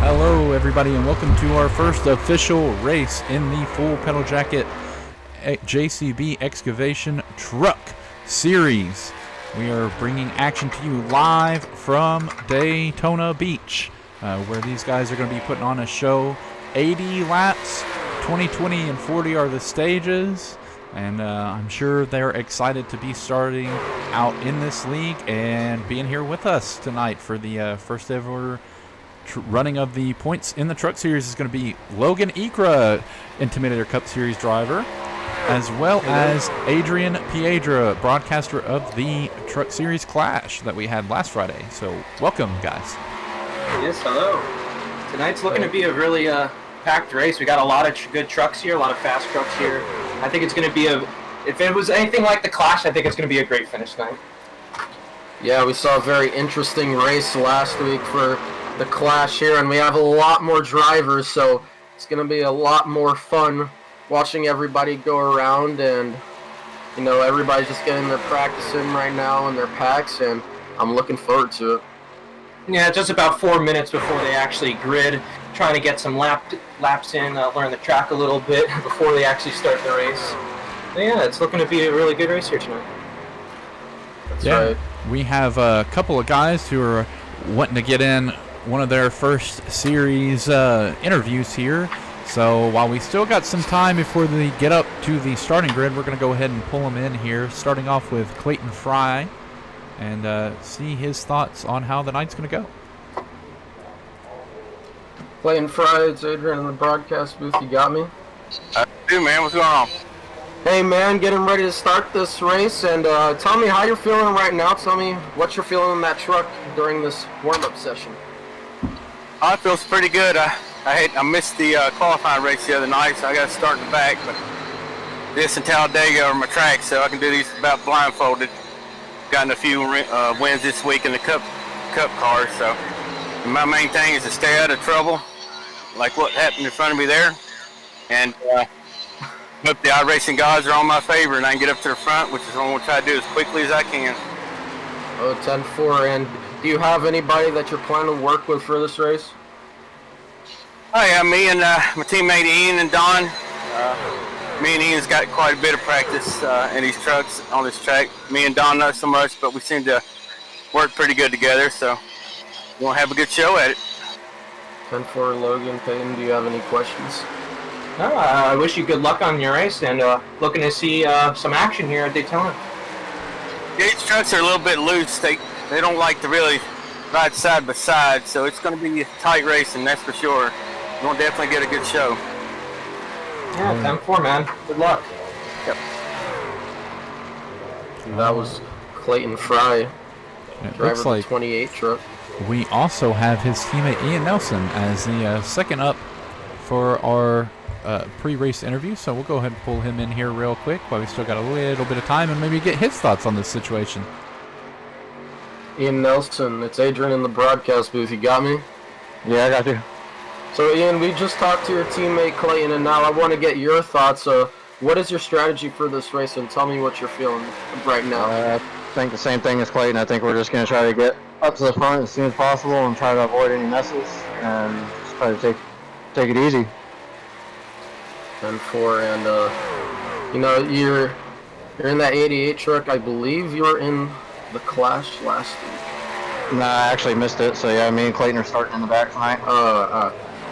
Hello everybody and welcome to our first official race in the full pedal jacket JCB Excavation Truck Series. We are bringing action to you live from Daytona Beach, where these guys are going to be putting on a show. 80 laps, 20, 20, and 40 are the stages, and I'm sure they're excited to be starting out in this league and being here with us tonight for the first ever running of the points in the Truck Series. Is going to be Logan Ikra, Intimidator Cup Series driver, as well as Adrian Piedra, broadcaster of the Truck Series Clash that we had last Friday. So welcome, guys. Yes, hello. Tonight's looking to be a really packed race. We got a lot of good trucks here, a lot of fast trucks here. I think it's going to be if it was anything like the Clash, I think it's going to be a great finish tonight. Yeah, we saw a very interesting race last week for the Clash here, and we have a lot more drivers, so it's going to be a lot more fun watching everybody go around, and you know, everybody's just getting their practice in right now in their packs, and I'm looking forward to it. Yeah, just about 4 minutes before they actually grid, trying to get some laps in, learn the track a little bit before they actually start the race. But yeah, it's looking to be a really good race here tonight. That's yeah, right. We have a couple of guys who are wanting to get in one of their first series interviews here. So while we still got some time before they get up to the starting grid, we're going to go ahead and pull them in here, starting off with Clayton Fry, and see his thoughts on how the night's going to go. Clayton Fry, it's Adrian in the broadcast booth. You got me? I do, man. What's going on? Hey, man, getting ready to start this race, and tell me how you're feeling right now. Tell me what you're feeling in that truck during this warm-up session. I feel pretty good. I missed the qualifying race the other night, so I got to start in the back. But this and Talladega are my track, so I can do these about blindfolded. Gotten a few wins this week in the cup cars, so my main thing is to stay out of trouble, like what happened in front of me there, and hope the Iracing gods are on my favor and I can get up to the front, which is what I'm going to try to do as quickly as I can. Oh, 10-4, and do you have anybody that you're planning to work with for this race? Oh yeah, me and my teammate Ian and Don. Me and Ian's got quite a bit of practice in these trucks on this track. Me and Don not so much, but we seem to work pretty good together, so we'll have a good show at it. 10-4, Logan, Peyton, do you have any questions? No, I wish you good luck on your race, and looking to see some action here at Daytona. Yeah, these trucks are a little bit loose. They don't like to really ride side by side, so it's going to be a tight racing, that's for sure. We'll definitely get a good show. Yeah, 10-4, man. Good luck. Yep. That was Clayton Fry, driver Looks of the like 28 truck. we also have his teammate Ian Nelson as the second up for our pre-race interview. So we'll go ahead and pull him in here real quick while we still got a little bit of time and maybe get his thoughts on this situation. Ian Nelson, it's Adrian in the broadcast booth. You got me? Yeah, I got you. So Ian, we just talked to your teammate Clayton, and now I want to get your thoughts. What is your strategy for this race, and tell me what you're feeling right now. I think the same thing as Clayton. I think we're just going to try to get up to the front as soon as possible and try to avoid any messes and just try to take it easy. 10-4, and you know, you're in that 88 truck. I believe you were in the Clash last week. Nah, I actually missed it. So yeah, me and Clayton are starting in the back tonight.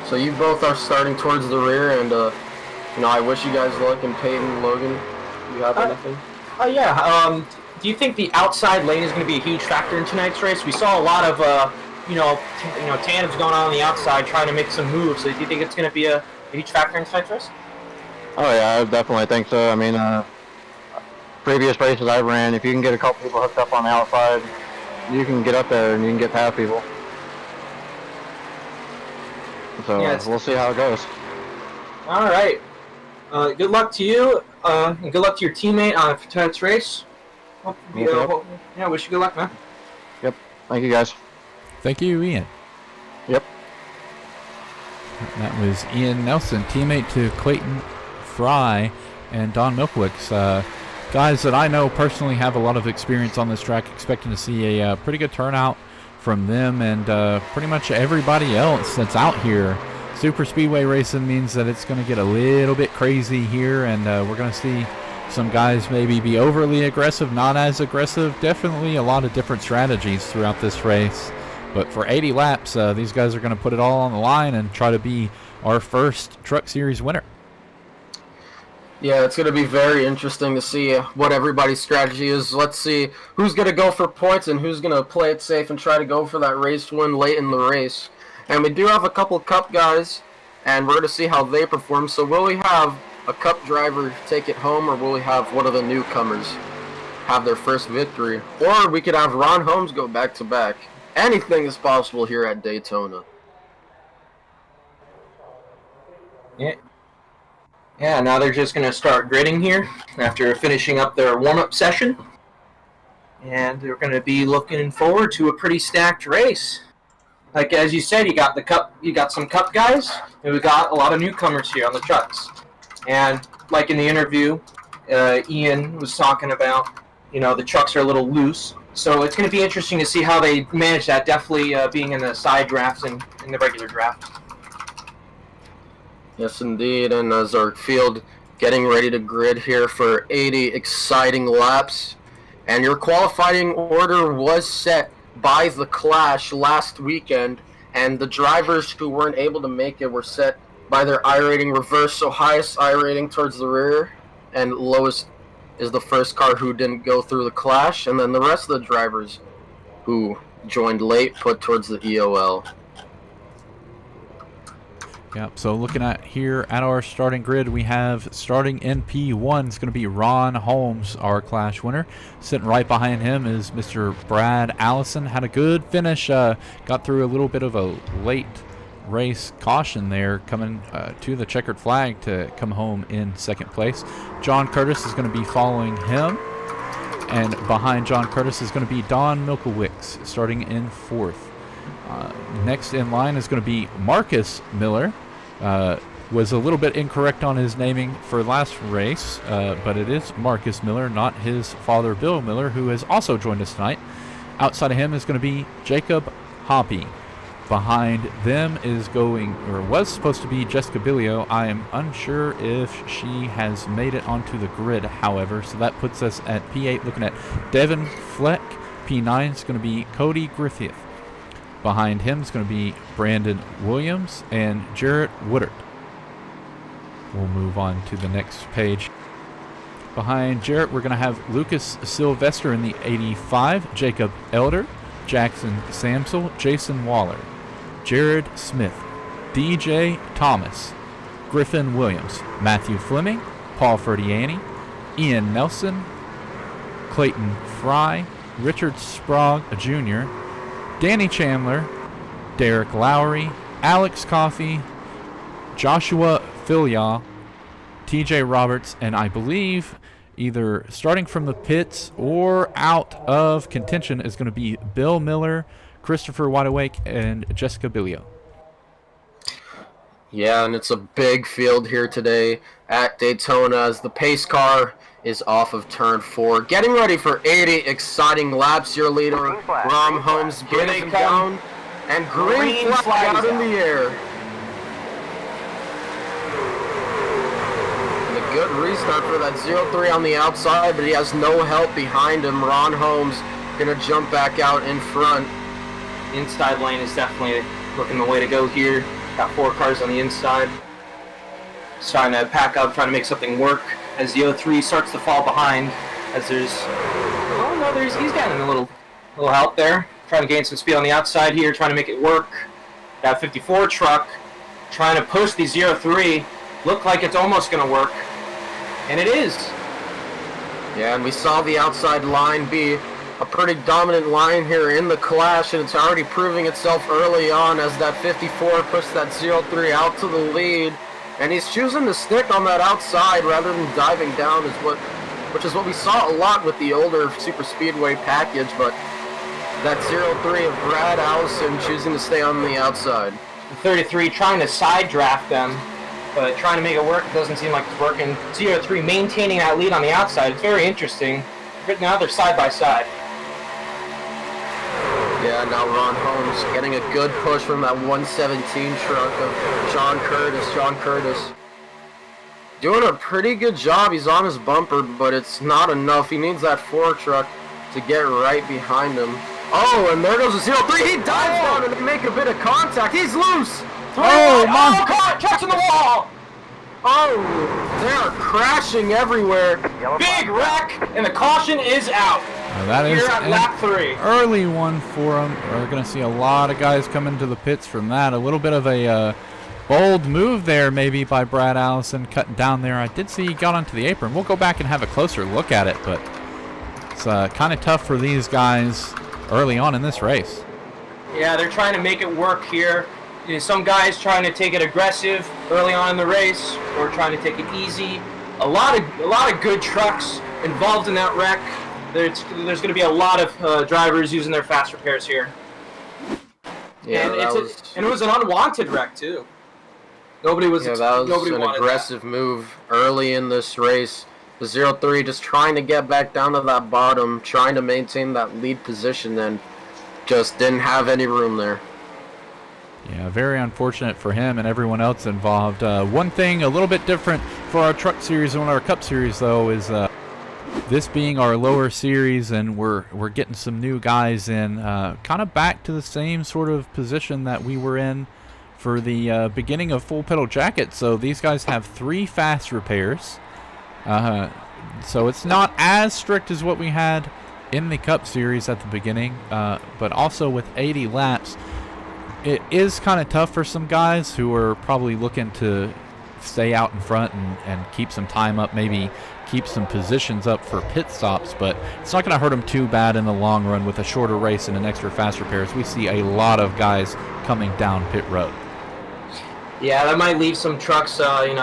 So you both are starting towards the rear, and you know, I wish you guys luck. And Peyton, Logan, do you have anything? Yeah. Do you think the outside lane is going to be a huge factor in tonight's race? We saw a lot of tandems going on the outside trying to make some moves. So do you think it's going to be a huge factor in tonight's race? Oh yeah, I definitely think so. I mean, previous races I've ran, if you can get a couple people hooked up on the outside, you can get up there and you can get past people. So yeah, we'll see how it goes. All right. Good luck to you, and good luck to your teammate on tonight's race. Yeah, wish you good luck, man. Yep. Thank you, guys. Thank you, Ian. Yep. That was Ian Nelson, teammate to Clayton Fry and Don Milkwicks. Guys that I know personally have a lot of experience on this track, expecting to see a pretty good turnout from them and pretty much everybody else that's out here. Super speedway racing means that it's going to get a little bit crazy here, and we're going to see some guys maybe be overly aggressive, not as aggressive. Definitely a lot of different strategies throughout this race. But for 80 laps, these guys are going to put it all on the line and try to be our first Truck Series winner. Yeah, it's going to be very interesting to see what everybody's strategy is. Let's see who's going to go for points and who's going to play it safe and try to go for that race win late in the race. And we do have a couple Cup guys, and we're going to see how they perform. So will we have a Cup driver take it home, or will we have one of the newcomers have their first victory? Or we could have Ron Holmes go back-to-back. Anything is possible here at Daytona. Yeah, now they're just going to start gridding here after finishing up their warm-up session. And they're going to be looking forward to a pretty stacked race. Like, as you said, you got some Cup guys, and we got a lot of newcomers here on the trucks. And like in the interview, Ian was talking about, the trucks are a little loose. So it's going to be interesting to see how they manage that, definitely being in the side drafts and in the regular draft. Yes, indeed, and as our field getting ready to grid here for 80 exciting laps. And your qualifying order was set by the Clash last weekend, and the drivers who weren't able to make it were set by their I rating reverse, so highest I rating towards the rear, and lowest is the first car who didn't go through the Clash, and then the rest of the drivers who joined late put towards the EOL. Yep, so looking at here at our starting grid, we have starting in P1 is going to be Ron Holmes, our Clash winner. Sitting right behind him is Mr. Brad Allison. Had a good finish, got through a little bit of a late race caution there, coming to the checkered flag to come home in second place. John Curtis is going to be following him, and behind John Curtis is going to be Don Milkowicz, starting in fourth. Next in line is going to be Marcus Miller. Was a little bit incorrect on his naming for last race, but it is Marcus Miller, not his father Bill Miller, who has also joined us tonight. Outside of him is going to be Jacob Hoppy. Behind them is was supposed to be Jessica Billio. I am unsure if she has made it onto the grid, however, so that puts us at P8 looking at Devin Fleck. P9 is going to be Cody Griffith. Behind him is going to be Brandon Williams and Jarrett Woodard. We'll move on to the next page. Behind Jarrett, we're going to have Lucas Sylvester in the 85, Jacob Elder, Jackson Samsel, Jason Waller, Jared Smith, DJ Thomas, Griffin Williams, Matthew Fleming, Paul Ferdiani, Ian Nelson, Clayton Fry, Richard Sprague Jr., Danny Chandler, Derek Lowry, Alex Coffey, Joshua Filial, TJ Roberts, and I believe either starting from the pits or out of contention is going to be Bill Miller, Christopher Wideawake, and Jessica Billio. Yeah, and it's a big field here today at Daytona as the pace car is off of turn 4. Getting ready for 80 exciting laps. Your leader, Ron Holmes, getting down, and green flag out in the air. And a good restart for that 0-3 on the outside, but he has no help behind him. Ron Holmes going to jump back out in front. Inside lane is definitely looking the way to go here. Got 4 cars on the inside. Just trying to pack up, trying to make something work as the 03 starts to fall behind. As he's getting a little help there. Trying to gain some speed on the outside here, trying to make it work. That 54 truck trying to push the 03. Look like it's almost going to work. And it is. Yeah, and we saw the outside line be a pretty dominant line here in the Clash, and it's already proving itself early on as that 54 pushed that 03 out to the lead. And he's choosing to stick on that outside rather than diving down, which is what we saw a lot with the older Super Speedway package, but that 03 of Brad Allison choosing to stay on the outside. The 33 trying to side draft them, but trying to make it work. It doesn't seem like it's working. 03 maintaining that lead on the outside. It's very interesting. Now they're side by side. Yeah, now Ron Holmes getting a good push from that 117 truck of John Curtis. John Curtis doing a pretty good job. He's on his bumper, but it's not enough. He needs that 4 truck to get right behind him. Oh, and there goes the 03. He dives down and make a bit of contact. He's loose. Oh, Oh, caught! Catching the wall! Oh, they are crashing everywhere. Big wreck, and the caution is out. That is Here at lap 3. early one for them. We're going to see a lot of guys come into the pits from that. A little bit of a bold move there maybe by Brad Allison cutting down there. I did see he got onto the apron. We'll go back and have a closer look at it, but it's kind of tough for these guys early on in this race. Yeah, they're trying to make it work here. You know, some guys trying to take it aggressive early on in the race, or trying to take it easy. A lot of good trucks involved in that wreck. There's going to be a lot of drivers using their fast repairs here. Yeah, and it was an unwanted wreck too. Nobody was. Yeah, that was nobody an wanted aggressive move early in this race. The 03 just trying to get back down to that bottom, trying to maintain that lead position, and just didn't have any room there. Yeah, very unfortunate for him and everyone else involved. One thing a little bit different for our truck series and our cup series, though, is this being our lower series, and we're getting some new guys in, kind of back to the same sort of position that we were in for the beginning of Full Pedal Jacket. So these guys have 3 fast repairs. So it's not as strict as what we had in the Cup Series at the beginning, but also with 80 laps, it is kind of tough for some guys who are probably looking to stay out in front and keep some time up, maybe keep some positions up for pit stops, but it's not going to hurt them too bad in the long run with a shorter race and an extra fast repairs. We see a lot of guys coming down pit road. Yeah, that might leave some trucks, a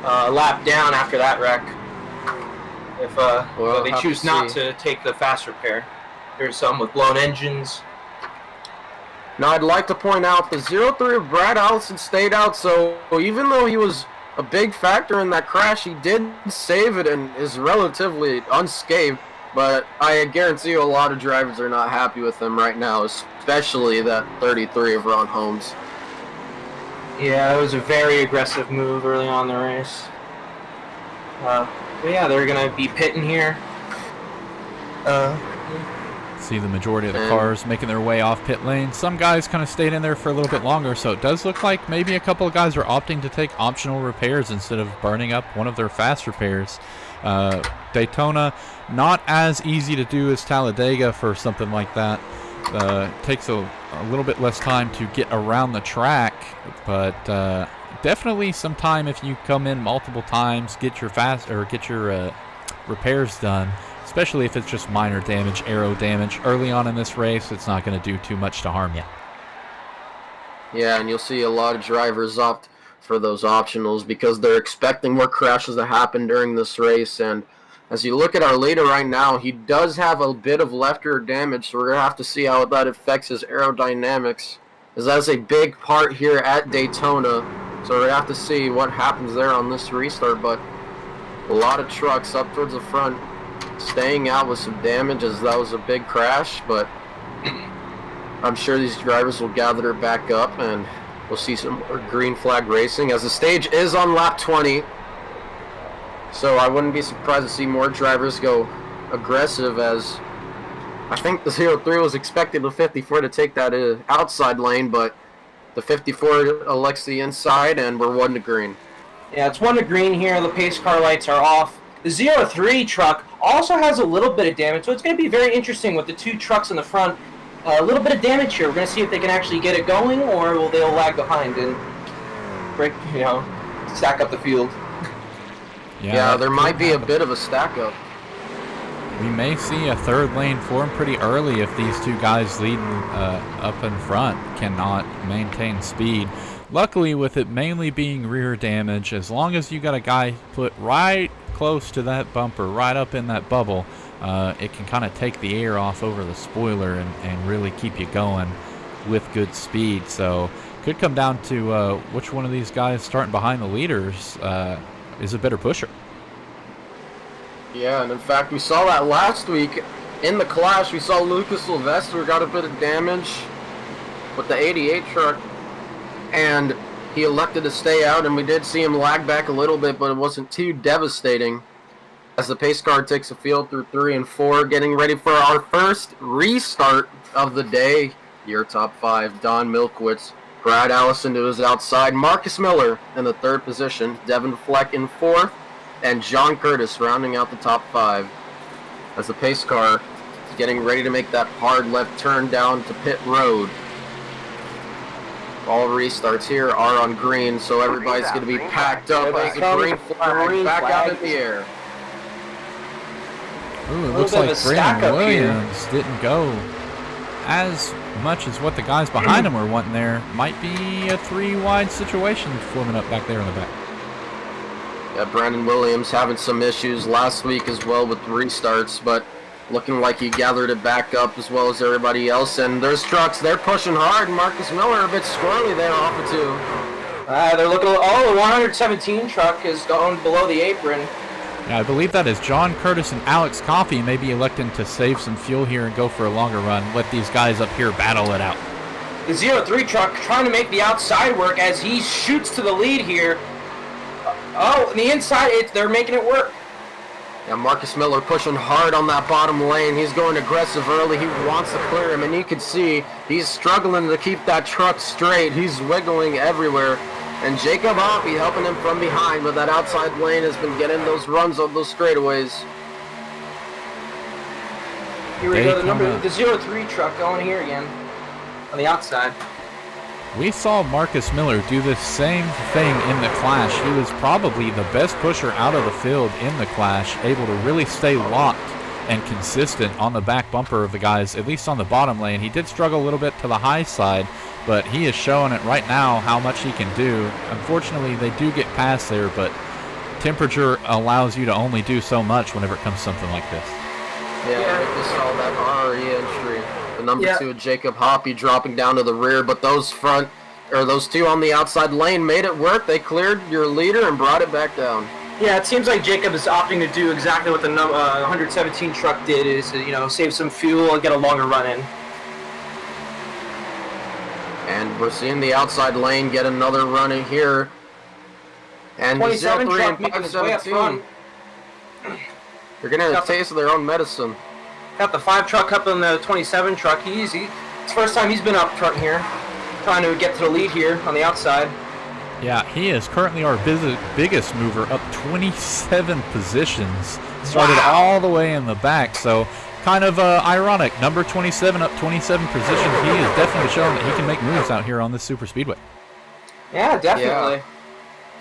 lap down after that wreck. If they choose not to take the fast repair. There's some with blown engines. Now, I'd like to point out the 03 of Brad Allison stayed out, so even though he was a big factor in that crash, he did save it and is relatively unscathed. But I guarantee you a lot of drivers are not happy with him right now, especially that 33 of Ron Holmes. Yeah, it was a very aggressive move early on in the race. But yeah, they're going to be pitting here. See the majority of the cars making their way off pit lane. Some guys kind of stayed in there for a little bit longer, so it does look like maybe a couple of guys are opting to take optional repairs instead of burning up one of their fast repairs. Daytona, not as easy to do as Talladega for something like that. Takes a little bit less time to get around the track, but definitely some time if you come in multiple times, get your repairs done. Especially if it's just minor damage, aero damage. Early on in this race, it's not going to do too much to harm you. Yeah, and you'll see a lot of drivers opt for those optionals because they're expecting more crashes to happen during this race. And as you look at our leader right now, he does have a bit of left rear damage, so we're going to have to see how that affects his aerodynamics, as that's a big part here at Daytona. So we're going to have to see what happens there on this restart. But a lot of trucks up towards the front staying out with some damage, as that was a big crash, but I'm sure these drivers will gather it back up and we'll see some more green flag racing as the stage is on lap 20. So I wouldn't be surprised to see more drivers go aggressive, as I think the 03 was expecting the 54 to take that outside lane, but the 54 elects the inside and we're 1 to green. Yeah, it's 1 to green here. The pace car lights are off. The 03 truck also has a little bit of damage, so it's going to be very interesting with the 2 trucks in the front. A little bit of damage here. We're going to see if they can actually get it going, or will they lag behind and break, stack up the field. Yeah, there might be a bit of a stack up. We may see a 3rd lane form pretty early if these 2 guys leading up in front cannot maintain speed. Luckily, with it mainly being rear damage, as long as you got a guy put right close to that bumper, right up in that bubble, it can kind of take the air off over the spoiler and really keep you going with good speed. So could come down to which one of these guys starting behind the leaders is a better pusher. Yeah, and in fact we saw that last week in the clash, we saw Lucas Sylvester got a bit of damage with the 88 truck, and he elected to stay out, and we did see him lag back a little bit, but it wasn't too devastating. As the pace car takes the field through 3 and 4, getting ready for our first restart of the day. Your top 5, Don Milkowitz, Brad Allison to his outside, Marcus Miller in the 3rd position, Devin Fleck in 4th, and John Curtis rounding out the top 5. As the pace car is getting ready to make that hard left turn down to pit road. All restarts here are on green, so everybody's going to be packed up as the green flag back out in the air. Ooh, it looks like Brandon Williams didn't go as much as what the guys behind him were wanting there. Might be a 3-wide situation forming up back there in the back. Yeah, Brandon Williams having some issues last week as well with restarts, but looking like he gathered it back up as well as everybody else. And there's trucks, they're pushing hard. Marcus Miller a bit squirrely there off of 2. They're looking, oh, the 117 truck is going below the apron. Yeah, I believe that is John Curtis and Alex Coffey maybe electing to save some fuel here and go for a longer run. Let these guys up here battle it out. The 03 truck trying to make the outside work as he shoots to the lead here. Oh, the inside, they're making it work. Yeah, Marcus Miller pushing hard on that bottom lane. He's going aggressive early. He wants to clear him, and you can see he's struggling to keep that truck straight. He's wiggling everywhere. And Jacob Hoppy helping him from behind, but that outside lane has been getting those runs on those straightaways. Here we go, the 03 truck going here again on the outside. We saw Marcus Miller do the same thing in the clash. He was probably the best pusher out of the field in the clash, able to really stay locked and consistent on the back bumper of the guys, at least on the bottom lane. He did struggle a little bit to the high side, but he is showing it right now how much he can do. Unfortunately, they do get past there, but temperature allows you to only do so much whenever it comes to something like this. Yeah, we just saw that RE entry. The number 2, Jacob Hoppy, dropping down to the rear, but those two on the outside lane made it work. They cleared your leader and brought it back down. Yeah, it seems like Jacob is opting to do exactly what the 117 truck did, is save some fuel and get a longer run in. And we're seeing the outside lane get another run in here. And 27 03 truck and making his way up 517. front. They're going to taste their own medicine. Got the 5 truck up on the 27 truck. It's the first time he's been up front here, trying to get to the lead here on the outside. Yeah, he is currently our biggest mover, up 27 positions. Started all the way in the back, so kind of ironic. Number 27 up 27 positions. He is definitely showing that he can make moves out here on this super speedway. Yeah, definitely. Yeah,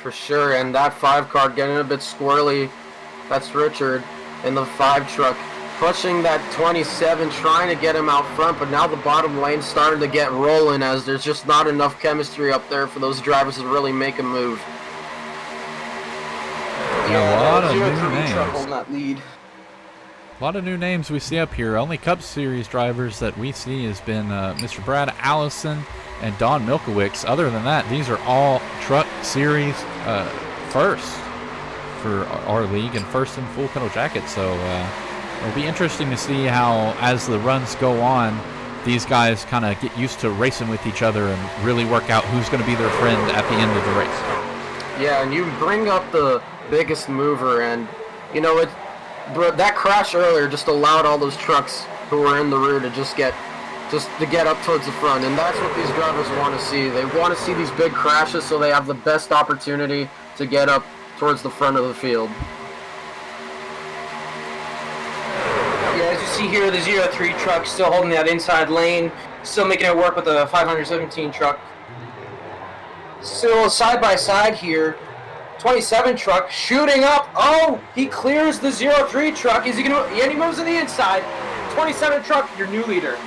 for sure, and that 5 car getting a bit squirrely. That's Richard in the 5 truck. Pushing that 27, trying to get him out front, but now the bottom lane's starting to get rolling as there's just not enough chemistry up there for those drivers to really make a move. Yeah, a lot of new names. Holding that lead. A lot of new names we see up here. Only Cup Series drivers that we see has been Mr. Brad Allison and Don Milkowicz. Other than that, these are all Truck Series first for our league and first in full pedal jacket. So it'll be interesting to see how, as the runs go on, these guys kind of get used to racing with each other and really work out who's going to be their friend at the end of the race. Yeah, and you bring up the biggest mover, and that crash earlier just allowed all those trucks who were in the rear to just get up towards the front, and that's what these drivers want to see. They want to see these big crashes so they have the best opportunity to get up towards the front of the field. Yeah, as you see here, the 03 truck still holding that inside lane, still making it work with the 517 truck. Still side by side here. 27 truck shooting up. Oh, he clears the 03 truck. Is he gonna? Yeah, he moves to the inside. 27 truck, your new leader.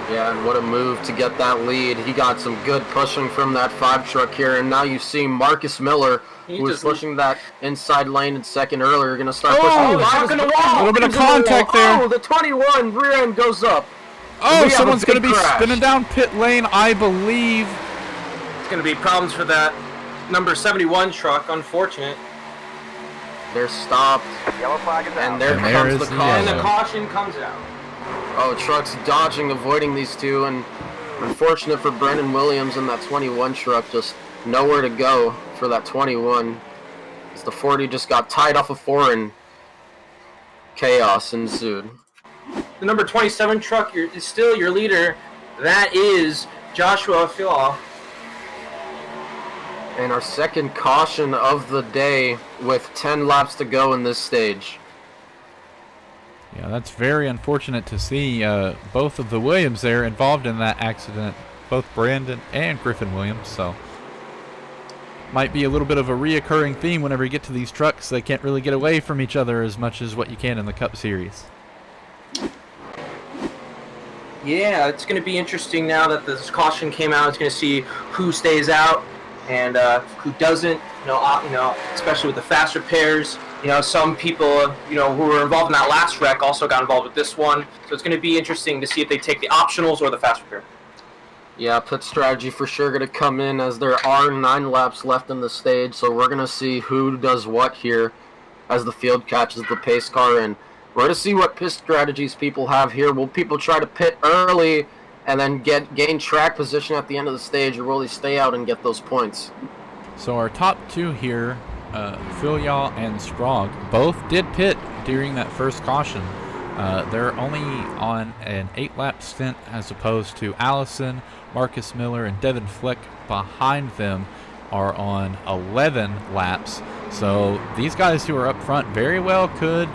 Yeah, and what a move to get that lead. He got some good pushing from that 5 truck here, and now you see Marcus Miller, who was pushing that inside lane in second earlier, going to start pushing. Oh, stuck in the wall. A little bit of contact there. Oh, the 21 rear end goes up. Oh, someone's going to be spinning down pit lane, I believe. It's going to be problems for that number 71 truck, unfortunate. They're stopped. Yellow flag is out. And there And there comes is the the caution. And the yellow. caution comes out. Oh, trucks dodging, avoiding these two, and unfortunate for Brendan Williams and that 21 truck, just nowhere to go for that 21. As the 40 just got tied off of 4 and chaos ensued. The number 27 truck is still your leader. That is Joshua Phil. And our second caution of the day with 10 laps to go in this stage. Yeah, that's very unfortunate to see both of the Williams there involved in that accident, both Brandon and Griffin Williams. So might be a little bit of a reoccurring theme whenever you get to these trucks. They can't really get away from each other as much as what you can in the Cup Series. Yeah, it's going to be interesting now that this caution came out. It's going to see who stays out and who doesn't. Especially with the faster pairs. Some people, who were involved in that last wreck also got involved with this one. So it's going to be interesting to see if they take the optionals or the faster pair. Yeah, pit strategy for sure going to come in as there are 9 laps left in the stage. So we're going to see who does what here as the field catches the pace car. And we're going to see what pit strategies people have here. Will people try to pit early and then gain track position at the end of the stage, or will they stay out and get those points? So our top two here, Philyaw and Sprague, both did pit during that first caution. They're only on an 8-lap stint as opposed to Allison, Marcus Miller, and Devin Fleck behind them are on 11 laps. So these guys who are up front very well could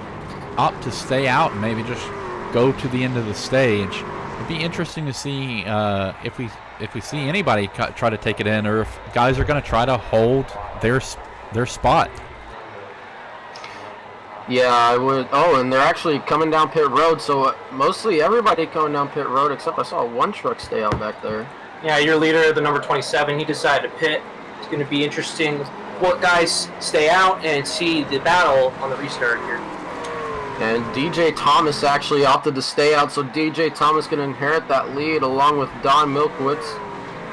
opt to stay out and maybe just go to the end of the stage. It'd be interesting to see if we see anybody try to take it in, or if guys are going to try to hold their spot. Yeah, I would. Oh, and they're actually coming down pit road, so mostly everybody coming down pit road, except I saw one truck stay out back there. Yeah, your leader, the number 27, he decided to pit. It's going to be interesting what guys stay out and see the battle on the restart here. And DJ Thomas actually opted to stay out, so DJ Thomas can inherit that lead along with Don Milkowitz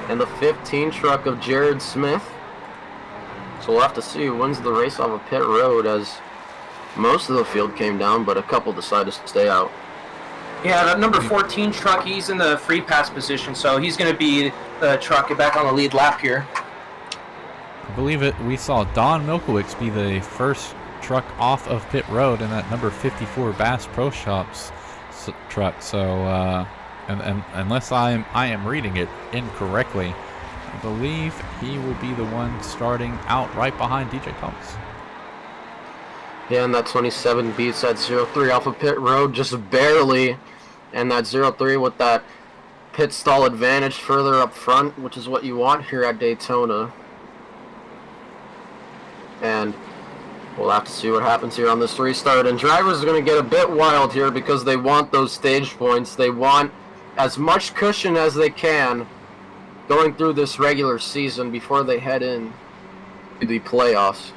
and the 15 truck of Jared Smith. So we'll have to see who wins the race off of pit road, as most of the field came down, but a couple decided to stay out. Yeah, that number 14 truck, he's in the free pass position, so he's going to be the truck back on the lead lap here. I believe we saw Don Milkowitz be the first truck off of pit road in that number 54 Bass Pro Shops truck. So and unless I am reading it incorrectly, I believe he will be the one starting out right behind DJ Thomas. Yeah, and that 27 beats that 03 off of pit road just barely, and that 03 with that pit stall advantage further up front, which is what you want here at Daytona. And we'll have to see what happens here on this restart. And drivers are going to get a bit wild here because they want those stage points. They want as much cushion as they can going through this regular season before they head in to the playoffs.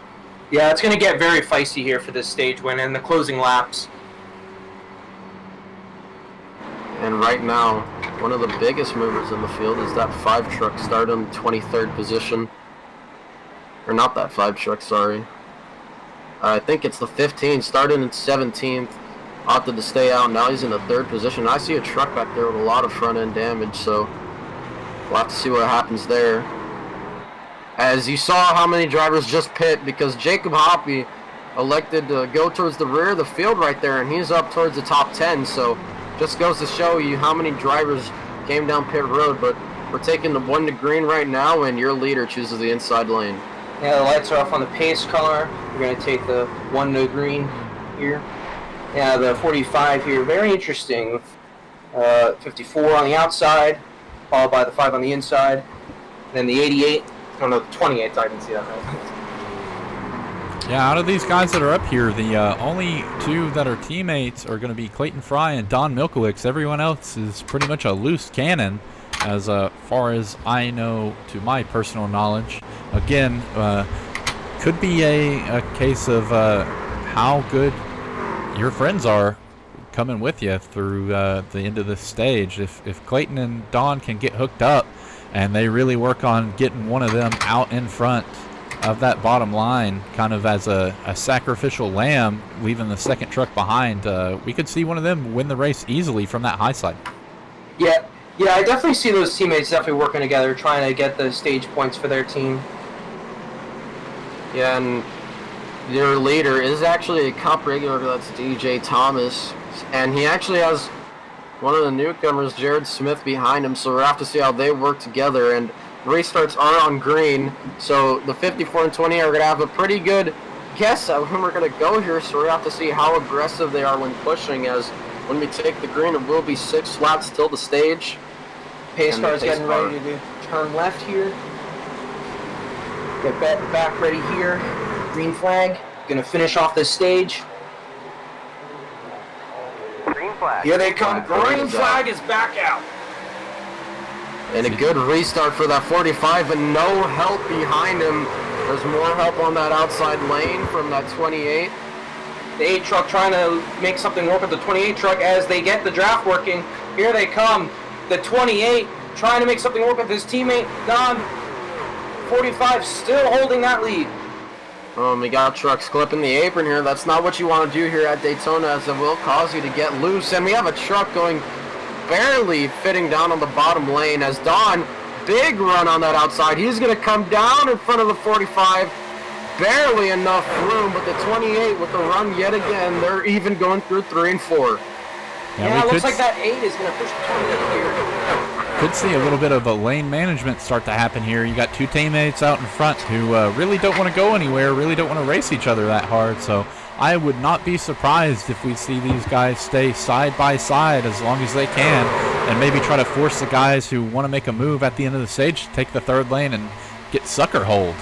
Yeah, it's going to get very feisty here for this stage win in the closing laps. And right now, one of the biggest movers in the field is that 5 truck started in 23rd position. Or not that 5 truck, sorry. I think it's the 15, started in 17th, opted to stay out, now he's in the 3rd position. I see a truck back there with a lot of front end damage, so we'll have to see what happens there. As you saw how many drivers just pit, because Jacob Hoppy elected to go towards the rear of the field right there, and he's up towards the top 10, so just goes to show you how many drivers came down pit road. But we're taking the 1 to green right now, and your leader chooses the inside lane. Yeah, the lights are off on the pace car. We're going to take the 1 to green here. Yeah, the 45 here, very interesting. 54 on the outside, followed by the 5 on the inside. And then the 88, oh no, the 28, I didn't see that right. Yeah, out of these guys that are up here, the only 2 that are teammates are going to be Clayton Fry and Don Milkowitz. Everyone else is pretty much a loose cannon, as far as I know, to my personal knowledge. Again, could be a case of how good your friends are coming with you through the end of this stage. If Clayton and Don can get hooked up and they really work on getting one of them out in front of that bottom line, kind of as a sacrificial lamb, leaving the second truck behind. We could see one of them win the race easily from that high side. Yeah, I definitely see those teammates definitely working together, trying to get the stage points for their team. Yeah, and their leader is actually a Cup regular. That's DJ Thomas, and he actually has one of the newcomers, Jared Smith, behind him. So we'll have to see how they work together. And restarts are on green, so the 54 and 20 are going to have a pretty good guess at when we're going to go here. So we're going to have to see how aggressive they are when pushing, as when we take the green, it will be 6 laps till the stage. Pace car is getting ready to turn left here. Get back ready here. Green flag. Going to finish off this stage. Green flag. Here they come. Green flag is back out. And a good restart for that 45, and no help behind him. There's more help on that outside lane from that 28. The 8 truck trying to make something work with the 28 truck as they get the draft working. Here they come. The 28 trying to make something work with his teammate, Don. 45 still holding that lead. We got trucks clipping the apron here. That's not what you want to do here at Daytona, as it will cause you to get loose. And we have a truck going barely fitting down on the bottom lane, as Don, big run on that outside. He's going to come down in front of the 45. Barely enough room, but the 28 with the run yet again. They're even going through 3 and 4. Yeah, it looks like that 8 is going to push the 28 here. Could see a little bit of a lane management start to happen here. You got 2 teammates out in front who really don't want to go anywhere, really don't want to race each other that hard. So I would not be surprised if we see these guys stay side by side as long as they can, and maybe try to force the guys who want to make a move at the end of the stage to take the 3rd lane and get sucker hold.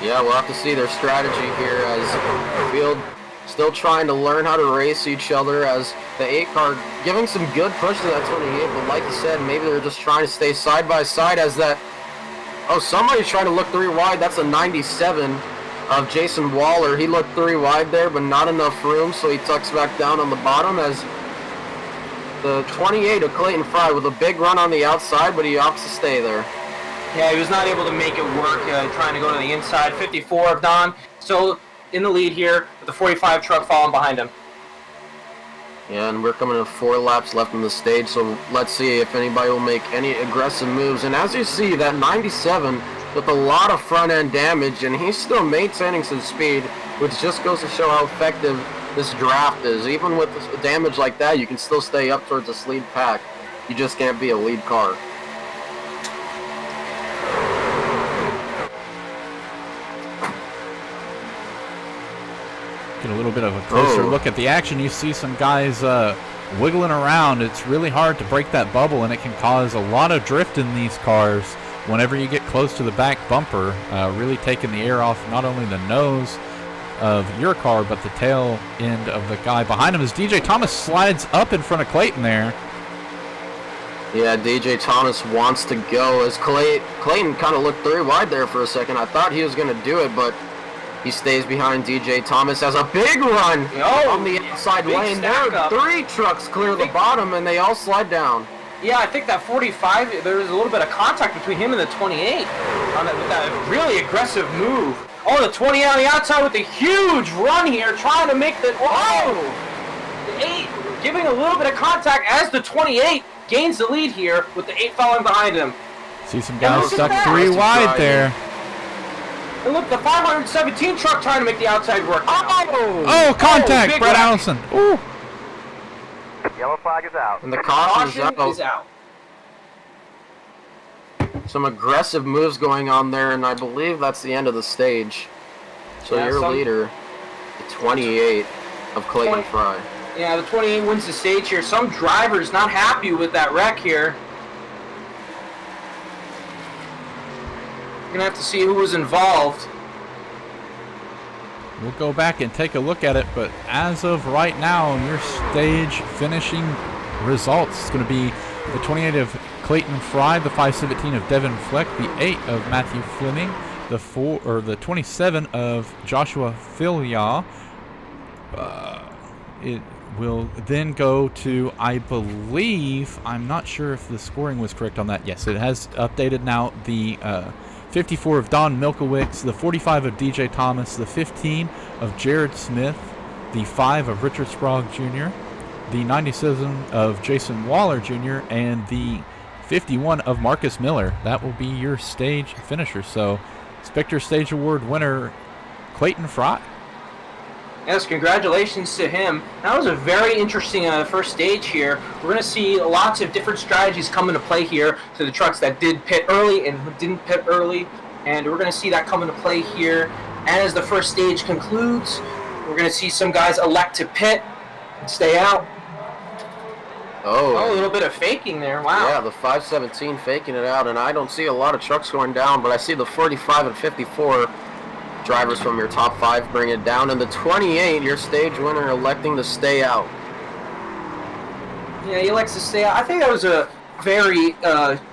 Yeah, we'll have to see their strategy here, as field still trying to learn how to race each other, as the 8 car giving some good push to that 28, but like you said, maybe they're just trying to stay side by side, as that, somebody's trying to look 3 wide. That's a 97 of Jason Waller. He looked 3 wide there, but not enough room, so he tucks back down on the bottom, as the 28 of Clayton Fry with a big run on the outside, but he opts to stay there. Yeah, he was not able to make it work, trying to go to the inside. 54 of Don still in the lead here, with the 45 truck following behind him. Yeah, and we're coming to 4 laps left in the stage, so let's see if anybody will make any aggressive moves. And as you see, that 97 with a lot of front-end damage, and he's still maintaining some speed, which just goes to show how effective this draft is. Even with damage like that, you can still stay up towards this lead pack. You just can't be a lead car. Get a little bit of a closer look at the action. You see some guys wiggling around. It's really hard to break that bubble, and it can cause a lot of drift in these cars whenever you get close to the back bumper, really taking the air off not only the nose of your car, but the tail end of the guy behind him, as DJ Thomas slides up in front of Clayton there. Yeah, DJ Thomas wants to go, as Clayton kind of looked 3 wide there for a second. I thought he was going to do it, but he stays behind DJ Thomas, as a big run on the outside lane. There, 3 trucks clear the bottom, and they all slide down. Yeah, I think that 45, there was a little bit of contact between him and the 28 with that really aggressive move. Oh, the 28 on the outside with a huge run here, trying to make the... The 8 giving a little bit of contact as the 28 gains the lead here, with the 8 following behind him. See some guys stuck 3 wide there. And look, the 517 truck trying to make the outside work. Oh, contact, Brett Allison. Ooh. Yellow flag is out. And the caution is out. Some aggressive moves going on there, and I believe that's the end of the stage. So your leader, the 28 of Clayton Fry. Yeah, the 28 wins the stage here. Some drivers not happy with that wreck here. We're gonna have to see who was involved. We'll go back and take a look at it, but as of right now, your stage finishing results, it's going to be the 28 of Clayton Fry, the 517 of Devin Fleck, the 8 of Matthew Fleming, the 27 of Joshua Filyaw. It will then go to, I believe, I'm not sure if the scoring was correct on that. Yes, it has updated now. The 54 of Don Milkowicz, the 45 of DJ Thomas, the 15 of Jared Smith, the 5 of Richard Sprague Jr., the 97 of Jason Waller Jr., and the 51 of Marcus Miller. That will be your stage finisher. So, Spectre Stage Award winner Clayton Fry. Yes, congratulations to him. That was a very interesting first stage here. We're going to see lots of different strategies come into play here to the trucks that did pit early and who didn't pit early. And we're going to see that come into play here. And as the first stage concludes, we're going to see some guys elect to pit and stay out. Oh, a little bit of faking there. Wow. Yeah, the 517 faking it out, and I don't see a lot of trucks going down, but I see the 45 and 54 drivers from your top 5 bring it down, and the 28, your stage winner, electing to stay out. Yeah, he elects to stay out. I think that was a very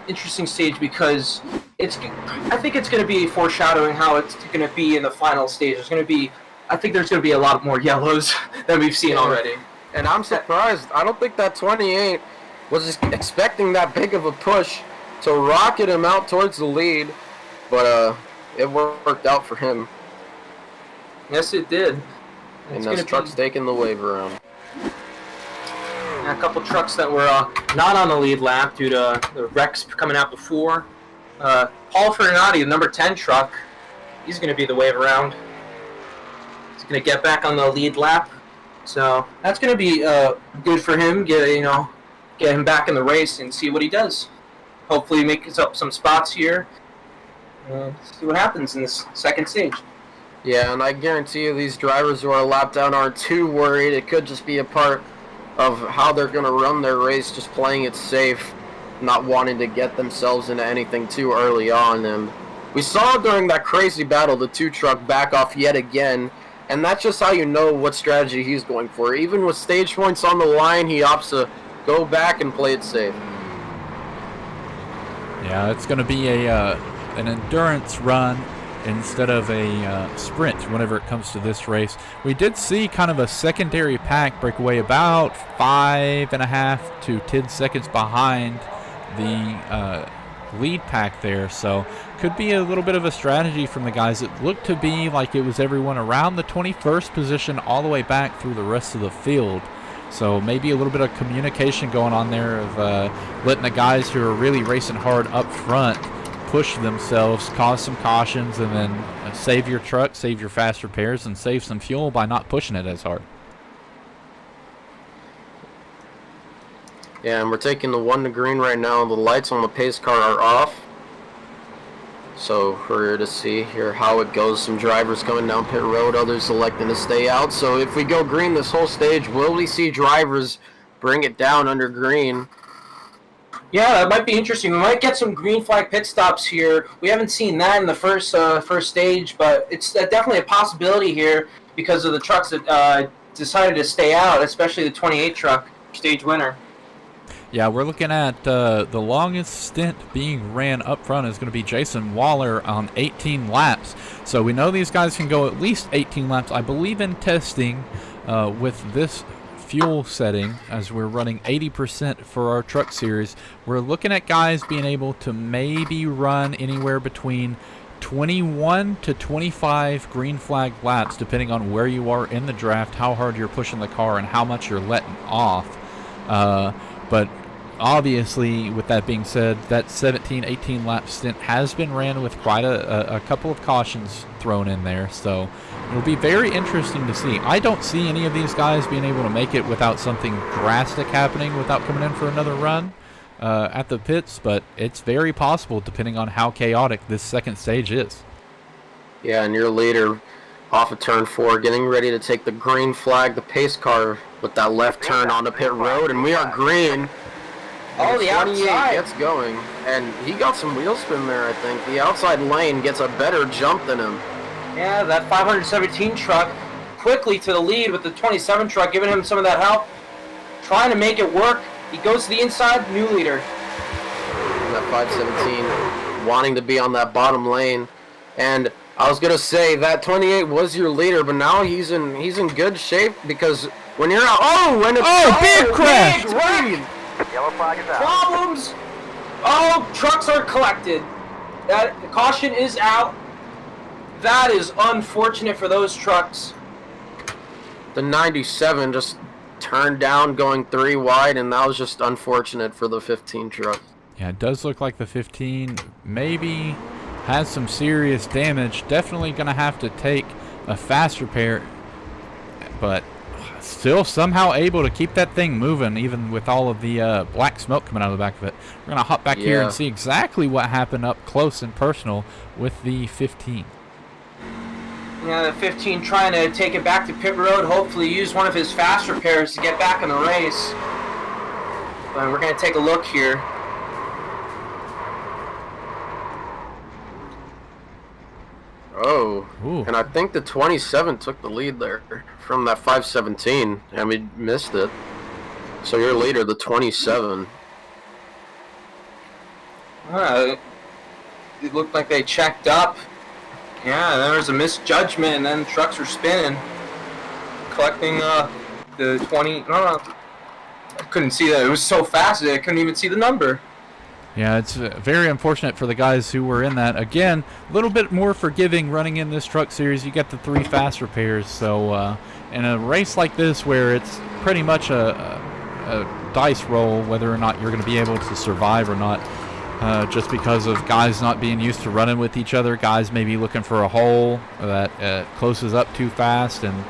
interesting stage because I think it's going to be foreshadowing how it's going to be in the final stage. I think there's going to be a lot more yellows than we've seen already. And I'm surprised. I don't think that 28 was expecting that big of a push to rocket him out towards the lead, but it worked out for him. Yes, it did. And those trucks taking the wave around. A couple trucks that were not on the lead lap due to the wrecks coming out before. Paul Fernati, the number 10 truck, he's going to be the wave around. He's going to get back on the lead lap. So that's going to be good for him. Get him back in the race and see what he does. Hopefully, make up some spots here and see what happens in this second stage. Yeah, and I guarantee you, these drivers who are lapped down aren't too worried. It could just be a part of how they're going to run their race, just playing it safe, not wanting to get themselves into anything too early on. And we saw during that crazy battle the 2 truck back off yet again. And that's just how you know what strategy he's going for. Even with stage points on the line, he opts to go back and play it safe. Yeah, it's going to be an endurance run instead of a sprint whenever it comes to this race. We did see kind of a secondary pack break away about 5.5 to 10 seconds behind the lead pack there, so could be a little bit of a strategy from the guys. It looked to be like it was everyone around the 21st position all the way back through the rest of the field, so maybe a little bit of communication going on there of letting the guys who are really racing hard up front push themselves, cause some cautions, and then save your truck, save your fast repairs, and save some fuel by not pushing it as hard. Yeah, and we're taking the 1 to green right now. The lights on the pace car are off. So we're here to see here how it goes. Some drivers coming down pit road, others electing to stay out. So if we go green this whole stage, will we see drivers bring it down under green? Yeah, that might be interesting. We might get some green flag pit stops here. We haven't seen that in the first stage, but it's definitely a possibility here because of the trucks that decided to stay out, especially the 28 truck, stage winner. Yeah, we're looking at the longest stint being ran up front is going to be Jason Waller on 18 laps. So we know these guys can go at least 18 laps. I believe in testing with this fuel setting, as we're running 80% for our truck series, we're looking at guys being able to maybe run anywhere between 21 to 25 green flag laps, depending on where you are in the draft, how hard you're pushing the car, and how much you're letting off. But obviously, with that being said, that 17-18 lap stint has been ran with quite a couple of cautions thrown in there, so it'll be very interesting to see. I don't see any of these guys being able to make it without something drastic happening, without coming in for another run at the pits, but it's very possible depending on how chaotic this second stage is. Yeah, and your leader off of turn 4, getting ready to take the green flag, the pace car with that left turn onto pit road, and we are green. Oh, the 28 outside gets going, and he got some wheel spin there, I think. The outside lane gets a better jump than him. Yeah, that 517 truck quickly to the lead with the 27 truck, giving him some of that help, trying to make it work. He goes to the inside, new leader. And that 517 wanting to be on that bottom lane, and I was gonna say that 28 was your leader, but now he's in good shape because when you're out, when it's big crash! Big wreck! Yellow flag is out. Problems! Oh, trucks are collected. That caution is out. That is unfortunate for those trucks. The 97 just turned down going 3 wide, and that was just unfortunate for the 15 truck. Yeah, it does look like the 15 maybe has some serious damage. Definitely going to have to take a fast repair, but still somehow able to keep that thing moving, even with all of the black smoke coming out of the back of it. We're going to hop back here and see exactly what happened up close and personal with the 15. Yeah, the 15 trying to take it back to pit road, hopefully use one of his fast repairs to get back in the race. But we're going to take a look here. Oh, Ooh. And I think the 27 took the lead there from that 517, and we missed it. So your leader, the 27. It looked like they checked up. Yeah, there was a misjudgment, and then trucks were spinning. Collecting the 20... I couldn't see that. It was so fast that I couldn't even see the number. Yeah, it's very unfortunate for the guys who were in that. Again, a little bit more forgiving running in this truck series. You get the 3 fast repairs. So in a race like this where it's pretty much a dice roll whether or not you're going to be able to survive or not, just because of guys not being used to running with each other, guys maybe looking for a hole that closes up too fast, and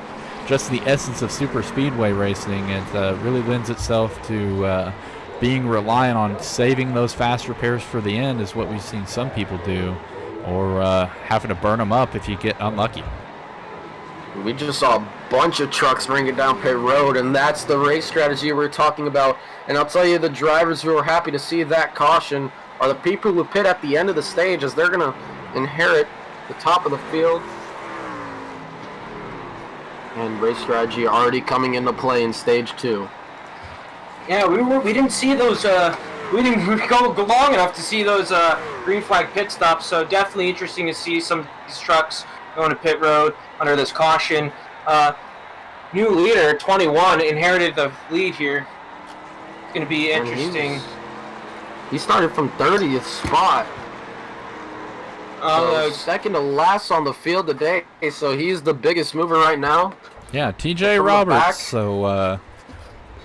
just the essence of super speedway racing, it really lends itself to being reliant on saving those fast repairs for the end is what we've seen some people do, or having to burn them up if you get unlucky. We just saw a bunch of trucks bring it down pit road, and that's the race strategy we're talking about. And I'll tell you, the drivers who are happy to see that caution are the people who pit at the end of the stage, as they're going to inherit the top of the field. And race strategy already coming into play in stage 2. Yeah, we didn't see those. We didn't go long enough to see those green flag pit stops. So definitely interesting to see some of these trucks going to pit road under this caution. New leader 21 inherited the lead here. It's going to be interesting. He started from 30th spot. So second to last on the field today, so he's the biggest mover right now. Yeah, TJ Roberts. So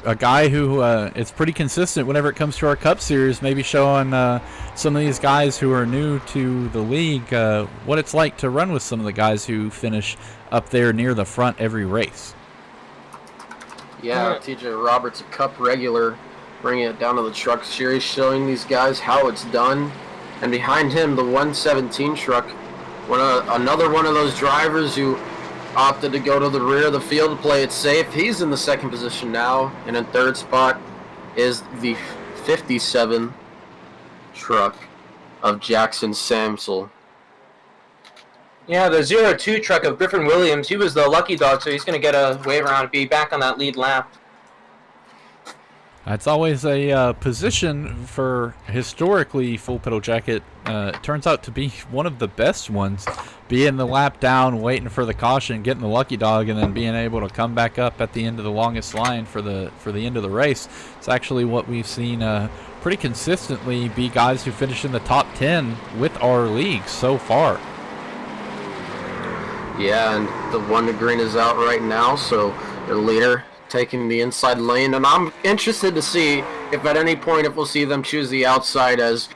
a guy who is pretty consistent whenever it comes to our Cup Series, maybe showing some of these guys who are new to the league what it's like to run with some of the guys who finish up there near the front every race. Yeah, TJ Roberts, a Cup regular, bringing it down to the Truck Series, showing these guys how it's done. And behind him, the 117 truck, another one of those drivers who opted to go to the rear of the field to play it safe. He's in the second position now, and in third spot is the 57 truck of Jackson Samsel. Yeah, the 02 truck of Griffin Williams, he was the lucky dog, so he's going to get a wave around and be back on that lead lap. It's always a position for historically Full Pedal Jacket. It turns out to be one of the best ones, being the lap down, waiting for the caution, getting the lucky dog, and then being able to come back up at the end of the longest line for the end of the race. It's actually what we've seen pretty consistently be guys who finish in the top 10 with our league so far. Yeah, and the one to green is out right now, so the leader taking the inside lane, and I'm interested to see if at any point if we'll see them choose the outside, as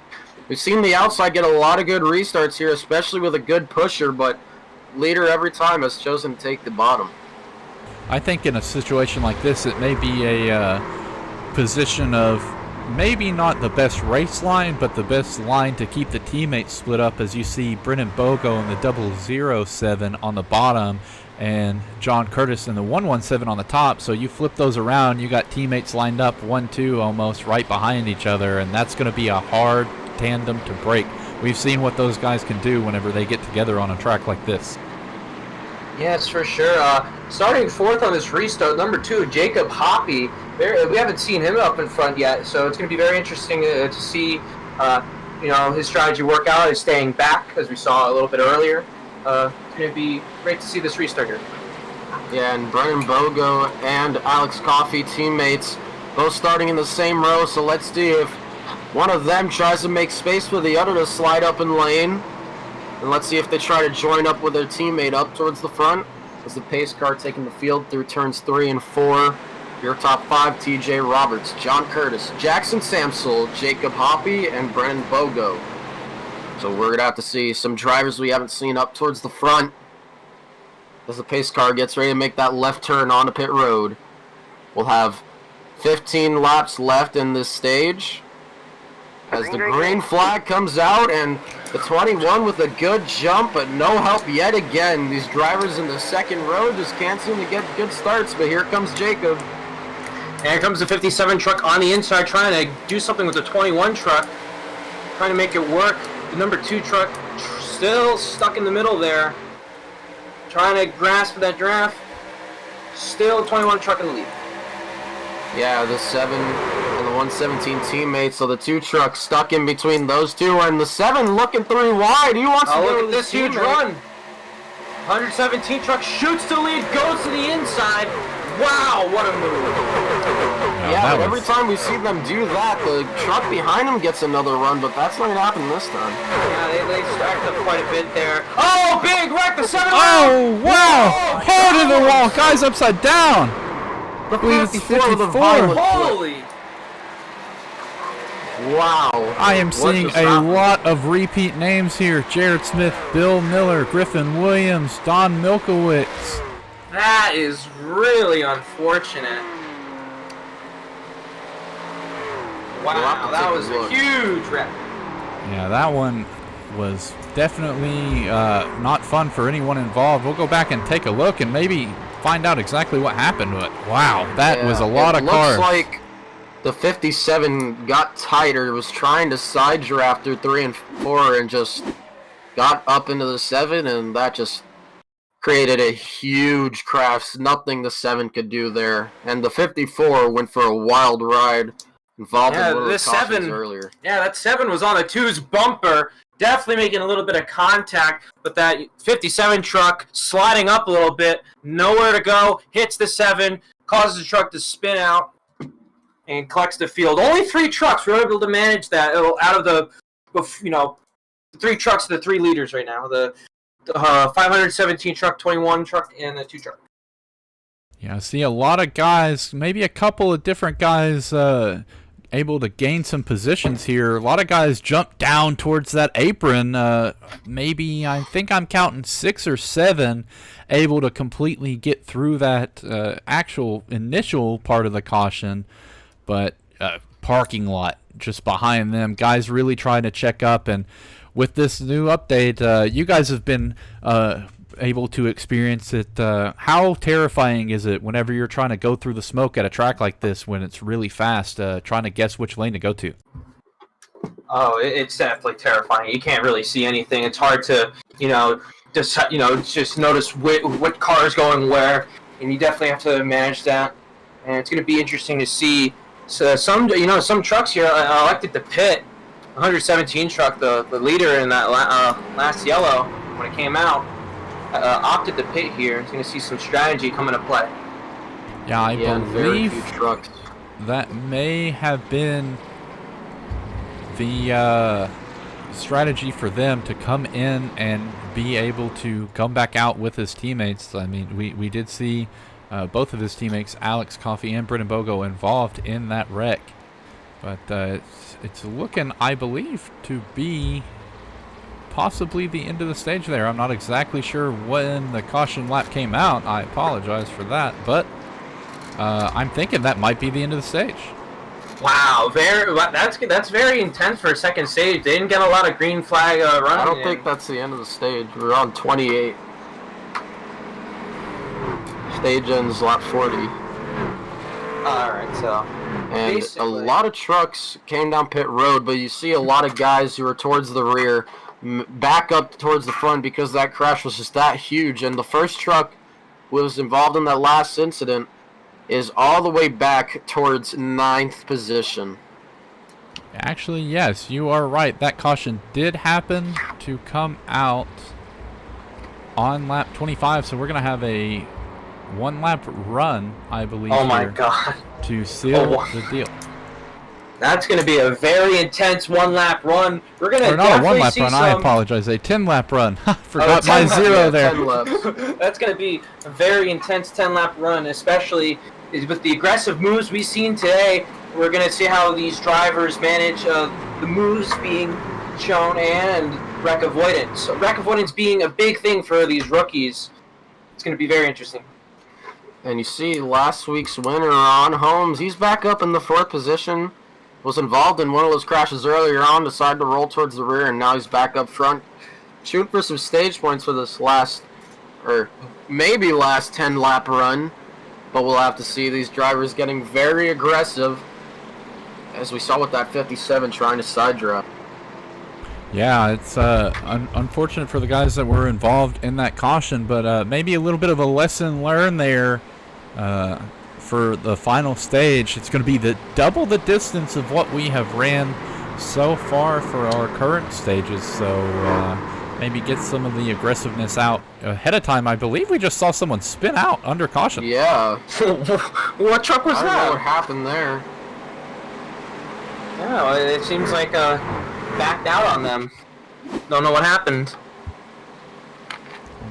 we've seen the outside get a lot of good restarts here, especially with a good pusher, but leader every time has chosen to take the bottom. I think in a situation like this, it may be a position of maybe not the best race line, but the best line to keep the teammates split up, as you see Brennan Bogo in the 007 on the bottom and John Curtis in the 117 on the top. So you flip those around, you got teammates lined up 1-2 almost right behind each other, and that's going to be a hard tandem to break. We've seen what those guys can do whenever they get together on a track like this. Yes, for sure. Starting fourth on this restart, number 2, Jacob Hoppy. We haven't seen him up in front yet, so it's going to be very interesting to see his strategy work out. Is staying back, as we saw a little bit earlier. It's going to be great to see this restart here. Yeah, and Brennan Bogo and Alex Coffey, teammates, both starting in the same row, so let's see if One of them tries to make space for the other to slide up in lane. And let's see if they try to join up with their teammate up towards the front. As the pace car taking the field through turns 3 and 4. Your top 5, TJ Roberts, John Curtis, Jackson Samsel, Jacob Hoppy, and Brennan Bogo. So we're going to have to see some drivers we haven't seen up towards the front as the pace car gets ready to make that left turn onto pit road. We'll have 15 laps left in this stage as the green flag comes out, and the 21 with a good jump, but no help yet again. These drivers in the second row just can't seem to get good starts, but here comes Jacob. And here comes the 57 truck on the inside, trying to do something with the 21 truck, trying to make it work. The number 2 truck still stuck in the middle there, trying to grasp that draft. Still 21 truck in the lead. Yeah, the 7 and the 117 teammates, so the 2 trucks stuck in between those two, and the 7 looking 3 wide. He wants to Oh, go look to at this huge run. 117 truck shoots the lead, goes to the inside. Wow, what a move. Yeah, but every time we see them do that, the truck behind them gets another run, but that's not going to happen this time. Yeah, they stacked up quite a bit there. Oh, big wreck, the 7. Oh, wow! Hard in the wall, guys upside down! The believe it's 54 with a 54. violent flip. Holy. Wow. I am What seeing just a happened? lot of repeat names here. Jared Smith, Bill Miller, Griffin Williams, Don Milkowitz. That is really unfortunate. We'll have Wow, to that take a was a look. huge wreck. Yeah, that one was definitely not fun for anyone involved. We'll go back and take a look and maybe find out exactly what happened. But wow, that was a lot of cars. It looks like the 57 got tighter, was trying to side draft through 3 and 4 and just got up into the 7, and that just created a huge crash. Nothing the 7 could do there. And the 54 went for a wild ride, involved in one of the this cautions 7 earlier. Yeah, that 7 was on the 2's bumper, definitely making a little bit of contact, but that 57 truck sliding up a little bit, nowhere to go, hits the 7, causes the truck to spin out, and collects the field. Only 3 trucks were able to manage that out of the 3 trucks, the 3 leaders right now. The 517 truck, 21 truck, and the 2 truck. Yeah, I see a lot of guys, maybe a couple of different guys able to gain some positions here. A lot of guys jump down towards that apron. Maybe, I think I'm counting 6 or 7 able to completely get through that actual initial part of the caution. But parking lot just behind them. Guys really trying to check up. And with this new update, you guys have been able to experience it. How terrifying is it whenever you're trying to go through the smoke at a track like this when it's really fast, trying to guess which lane to go to? Oh, it's definitely terrifying. You can't really see anything. It's hard to, just notice what car is going where, and you definitely have to manage that. And it's going to be interesting to see. So some trucks here elected to pit. 117 truck, the leader in that last yellow when it came out, opted to pit here. It's going to see some strategy come into play. Yeah, I very believe few trucks. that may have been the strategy for them to come in and be able to come back out with his teammates. I mean, we did see both of his teammates, Alex Coffey and Brennan Bogo, involved in that wreck. But it's looking, I believe, to be possibly the end of the stage there. I'm not exactly sure when the caution lap came out. I apologize for that. But I'm thinking that might be the end of the stage. Wow, that's very intense for a second stage. They didn't get a lot of green flag running. I don't think that's the end of the stage. We're on 28. Stage ends lap 40. Alright, so... And basically, a lot of trucks came down pit road, but you see a lot of guys who are towards the rear back up towards the front because that crash was just that huge. And the first truck who was involved in that last incident is all the way back towards 9th position. Actually, yes, you are right. That caution did happen to come out on lap 25, so we're going to have a 1-lap run, I believe, oh my here god. to seal Oh. the deal. That's going to be a very intense one-lap run. We're going to Or not a definitely 1-lap see run, some... I apologize, a 10-lap run. Forgot my 10 lap, zero yeah, there. 10 laps. That's going to be a very intense 10-lap run, especially with the aggressive moves we've seen today. We're going to see how these drivers manage the moves being shown and wreck avoidance. So wreck avoidance being a big thing for these rookies. It's going to be very interesting. And you see last week's winner, Ron Holmes, he's back up in the 4th position. Was involved in one of those crashes earlier on, decided to roll towards the rear, and now he's back up front. Shooting for some stage points for this last, or maybe last 10-lap run. But we'll have to see. These drivers getting very aggressive, as we saw with that 57 trying to side drop. Yeah, it's unfortunate for the guys that were involved in that caution, but maybe a little bit of a lesson learned there for the final stage. It's going to be double the distance of what we have ran so far for our current stages, so maybe get some of the aggressiveness out ahead of time. I believe we just saw someone spin out under caution. Yeah. What truck was I don't know what that? happened there. Yeah, it seems like backed out on them. Don't know what happened.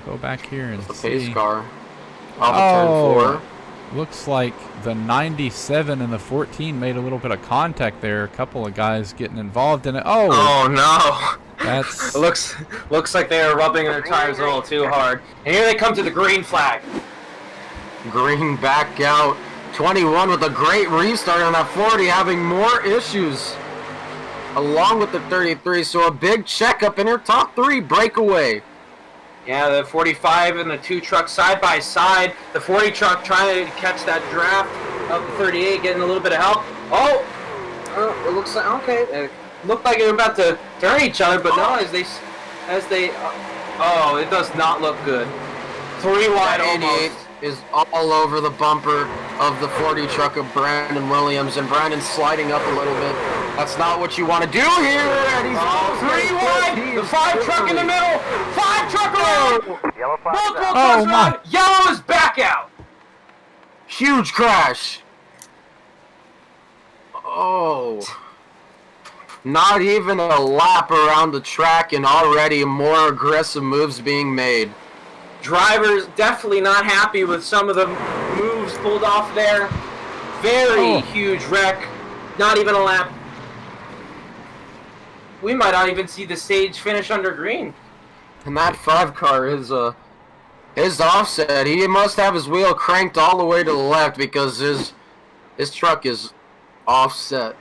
We'll go back here and The see. pace car. Off of turn 4. Looks like the 97 and the 14 made a little bit of contact there. A couple of guys getting involved in it. Oh no! That's It looks like they are rubbing their tires a little too hard. And here they come to the green flag. Green back out. 21 with a great restart on that 40, having more issues. Along with the 33, so a big checkup in her top 3 breakaway. Yeah, the 45 and the 2 trucks side by side. The 40 truck trying to catch that draft of the 38, getting a little bit of help. Oh, it looks like okay. It looked like they were about to turn each other, but no, as they, oh, it does not look good. 3 wide That 88 almost. is all over the bumper of the 40 truck of Brandon Williams, and Brandon's sliding up a little bit. That's not what you want to do here, and he's all 3 wide. The 5 truck in the middle. 5 truck around. Multiple Oh, cars my. around. Yellow is back out. Huge crash. Oh. Not even a lap around the track, and already more aggressive moves being made. Drivers definitely not happy with some of the moves pulled off there. Very huge wreck. Not even a lap. We might not even see the stage finish under green. And that 5 car is offset. He must have his wheel cranked all the way to the left because his truck is offset.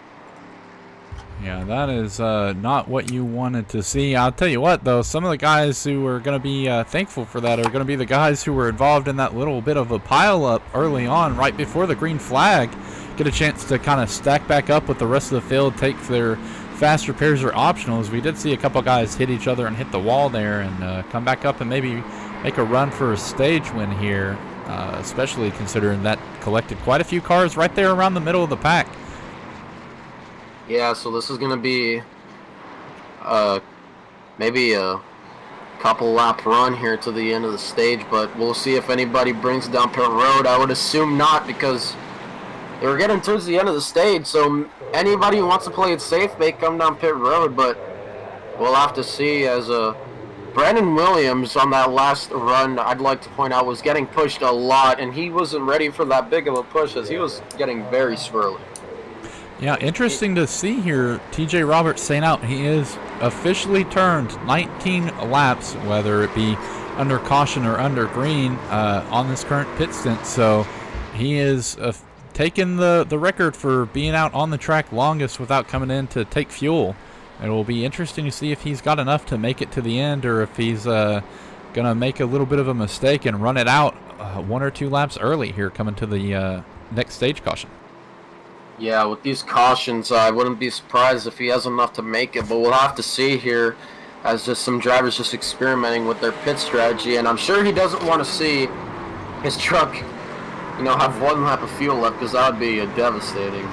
Yeah, that is not what you wanted to see. I'll tell you what, though, some of the guys who are going to be thankful for that are going to be the guys who were involved in that little bit of a pile-up early on, right before the green flag. Get a chance to kind of stack back up with the rest of the field, take their fast repairs or optionals. We did see a couple guys hit each other and hit the wall there and come back up and maybe make a run for a stage win here, especially considering that collected quite a few cars right there around the middle of the pack. Yeah, so this is going to be maybe a couple lap run here to the end of the stage, but we'll see if anybody brings it down pit road. I would assume not, because they were getting towards the end of the stage, so anybody who wants to play it safe may come down pit road, but we'll have to see. As Brandon Williams on that last run, I'd like to point out, was getting pushed a lot, and he wasn't ready for that big of a push as he was getting very swirly. Yeah, interesting to see here. TJ Roberts saying out he is officially turned 19 laps, whether it be under caution or under green, on this current pit stint. So he is taking the record for being out on the track longest without coming in to take fuel. It will be interesting to see if he's got enough to make it to the end, or if he's going to make a little bit of a mistake and run it out 1 or 2 laps early here coming to the next stage caution. Yeah, with these cautions, I wouldn't be surprised if he has enough to make it, but we'll have to see here, as just some drivers just experimenting with their pit strategy, and I'm sure he doesn't want to see his truck, you know, have 1 lap of fuel left, because that would be devastating.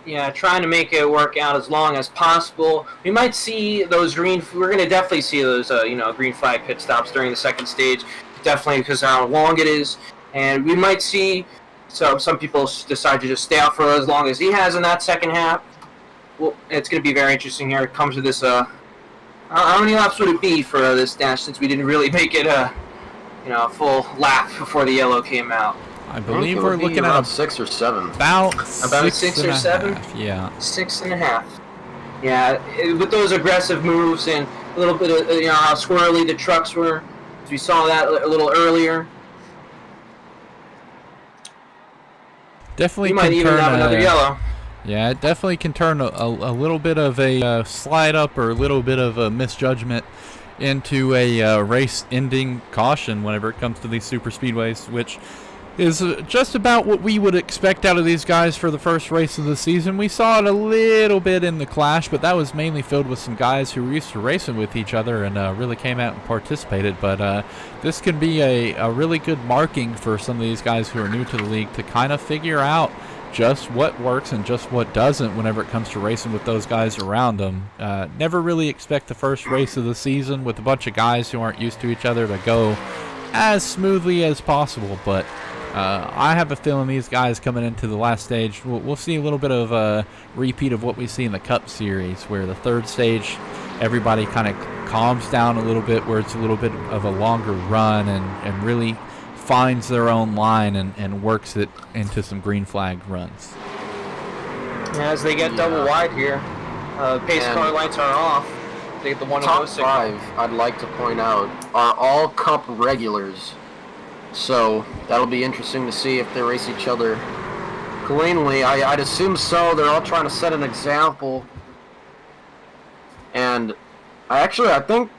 Yeah, trying to make it work out as long as possible. We might see those we're going to definitely see those, green flag pit stops during the second stage, definitely because of how long it is, and we might see So some people decide to just stay out for as long as he has in that second half. Well, it's going to be very interesting here. It comes to this. How many laps would it be for this dash since we didn't really make it a full lap before the yellow came out? I believe we're looking at 6 or 7. about 6 or 7. Yeah. 6.5. Yeah, with those aggressive moves and a little bit of how squirrely the trucks were. We saw that a little earlier. Definitely We might even have another yellow. Yeah, it definitely can turn a little bit of a slide up or a little bit of a misjudgment into a race-ending caution whenever it comes to these super speedways, which is just about what we would expect out of these guys for the first race of the season. We saw it a little bit in the Clash, but that was mainly filled with some guys who were used to racing with each other and really came out and participated. But this could be a really good marking for some of these guys who are new to the league to kind of figure out just what works and just what doesn't whenever it comes to racing with those guys around them. Never really expect the first race of the season with a bunch of guys who aren't used to each other to go as smoothly as possible, but I have a feeling these guys coming into the last stage, we'll see a little bit of a repeat of what we see in the Cup Series, where the third stage, everybody kind of calms down a little bit, where it's a little bit of a longer run and really finds their own line and works it into some green flag runs. As they get double wide here, pace car lights are off. They get the one Top 5, I'd like to point out, are all Cup regulars. So that'll be interesting to see if they race each other cleanly. I'd assume so. They're all trying to set an example. And I think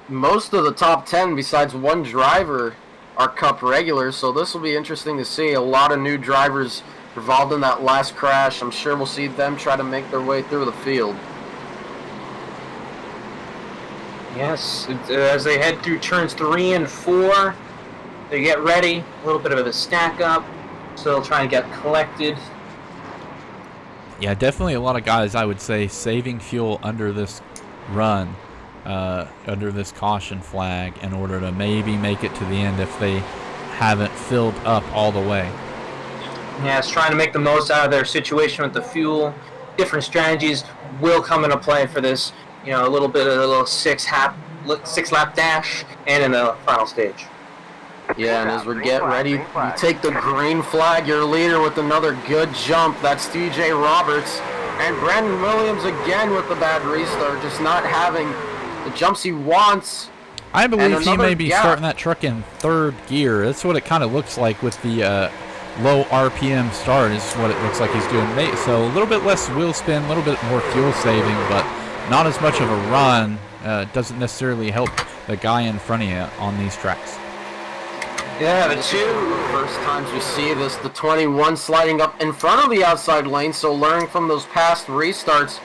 most of the top 10, besides one driver, are Cup regulars. So this will be interesting to see. A lot of new drivers involved in that last crash. I'm sure we'll see them try to make their way through the field. Yes, as they head through turns 3 and 4. They get ready, a little bit of a stack up, still trying to get collected. Yeah, definitely a lot of guys, I would say, saving fuel under this run, under this caution flag, in order to maybe make it to the end if they haven't filled up all the way. Yeah, it's trying to make the most out of their situation with the fuel. Different strategies will come into play for this, a little bit of a little six lap dash and in the final stage. Yeah, and as we get ready, you take the green flag, your leader with another good jump. That's DJ Roberts. And Brandon Williams again with the bad restart, just not having the jumps he wants. I believe he may be starting that truck in third gear. That's what it kind of looks like with the low RPM start is what it looks like he's doing. So a little bit less wheel spin, a little bit more fuel saving, but not as much of a run. Doesn't necessarily help the guy in front of you on these tracks. Yeah, the first times we see this, the 21 sliding up in front of the outside lane, so learning from those past restarts.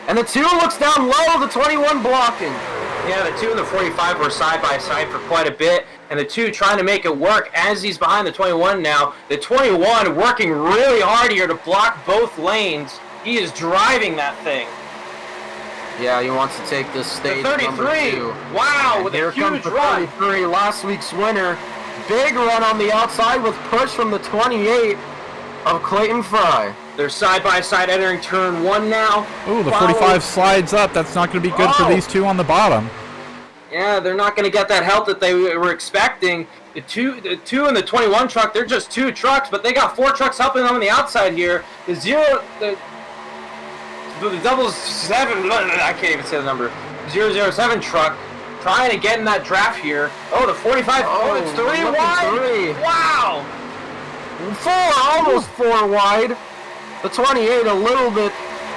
And the 2 looks down low, the 21 blocking. Yeah, the 2 and the 45 were side by side for quite a bit, and the 2 trying to make it work as he's behind the 21 now. The 21 working really hard here to block both lanes. He is driving that thing. Yeah, he wants to take this stage. The 33, wow, and with a huge run. 33, last week's winner. Big run on the outside with push from the 28 of Clayton Fry. They're side by side entering turn 1 now. Ooh, the 45 slides up. That's not going to be good for these 2 on the bottom. Yeah, they're not going to get that help that they were expecting. The two and the 21 truck, they're just 2 trucks, but they got 4 trucks helping them on the outside here. The 7, I can't even say the number. 007 truck trying to get in that draft here. Oh, the 45, it's 3 wide. Wow. 4, almost 4 wide. The 28 a little bit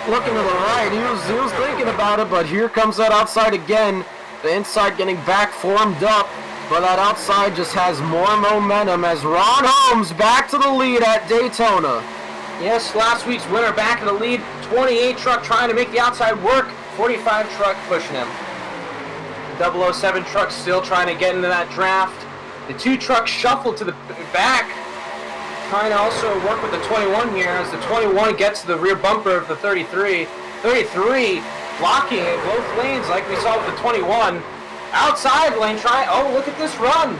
looking to the right. He was thinking about it, but here comes that outside again. The inside getting back formed up, but that outside just has more momentum as Ron Holmes back to the lead at Daytona. Yes, last week's winner back in the lead. 28 truck trying to make the outside work. 45 truck pushing him. 007 truck still trying to get into that draft. The 2 trucks shuffle to the back, trying to also work with the 21 here as the 21 gets to the rear bumper of the 33. 33 blocking in both lanes like we saw with the 21. Outside lane trying, oh, look at this run.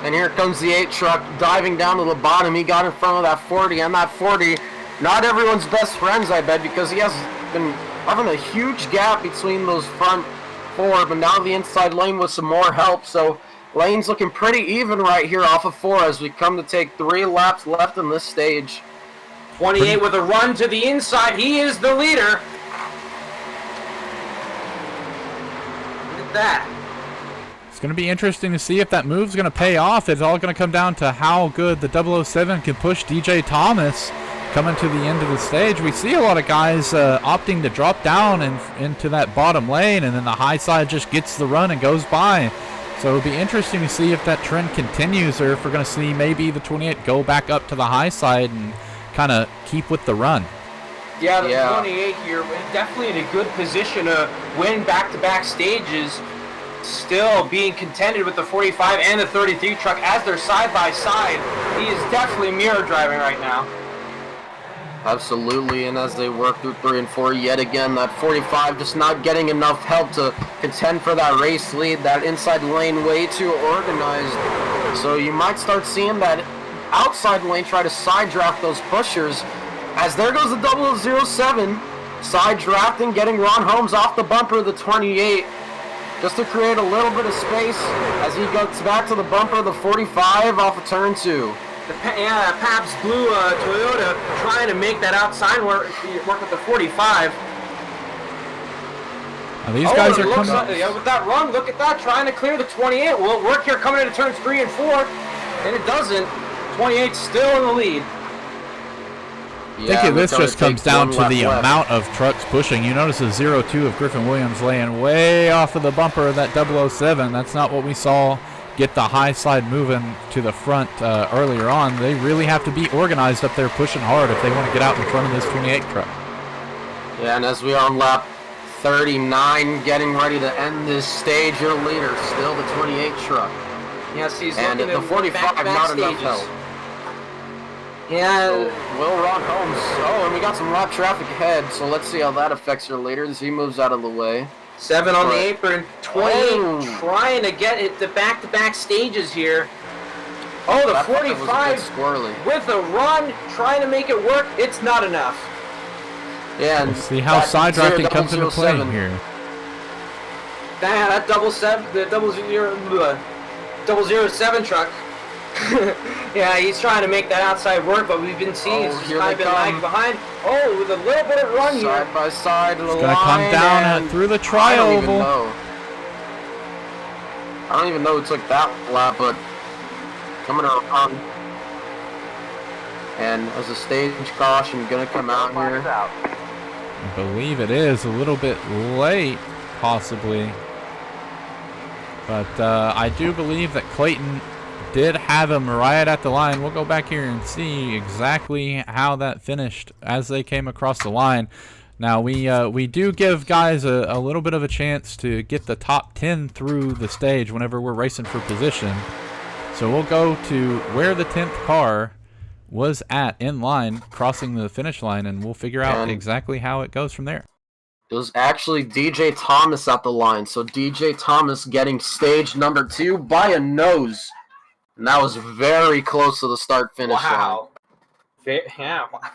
And here comes the 8 truck diving down to the bottom. He got in front of that 40, and that 40, not everyone's best friends, I bet, because he has been having a huge gap between those front 4, but now the inside lane with some more help, so lane's looking pretty even right here off of 4 as we come to take 3 laps left in this stage. 28 with a run to the inside. He is the leader. Look at that. It's going to be interesting to see if that move's going to pay off. It's all going to come down to how good the 007 can push DJ Thomas coming to the end of the stage. We see a lot of guys opting to drop down into that bottom lane, and then the high side just gets the run and goes by. So it'll be interesting to see if that trend continues, or if we're going to see maybe the 28 go back up to the high side and kind of keep with the run. Yeah, the 28 here definitely in a good position to win back-to-back stages. Still being contended with the 45 and the 33 truck as they're side by side. He is definitely mirror driving right now. Absolutely, and as they work through 3 and 4 yet again, that 45 just not getting enough help to contend for that race lead. That inside lane way too organized. So you might start seeing that outside lane try to side draft those pushers. As there goes the 007, side drafting, getting Ron Holmes off the bumper of the 28. Just to create a little bit of space as he gets back to the bumper of the 45 off of turn 2. Pabst Blue Toyota trying to make that outside work with the 45. Now these guys are coming. With that run, look at that, trying to clear the 28. Will it work here coming into turns 3 and 4? And it doesn't. 28 still in the lead. I think this just comes down to the amount of trucks pushing. You notice the 0-2 of Griffin Williams laying way off of the bumper of that 007. That's not what we saw get the high side moving to the front earlier on. They really have to be organized up there pushing hard if they want to get out in front of this 28 truck. Yeah, and as we are on lap 39, getting ready to end this stage, your leader still the 28 truck. Yes, he's and looking at the 45, not enough help. Yeah. So Will Ron Holmes. Oh, and we got some lap traffic ahead, so let's see how that affects your leader as he moves out of the way. 7 on the apron, 28 trying to get it to back-to-back stages here. Oh, the 45 with a run, trying to make it work. It's not enough. Yeah, and we'll see how side drafting comes into play here. That 007 truck. Yeah, he's trying to make that outside work, but we've been seeing he's kind of been lagging behind. Oh, with a little bit of run here. Side by side to the line. It's going to come down through the tri-oval. I don't even know who took that lap, but coming around. And as a stage caution going to come out here. I believe it is a little bit late, possibly. But I do believe that Clayton did have him right at the line. We'll go back here and see exactly how that finished as they came across the line. Now we do give guys a little bit of a chance to get the top 10 through the stage whenever we're racing for position. So we'll go to where the 10th car was at in line, crossing the finish line, and we'll figure out exactly how it goes from there. It was actually DJ Thomas at the line. So DJ Thomas getting stage number 2 by a nose. And that was very close to the start-finish line.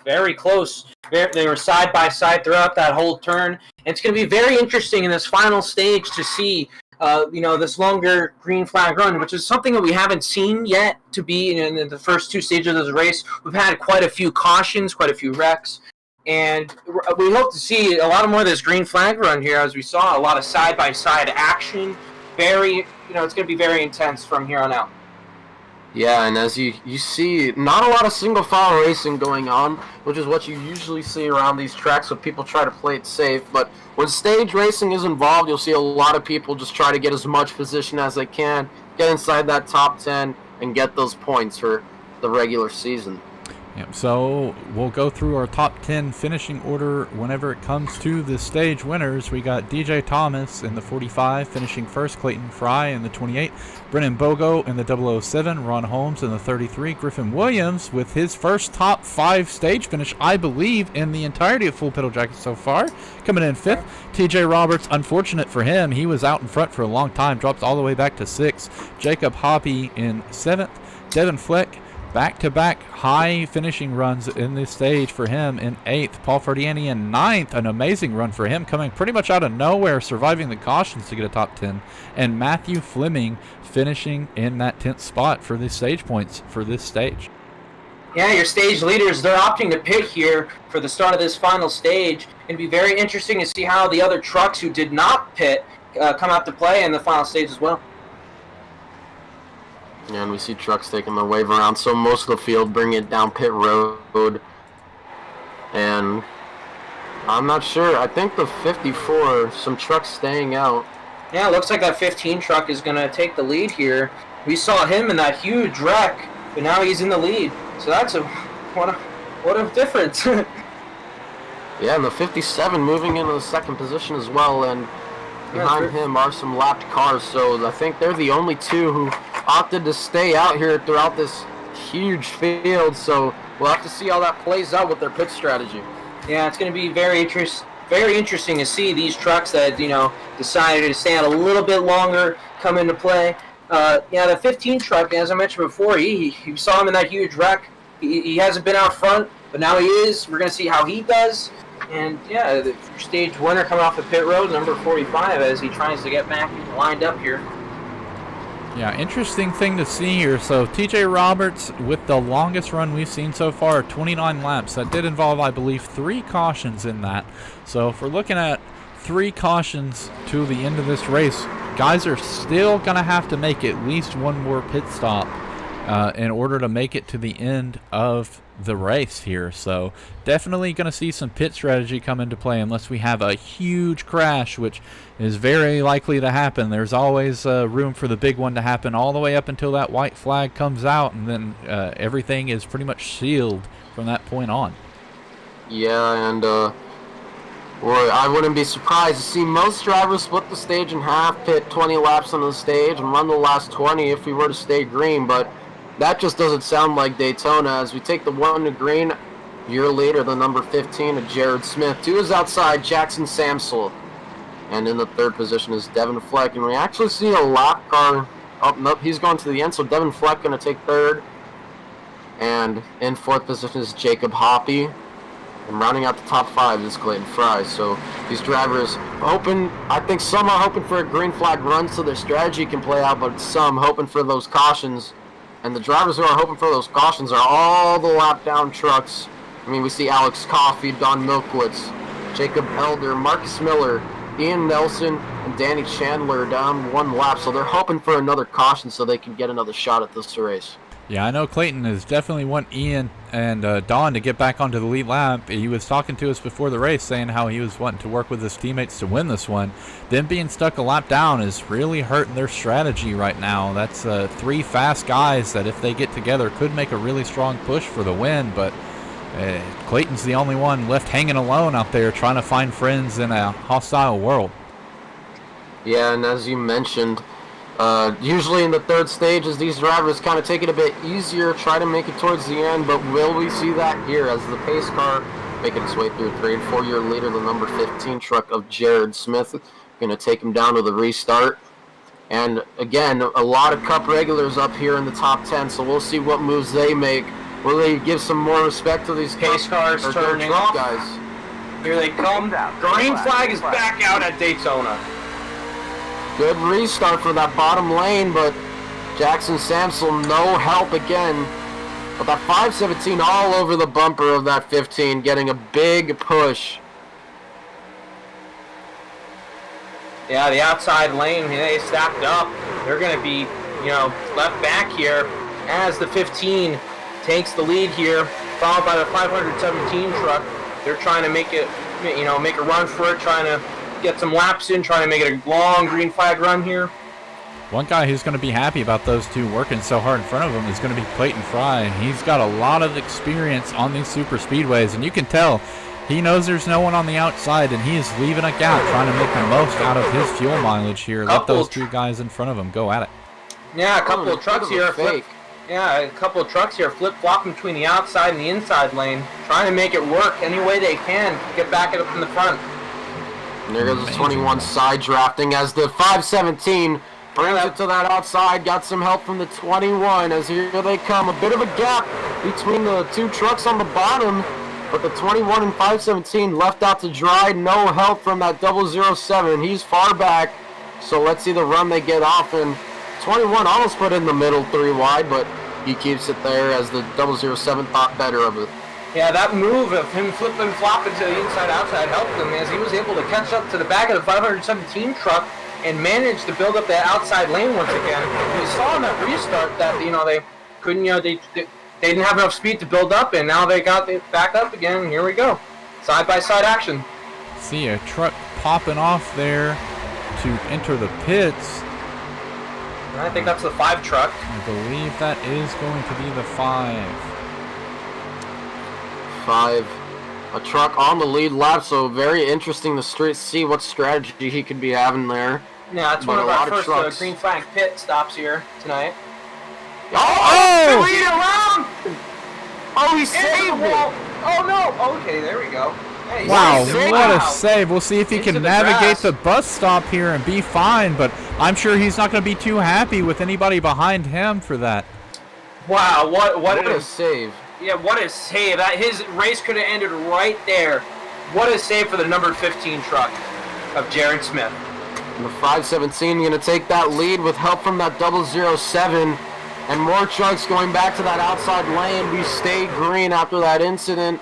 Very close. They were side by side throughout that whole turn. And it's going to be very interesting in this final stage to see, this longer green flag run, which is something that we haven't seen yet to be in the first 2 stages of the race. We've had quite a few cautions, quite a few wrecks. And we hope to see a lot more of this green flag run here, as we saw a lot of side by side action. It's going to be very intense from here on out. Yeah, and as you see, not a lot of single file racing going on, which is what you usually see around these tracks, so people try to play it safe. But when stage racing is involved, you'll see a lot of people just try to get as much position as they can, get inside that top 10, and get those points for the regular season. Yep, so we'll go through our top 10 finishing order whenever it comes to the stage winners. We got DJ Thomas in the 45 finishing first, Clayton Fry in the 28, Brennan Bogo in the 007, Ron Holmes in the 33, Griffin Williams with his first top 5 stage finish, I believe, in the entirety of Full Pedal Jacket so far, coming in 5th. TJ Roberts, unfortunate for him, he was out in front for a long time, drops all the way back to 6th. Jacob Hoppy in 7th. Devin Fleck, back-to-back high finishing runs in this stage for him in 8th. Paul Ferdiani in 9th, an amazing run for him, coming pretty much out of nowhere, surviving the cautions to get a top 10. And Matthew Fleming finishing in that 10th spot for the stage points for this stage. Yeah, your stage leaders, they're opting to pit here for the start of this final stage. It'd be very interesting to see how the other trucks who did not pit come out to play in the final stage as well. Yeah, and we see trucks taking their wave around, so most of the field bring it down pit road. And I'm not sure. I think the 54, some trucks staying out. Yeah, it looks like that 15 truck is going to take the lead here. We saw him in that huge wreck, but now he's in the lead. So that's what a difference. Yeah, and the 57 moving into the second position as well, and behind him are some lapped cars, so I think they're the only two who opted to stay out here throughout this huge field, so we'll have to see how that plays out with their pit strategy. Yeah, it's going to be very interesting to see these trucks that, decided to stay out a little bit longer come into play. Yeah, the 15 truck, as I mentioned before, you saw him in that huge wreck. He hasn't been out front, but now he is. We're going to see how he does. And, yeah, the stage winner coming off the pit road, number 45, as he tries to get back lined up here. Yeah, interesting thing to see here. So TJ Roberts with the longest run we've seen so far, 29 laps. That did involve, I believe, 3 cautions in that. So if we're looking at 3 cautions to the end of this race, guys are still going to have to make at least one more pit stop in order to make it to the end of the race here. So definitely going to see some pit strategy come into play unless we have a huge crash, which is very likely to happen. There's always room for the big one to happen all the way up until that white flag comes out, and then everything is pretty much sealed from that point on. Yeah, and I wouldn't be surprised to see most drivers split the stage in half, pit 20 laps on the stage, and run the last 20 if we were to stay green, but that just doesn't sound like Daytona. As we take the 1 to green, your leader, the number 15, of Jared Smith. 2 is outside, Jackson Samsel. And in the 3rd position is Devin Fleck. And we actually see a lap car. Oh, nope, he's going to the end, so Devin Fleck going to take 3rd. And in 4th position is Jacob Hoppy. And rounding out the top 5 is Clayton Fry. So these drivers hoping, I think some are hoping for a green flag run so their strategy can play out, but some hoping for those cautions. And the drivers who are hoping for those cautions are all the lap-down trucks. I mean, we see Alex Coffey, Don Milkowitz, Jacob Elder, Marcus Miller, Ian Nelson, and Danny Chandler down 1 lap. So they're hoping for another caution so they can get another shot at this race. Yeah, I know Clayton is definitely want Ian and Don to get back onto the lead lap. He was talking to us before the race saying how he was wanting to work with his teammates to win this one. Them being stuck a lap down is really hurting their strategy right now. That's 3 fast guys that if they get together could make a really strong push for the win, but Clayton's the only one left hanging alone out there trying to find friends in a hostile world. Yeah, and as you mentioned, usually in the 3rd stage, as these drivers kind of take it a bit easier, try to make it towards the end, but will we see that here as the pace car making its way through 3 and 4 year leader, the number 15 truck of Jared Smith, going to take him down to the restart. And again, a lot of Cup regulars up here in the top 10, so we'll see what moves they make. Will they give some more respect to these pace cars turning off? Guys? Here they come. Green flag is back out at Daytona. Good restart for that bottom lane, but Jackson Samsel no help again. But that 517 all over the bumper of that 15, getting a big push. Yeah, the outside lane, they stacked up. They're going to be, left back here as the 15 takes the lead here, followed by the 517 truck. They're trying to make it, make a run for it, trying to get some laps in, trying to make it a long green flag run here. one guy who's going to be happy about those two working so hard in front of him is going to be Clayton Fry. He's got a lot of experience on these super speedways, and you can tell he knows there's no one on the outside, and he is leaving a gap, trying to make the most out of his fuel mileage here. Let those two guys in front of him go at it. Yeah, a couple of trucks here. A couple of trucks here flip-flopping between the outside and the inside lane, trying to make it work any way they can to get back up in the front. And there goes the 21 side drafting as the 517 brings it to that outside. Got some help from the 21 as here they come. A bit of a gap between the two trucks on the bottom, but the 21 and 517 left out to dry. No help from that 007. He's far back, so let's see the run they get off. And 21 almost put in the middle 3 wide, but he keeps it there as the 007 thought better of it. Yeah, that move of him flipping flopping to the inside-outside helped him as he was able to catch up to the back of the 517 truck and managed to build up that outside lane once again. We saw in that restart that they couldn't, they didn't have enough speed to build up, and now they got it back up again. And here we go, side-by-side action. See a truck popping off there to enter the pits. I think that's the 5 truck. I believe that is going to be the 5. 5. A truck on the lead lap, so very interesting to see what strategy he could be having there. Yeah, that's one of our first green flag pit stops here tonight. Oh! Lead around! Oh, he saved it! Oh, no! Okay, there we go. Hey, wow, what a save. We'll see if he can navigate the bus stop here and be fine, but I'm sure he's not going to be too happy with anybody behind him for that. Wow, what a save. Yeah, what a save. His race could have ended right there. What a save for the number 15 truck of Jared Smith. And the 517 going to take that lead with help from that 007. And more trucks going back to that outside lane. We stayed green after that incident.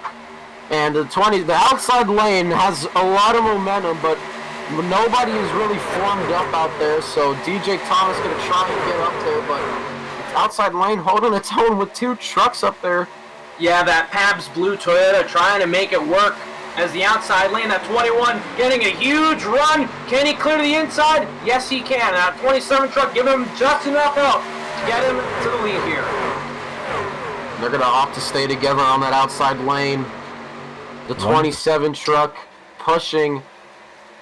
And the outside lane has a lot of momentum, but nobody is really formed up out there. So DJ Thomas going to try and get up there, but outside lane holding its own with 2 trucks up there. Yeah, that Pabst Blue Toyota trying to make it work as the outside lane. That 21 getting a huge run. Can he clear the inside? Yes, he can. That 27 truck giving him just enough help to get him to the lead here. They're going to opt to stay together on that outside lane. The 27 truck pushing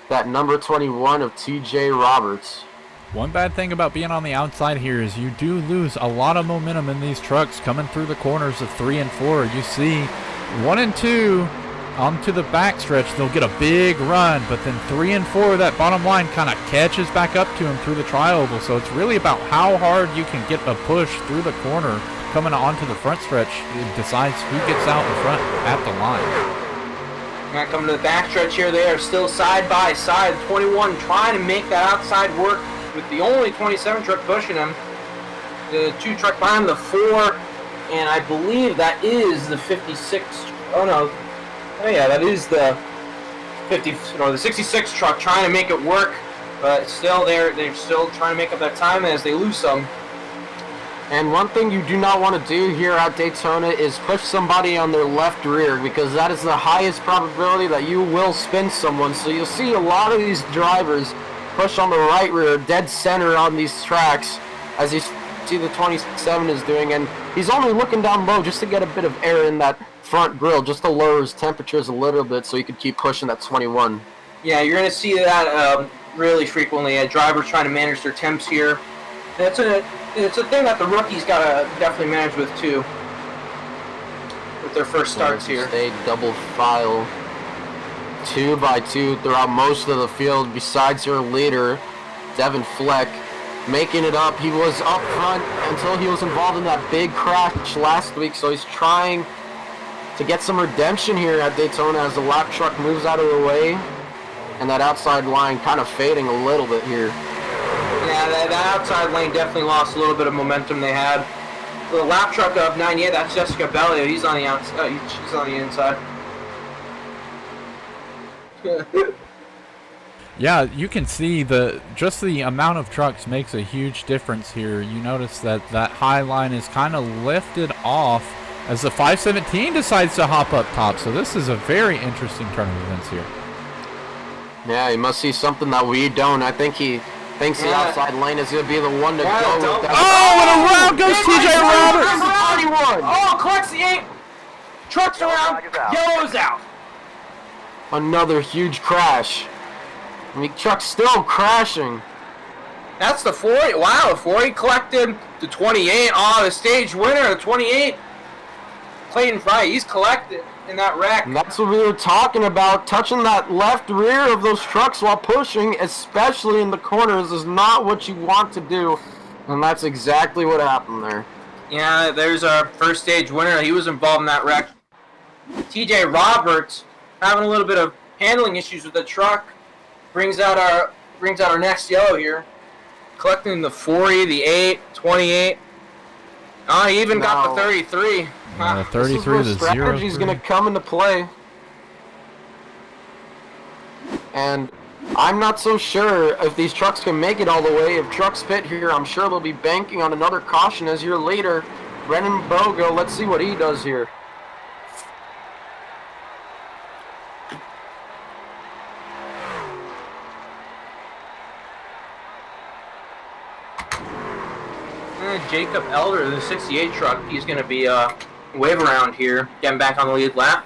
that number 21 of TJ Roberts. One bad thing about being on the outside here is you do lose a lot of momentum in these trucks coming through the corners of 3 and 4. You see 1 and 2 onto the backstretch, they'll get a big run, but then 3 and 4, that bottom line kind of catches back up to him through the tri-oval. So it's really about how hard you can get a push through the corner coming onto the front stretch. It decides who gets out in front at the line. Now coming to the backstretch here, they are still side by side. 21 trying to make that outside work with the only 27 truck pushing him. The 2 truck behind the 4, and I believe that is the 56. Oh no, oh yeah, that is the 50 or the 66 truck trying to make it work, but still they're still trying to make up that time as they lose some. And one thing you do not want to do here at Daytona is push somebody on their left rear, because that is the highest probability that you will spin someone. So you'll see a lot of these drivers push on the right rear, dead center on these tracks, as you see the 27 is doing, and he's only looking down low just to get a bit of air in that front grille, just to lower his temperatures a little bit so he could keep pushing that 21. Yeah, you're going to see that really frequently. Drivers trying to manage their temps here. It's a thing that the rookies got to definitely manage with too, with their first starts here. Stay double file, 2 by 2 throughout most of the field, besides your leader, Devin Fleck, making it up. He was up front until he was involved in that big crash last week, so he's trying to get some redemption here at Daytona as the lap truck moves out of the way, and that outside line kind of fading a little bit here. Yeah, that outside lane definitely lost a little bit of momentum they had. The lap truck of 98, that's Jessica Bellio. He's on the outside. She's on the inside. Yeah, you can see just the amount of trucks makes a huge difference here. You notice that high line is kind of lifted off as the 517 decides to hop up top. So this is a very interesting turn of events here. Yeah, he must see something that we don't. I think he Thinks the outside lane is going to be the one to Yeah, go don't- with that. Oh, and around goes TJ Roberts. Oh, collects the 8. Trucks around. Yellow's out. Another huge crash. I mean, truck's still crashing. That's the 40. Wow, 40 collected the 28. Oh, the stage winner, the 28. Clayton Fry, he's collected in that wreck. And that's what we were talking about. Touching that left rear of those trucks while pushing, especially in the corners, is not what you want to do. And that's exactly what happened there. Yeah, there's our first stage winner. He was involved in that wreck. TJ Roberts having a little bit of handling issues with the truck. Brings out our next yellow here. Collecting the 40, the 8, 28. Oh, he even got the 33. The 33, this is where the 0. strategy is going to come into play. And I'm not so sure if these trucks can make it all the way. If trucks pit here, I'm sure they'll be banking on another caution as your leader, Brennan Bogo. Let's see what he does here. Jacob Elder, the 68 truck, he's going to be wave around here, getting back on the lead lap.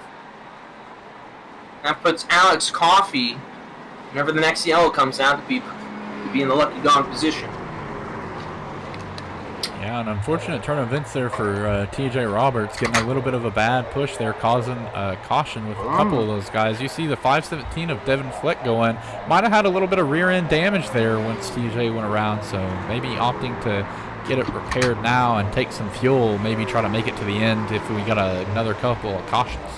That puts Alex Coffey, whenever the next yellow comes out, to be in the lucky gone position. Yeah, an unfortunate turn of events there for TJ Roberts, getting a little bit of a bad push there, causing a caution with a couple of those guys. You see the 517 of Devin Fleck going. Might have had a little bit of rear end damage there once TJ went around, so maybe opting to get it repaired now and take some fuel, maybe try to make it to the end if we got another couple of cautions.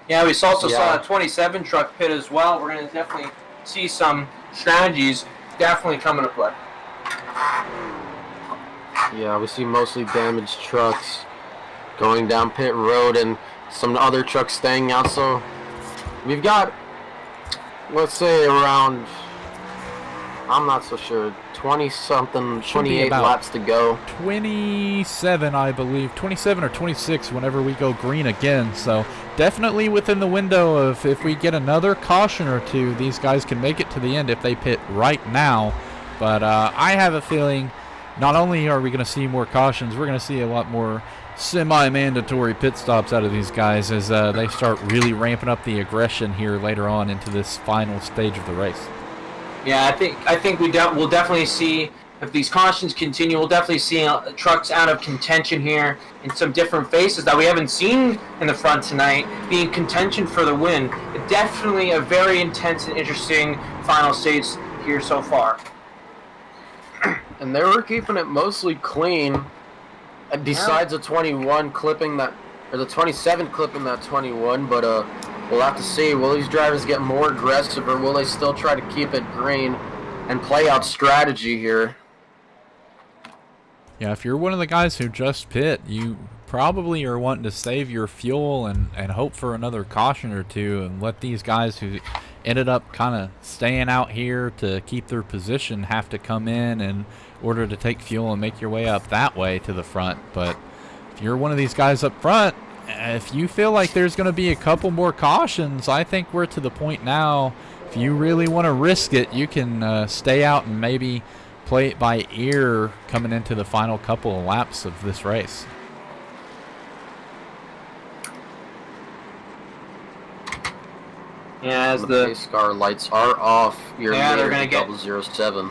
Yeah, we also saw a 27 truck pit as well. We're going to definitely see some strategies definitely coming to play. Yeah, we see mostly damaged trucks going down pit road and some other trucks staying out. So we've got, let's say, around, I'm not so sure, 20-something, 28 laps to go. 27, I believe. 27 or 26 whenever we go green again. So definitely within the window of if we get another caution or two, these guys can make it to the end if they pit right now. But I have a feeling not only are we going to see more cautions, we're going to see a lot more semi-mandatory pit stops out of these guys as they start really ramping up the aggression here later on into this final stage of the race. Yeah, I think we'll definitely see, if these cautions continue, we'll definitely see trucks out of contention here in some different faces that we haven't seen in the front tonight, being contention for the win. Definitely a very intense and interesting final stage here so far. And they were keeping it mostly clean, besides the 21 clipping that, or the 27 clipping that 21, but we'll have to see. Will these drivers get more aggressive, or will they still try to keep it green and play out strategy here? Yeah, if you're one of the guys who just pit, you probably are wanting to save your fuel and hope for another caution or two and let these guys who ended up kind of staying out here to keep their position have to come in order to take fuel and make your way up that way to the front. But if you're one of these guys up front, if you feel like there's going to be a couple more cautions, I think we're to the point now, if you really want to risk it, you can stay out and maybe play it by ear coming into the final couple of laps of this race. Yeah, as the pace car lights are off, you're they're going to get 007.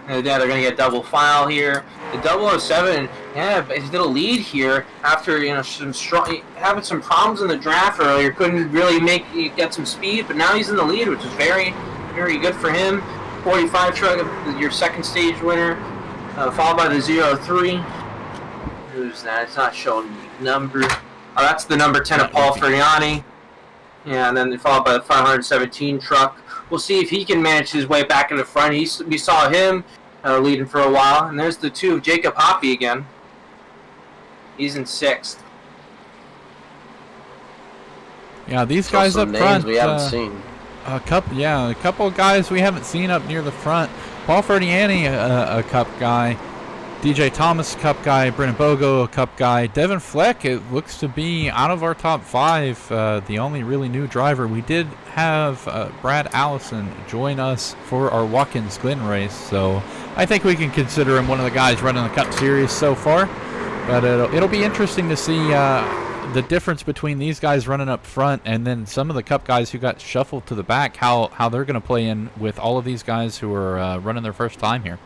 Yeah, they're going to get double file here. The 007, yeah, he's going to lead here after, having some problems in the draft earlier. Couldn't really get some speed, but now he's in the lead, which is very, very good for him. 45 truck, your second stage winner, followed by the 03. Who's that? It's not showing me number. Oh, that's the number 10 of Paul Ferriani. Yeah, and then followed by the 517 truck. We'll see if he can manage his way back in the front. We saw him leading for a while. And there's the 2 of Jacob Hoppy again. He's in 6th. Yeah, these guys up front. We haven't seen. A couple of guys we haven't seen up near the front. Paul Ferdiani, a Cup guy. DJ Thomas, Cup guy. Brennan Bogo, a Cup guy. Devin Fleck, it looks to be out of our top 5, the only really new driver. We did have Brad Allison join us for our Watkins Glen race, so I think we can consider him one of the guys running the Cup Series so far. But it'll be interesting to see the difference between these guys running up front and then some of the Cup guys who got shuffled to the back, how they're going to play in with all of these guys who are running their first time here.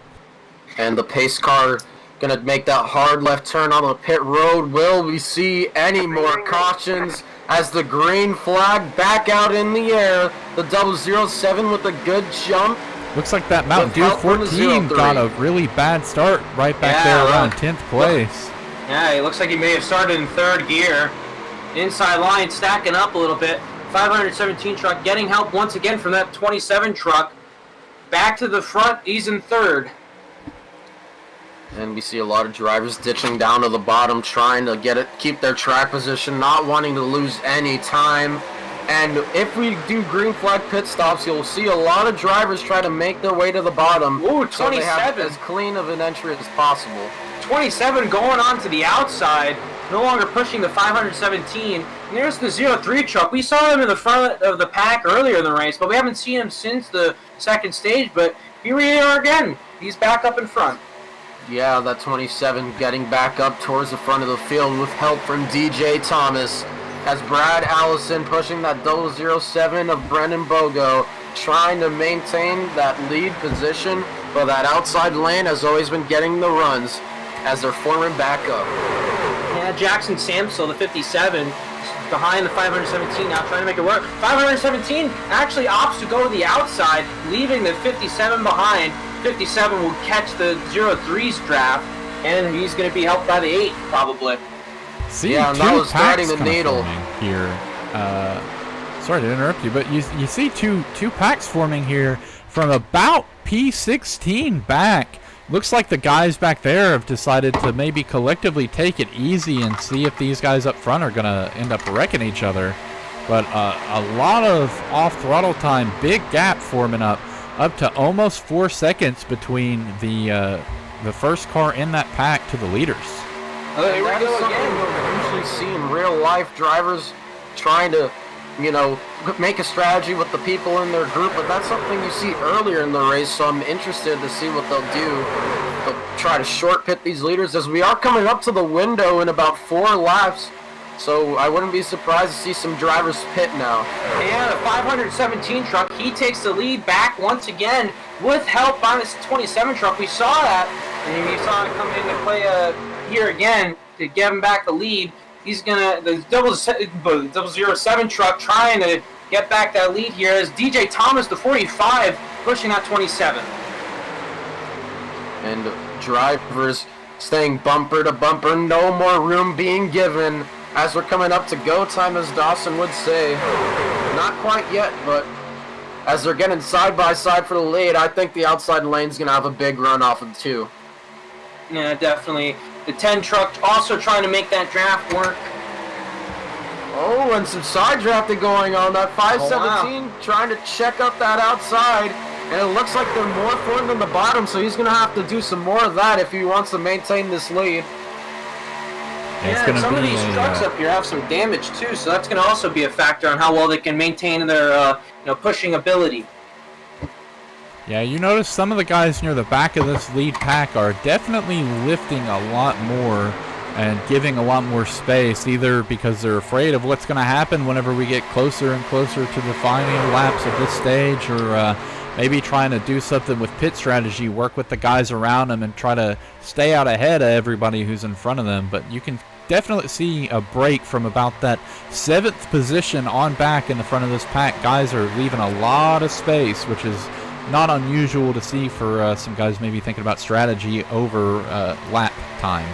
And the pace car going to make that hard left turn on the pit road. Will we see any more cautions as the green flag back out in the air? The 007 with a good jump. Looks like that Mountain Dew 14 got a really bad start right back there around 10th place. Yeah, it looks like he may have started in third gear. Inside line stacking up a little bit. 517 truck getting help once again from that 27 truck. Back to the front, he's in third. And we see a lot of drivers ditching down to the bottom, trying to keep their track position, not wanting to lose any time. And if we do green flag pit stops, you'll see a lot of drivers try to make their way to the bottom. Ooh, 27. So they have as clean of an entry as possible. 27 going on to the outside, no longer pushing the 517. And there's the 03 truck. We saw him in the front of the pack earlier in the race, but we haven't seen him since the second stage. But here we are again. He's back up in front. Yeah, that 27 getting back up towards the front of the field with help from DJ Thomas. As Brad Allison pushing that 007 of Brendan Bogo, trying to maintain that lead position, but that outside lane has always been getting the runs as they're forming back up. Yeah, Jackson Samsel, the 57, behind the 517 now, trying to make it work. 517 actually opts to go to the outside, leaving the 57 behind. 57 will catch the 03's draft, and he's going to be helped by the 8, probably. See, yeah, and that was threading the needle here. Sorry to interrupt you, but you see two packs forming here from about P16 back. Looks like the guys back there have decided to maybe collectively take it easy and see if these guys up front are going to end up wrecking each other. But a lot of off-throttle time, big gap forming up to almost 4 seconds between the first car in that pack to the leaders. Here we that go is something again. you'll usually see in real life, drivers trying to, make a strategy with the people in their group, but that's something you see earlier in the race, so I'm interested to see what they'll do. They'll try to short pit these leaders as we are coming up to the window in about 4 laps, so I wouldn't be surprised to see some drivers pit now. Yeah, the 517 truck, he takes the lead back once again with help by this 27 truck. We saw that, and we saw it come into play here again to give him back the lead. He's gonna the 007 truck trying to get back that lead here as DJ Thomas, the 45, pushing that 27. And drivers staying bumper to bumper, no more room being given as we're coming up to go time, as Dawson would say. Not quite yet, but as they're getting side by side for the lead, I think the outside lane's gonna have a big run off of 2. Yeah, definitely. The 10 truck also trying to make that draft work. Oh, and some side drafting going on. That 517 trying to check up that outside. And it looks like they're more formed than the bottom, so he's going to have to do some more of that if he wants to maintain this lead. Yeah, some of these trucks up here have some damage too, so that's going to also be a factor on how well they can maintain their pushing ability. Yeah, you notice some of the guys near the back of this lead pack are definitely lifting a lot more and giving a lot more space, either because they're afraid of what's going to happen whenever we get closer and closer to the final laps of this stage, or maybe trying to do something with pit strategy, work with the guys around them and try to stay out ahead of everybody who's in front of them. But you can definitely see a break from about that 7th position on back in the front of this pack. Guys are leaving a lot of space, which is not unusual to see for some guys maybe thinking about strategy over lap time.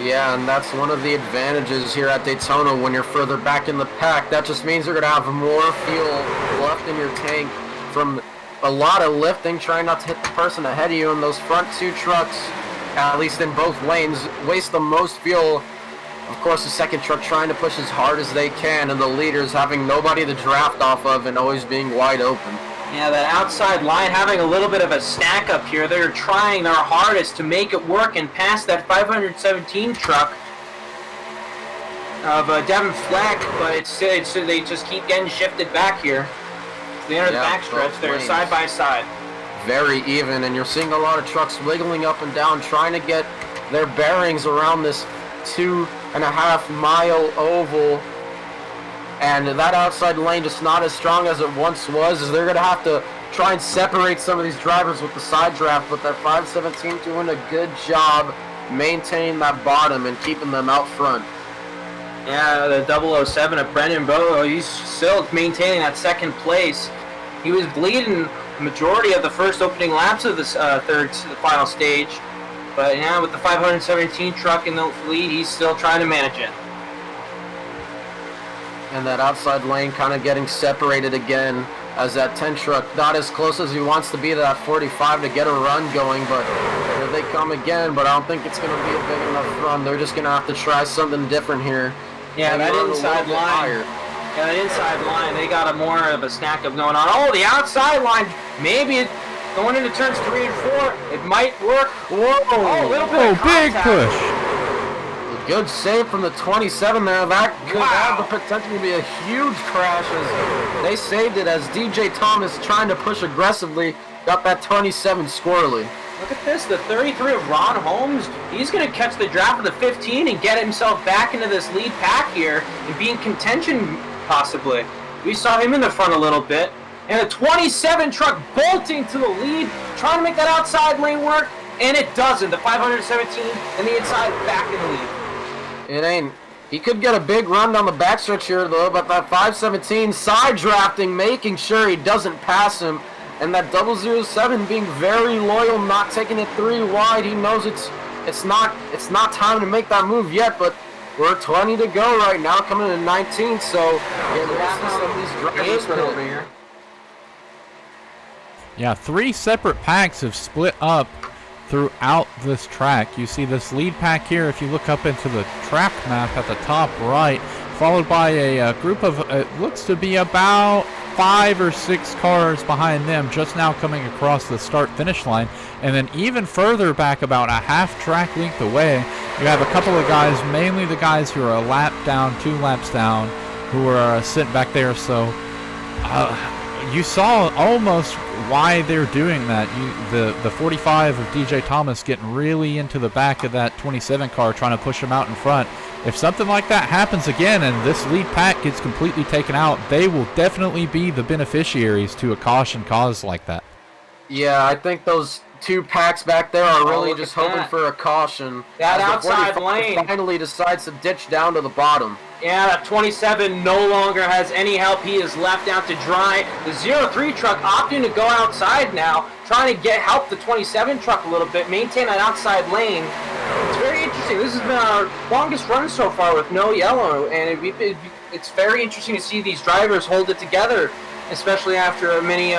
Yeah, and that's one of the advantages here at Daytona when you're further back in the pack. That just means you're going to have more fuel left in your tank from a lot of lifting, trying not to hit the person ahead of you. And those front 2 trucks, at least in both lanes, waste the most fuel. Of course, the second truck trying to push as hard as they can, and the leaders having nobody to draft off of and always being wide open. Yeah, that outside line having a little bit of a stack up here. They're trying their hardest to make it work and pass that 517 truck of Devin Fleck, but they just keep getting shifted back here. They enter the backstretch. They're side by side. very even, and you're seeing a lot of trucks wiggling up and down, trying to get their bearings around this 2.5 mile oval. And that outside lane just not as strong as it once was, as they're going to have to try and separate some of these drivers with the side draft, but that 517 doing a good job maintaining that bottom and keeping them out front. Yeah, the 007 of Brendan Bowe, he's still maintaining that second place. He was bleeding the majority of the first opening laps of this final stage, but now with the 517 truck in the lead, he's still trying to manage it. And that outside lane kind of getting separated again, as that 10 truck not as close as he wants to be to that 45 to get a run going, but here they come again. But I don't think it's going to be a big enough run. They're just going to have to try something different here. Yeah, that inside line. Yeah, that inside line, they got a more of a snack up going on. Oh, the outside line, maybe going into turns 3 and 4, it might work. Whoa! Oh, a little bit of big contact. push. Good save from the 27 there. That could have the potential to be a huge crash, as they saved it, as DJ Thomas trying to push aggressively got that 27 squirrely. Look at this, the 33 of Ron Holmes. He's going to catch the draft of the 15 and get himself back into this lead pack here and be in contention possibly. We saw him in the front a little bit. And the 27 truck bolting to the lead, trying to make that outside lane work, and it doesn't. The 517 and the inside back in the lead. It ain't. He could get a big run down the backstretch here, though, but that 517 side drafting, making sure he doesn't pass him. And that 007 being very loyal, not taking it 3 wide. He knows it's not time to make that move yet, but we're 20 to go right now, coming in 19, so some of these drivers over here. Yeah, 3 separate packs have split up throughout this track. You see this lead pack here, if you look up into the track map at the top right, followed by a group of, it looks to be about 5 or 6 cars behind them, just now coming across the start-finish line. And then even further back, about a half track length away, you have a couple of guys, mainly the guys who are a lap down, 2 laps down, who are sitting back there. So you saw almost why they're doing that. The 45 of DJ Thomas getting really into the back of that 27 car, trying to push him out in front. If something like that happens again and this lead pack gets completely taken out, they will definitely be the beneficiaries to a caution caused like that. Yeah, I think those 2 packs back there are really just hoping for a caution. That outside lane finally decides to ditch down to the bottom. Yeah, that 27 no longer has any help. He is left out to dry. The 03 truck opting to go outside now, trying to help the 27 truck a little bit, maintain that outside lane. It's very interesting. This has been our longest run so far with no yellow, and it's very interesting to see these drivers hold it together, especially after many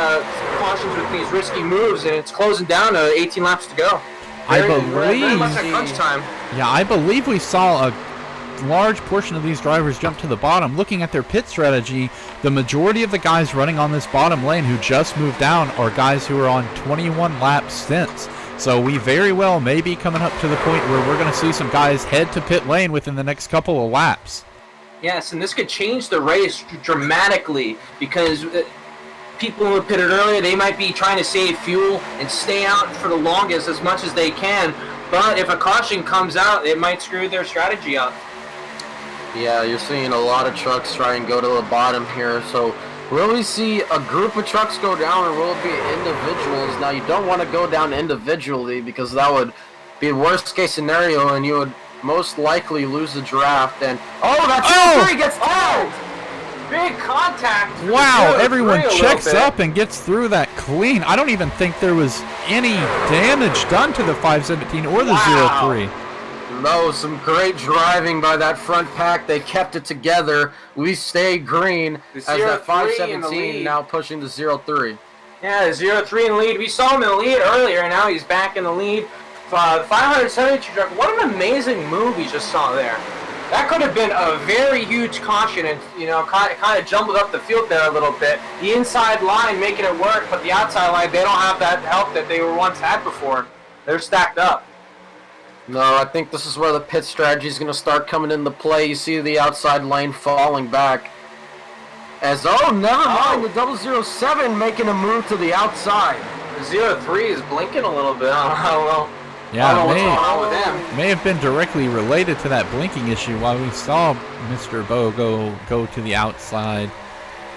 cautions with these risky moves, and it's closing down to 18 laps to go. Very much at crunch time. Yeah, I believe we saw a large portion of these drivers jump to the bottom. Looking at their pit strategy, the majority of the guys running on this bottom lane who just moved down are guys who are on 21 lap stints. So we very well may be coming up to the point where we're going to see some guys head to pit lane within the next couple of laps. Yes, and this could change the race dramatically, because people who pitted earlier, they might be trying to save fuel and stay out for the longest as much as they can. But if a caution comes out, it might screw their strategy up. Yeah, you're seeing a lot of trucks try and go to the bottom here. So will we see a group of trucks go down, or will it be individuals? Now, you don't want to go down individually, because that would be a worst case scenario, and you would most likely lose the draft. And that 2-3 gets tagged! Big contact. Wow, everyone checks up and gets through that clean. I don't even think there was any damage done to the 517 or the 03. No, some great driving by that front pack. They kept it together. We stay green as that 517 now pushing the 03. Yeah, the 03 in the lead. We saw him in the lead earlier, and now he's back in the lead. 572 truck. What an amazing move we just saw there. That could have been a very huge caution, and kind of jumbled up the field there a little bit. The inside line making it work, but the outside line, they don't have that help that they were once had before. They're stacked up. No, I think this is where the pit strategy is going to start coming into play. You see the outside lane falling back. Never mind, the 007 making a move to the outside. 03 is blinking a little bit. I don't know. Yeah, I don't know what's going on with him. may have been directly related to that blinking issue. While we saw Mr. Bo go to the outside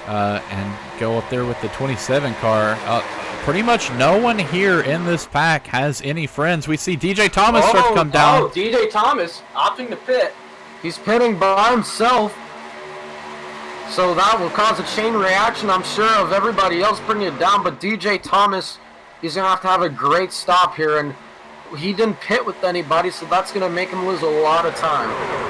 and go up there with the 27 car, pretty much no one here in this pack has any friends. We see DJ Thomas start to come down. Oh, DJ Thomas opting to pit. He's pitting by himself. So that will cause a chain reaction, I'm sure, of everybody else bringing it down. But DJ Thomas, he's going to have a great stop here. And he didn't pit with anybody, so that's going to make him lose a lot of time.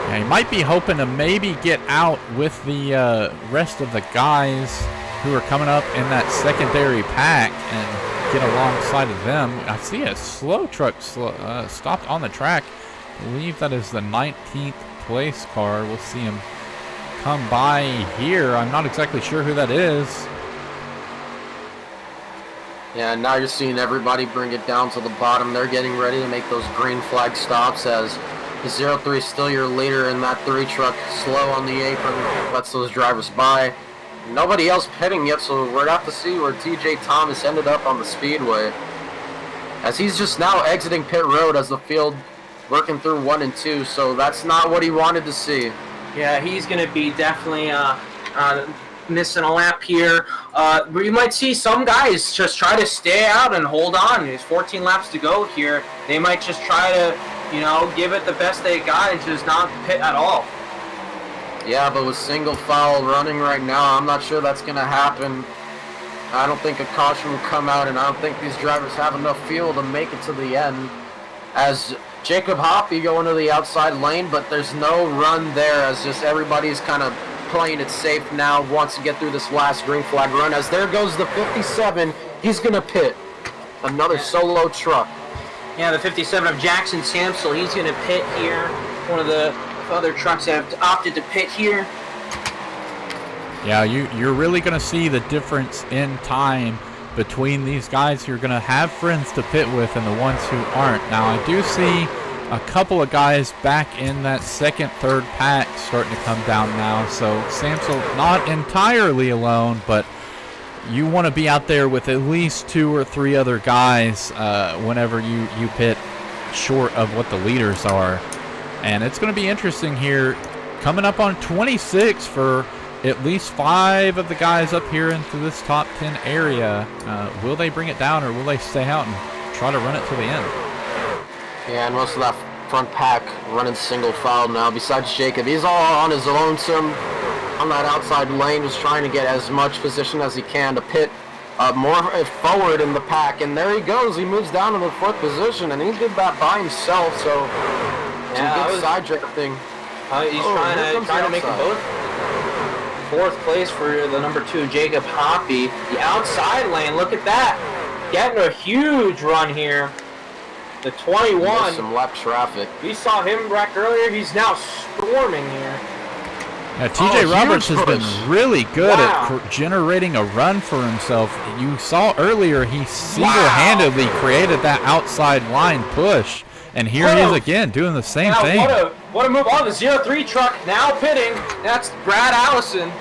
Yeah, he might be hoping to maybe get out with the rest of the guys who are coming up in that secondary pack and get alongside of them. I see a slow truck stopped on the track. I believe that is the 19th place car. We'll see him come by here. I'm not exactly sure who that is. Yeah, now you're seeing everybody bring it down to the bottom. They're getting ready to make those green flag stops as the 03 is still your leader in that 3 truck, slow on the apron, lets those drivers by. Nobody else pitting yet, so we're about to see where TJ Thomas ended up on the speedway. As he's just now exiting pit road as the field working through 1 and 2, so that's not what he wanted to see. Yeah, he's going to be definitely missing a lap here. We might see some guys just try to stay out and hold on. There's 14 laps to go here. They might just try to, give it the best they got and just not pit at all. Yeah, but with single foul running right now, I'm not sure that's going to happen. I don't think a caution will come out, and I don't think these drivers have enough fuel to make it to the end. As Jacob Hoppy going to the outside lane, but there's no run there as just everybody's kind of playing it safe now, wants to get through this last green flag run. As there goes the 57, he's going to pit. Another solo truck. Yeah, the 57 of Jackson Samsel, he's going to pit here. One of the other trucks that have opted to pit here. Yeah, you're really going to see the difference in time between these guys who are going to have friends to pit with and the ones who aren't. Now, I do see a couple of guys back in that second, third pack starting to come down now. So Samsel not entirely alone, but you want to be out there with at least 2 or 3 other guys whenever you pit short of what the leaders are. And it's going to be interesting here coming up on 26 for at least 5 of the guys up here into this top 10 area. Will they bring it down or will they stay out and try to run it to the end? Yeah, and most of that front pack running single file now. Besides Jacob, he's all on his lonesome on that outside lane, just trying to get as much position as he can to pit more forward in the pack. And there he goes. He moves down to the 4th position, and he did that by himself. So some good side drifting. He's trying to make them both. 4th place for the number 2, Jacob Hoppy. The outside lane, look at that. Getting a huge run here. The 21. Some lap traffic. We saw him wreck earlier. He's now storming here. Yeah, TJ Roberts has been really good at generating a run for himself. You saw earlier he single-handedly created that outside line push. And here he is again doing the same thing. What a move on the 03 truck, now pitting. That's Brad Allison.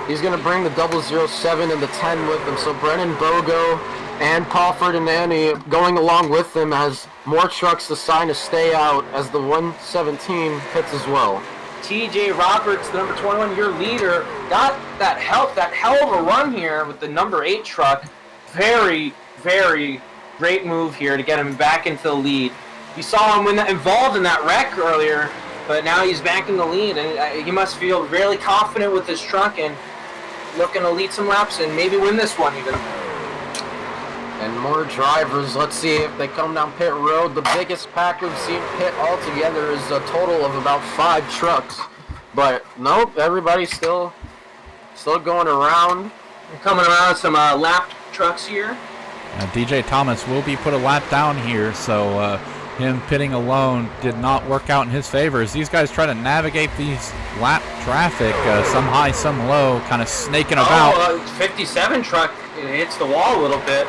He's going to bring the 007 and the 10 with him. So Brennan Bogo and Paul Ferdinandi going along with them as more trucks decide to stay out as the 117 pits as well. TJ Roberts, the number 21, your leader, got that hell of a run here with the number 8 truck. Very, very great move here to get him back into the lead. You saw him involved in that wreck earlier, but now he's back in the lead, and he must feel really confident with his truck and looking to lead some laps and maybe win this one even. And more drivers. Let's see if they come down pit road. The biggest pack we've seen pit altogether is a total of about 5 trucks. But nope, everybody's still going around. We're coming around some lap trucks here. DJ Thomas will be put a lap down here, so him pitting alone did not work out in his favor as these guys try to navigate these lap traffic, some high, some low, kind of snaking about. 57 truck hits the wall a little bit.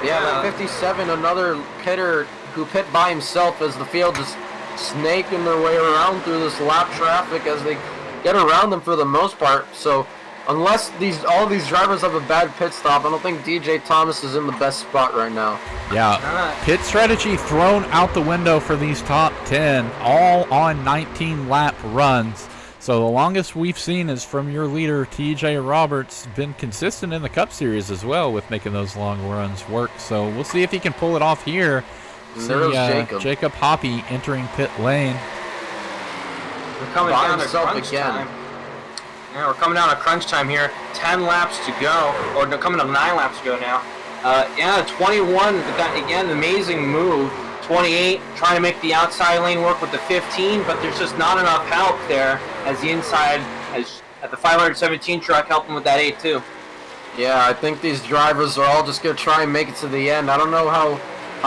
Yeah, 57, another pitter who pit by himself as the field just snaking their way around through this lap traffic as they get around them for the most part. So unless all these drivers have a bad pit stop, I don't think DJ Thomas is in the best spot right now. Yeah, pit strategy thrown out the window for these top 10, all on 19-lap runs. So the longest we've seen is from your leader, TJ Roberts. Been consistent in the Cup Series as well with making those long runs work. So we'll see if he can pull it off here. Jacob Hoppy entering pit lane. We're coming down to crunch time. Yeah, we're coming down to crunch time here. 10 laps to go, or no, coming up 9 laps to go now. Yeah, 21. Again, amazing move. 28 trying to make the outside lane work with the 15, but there's just not enough help there as the inside has at the 517 truck helping with that 8 too. Yeah, I think these drivers are all just gonna try and make it to the end. I don't know how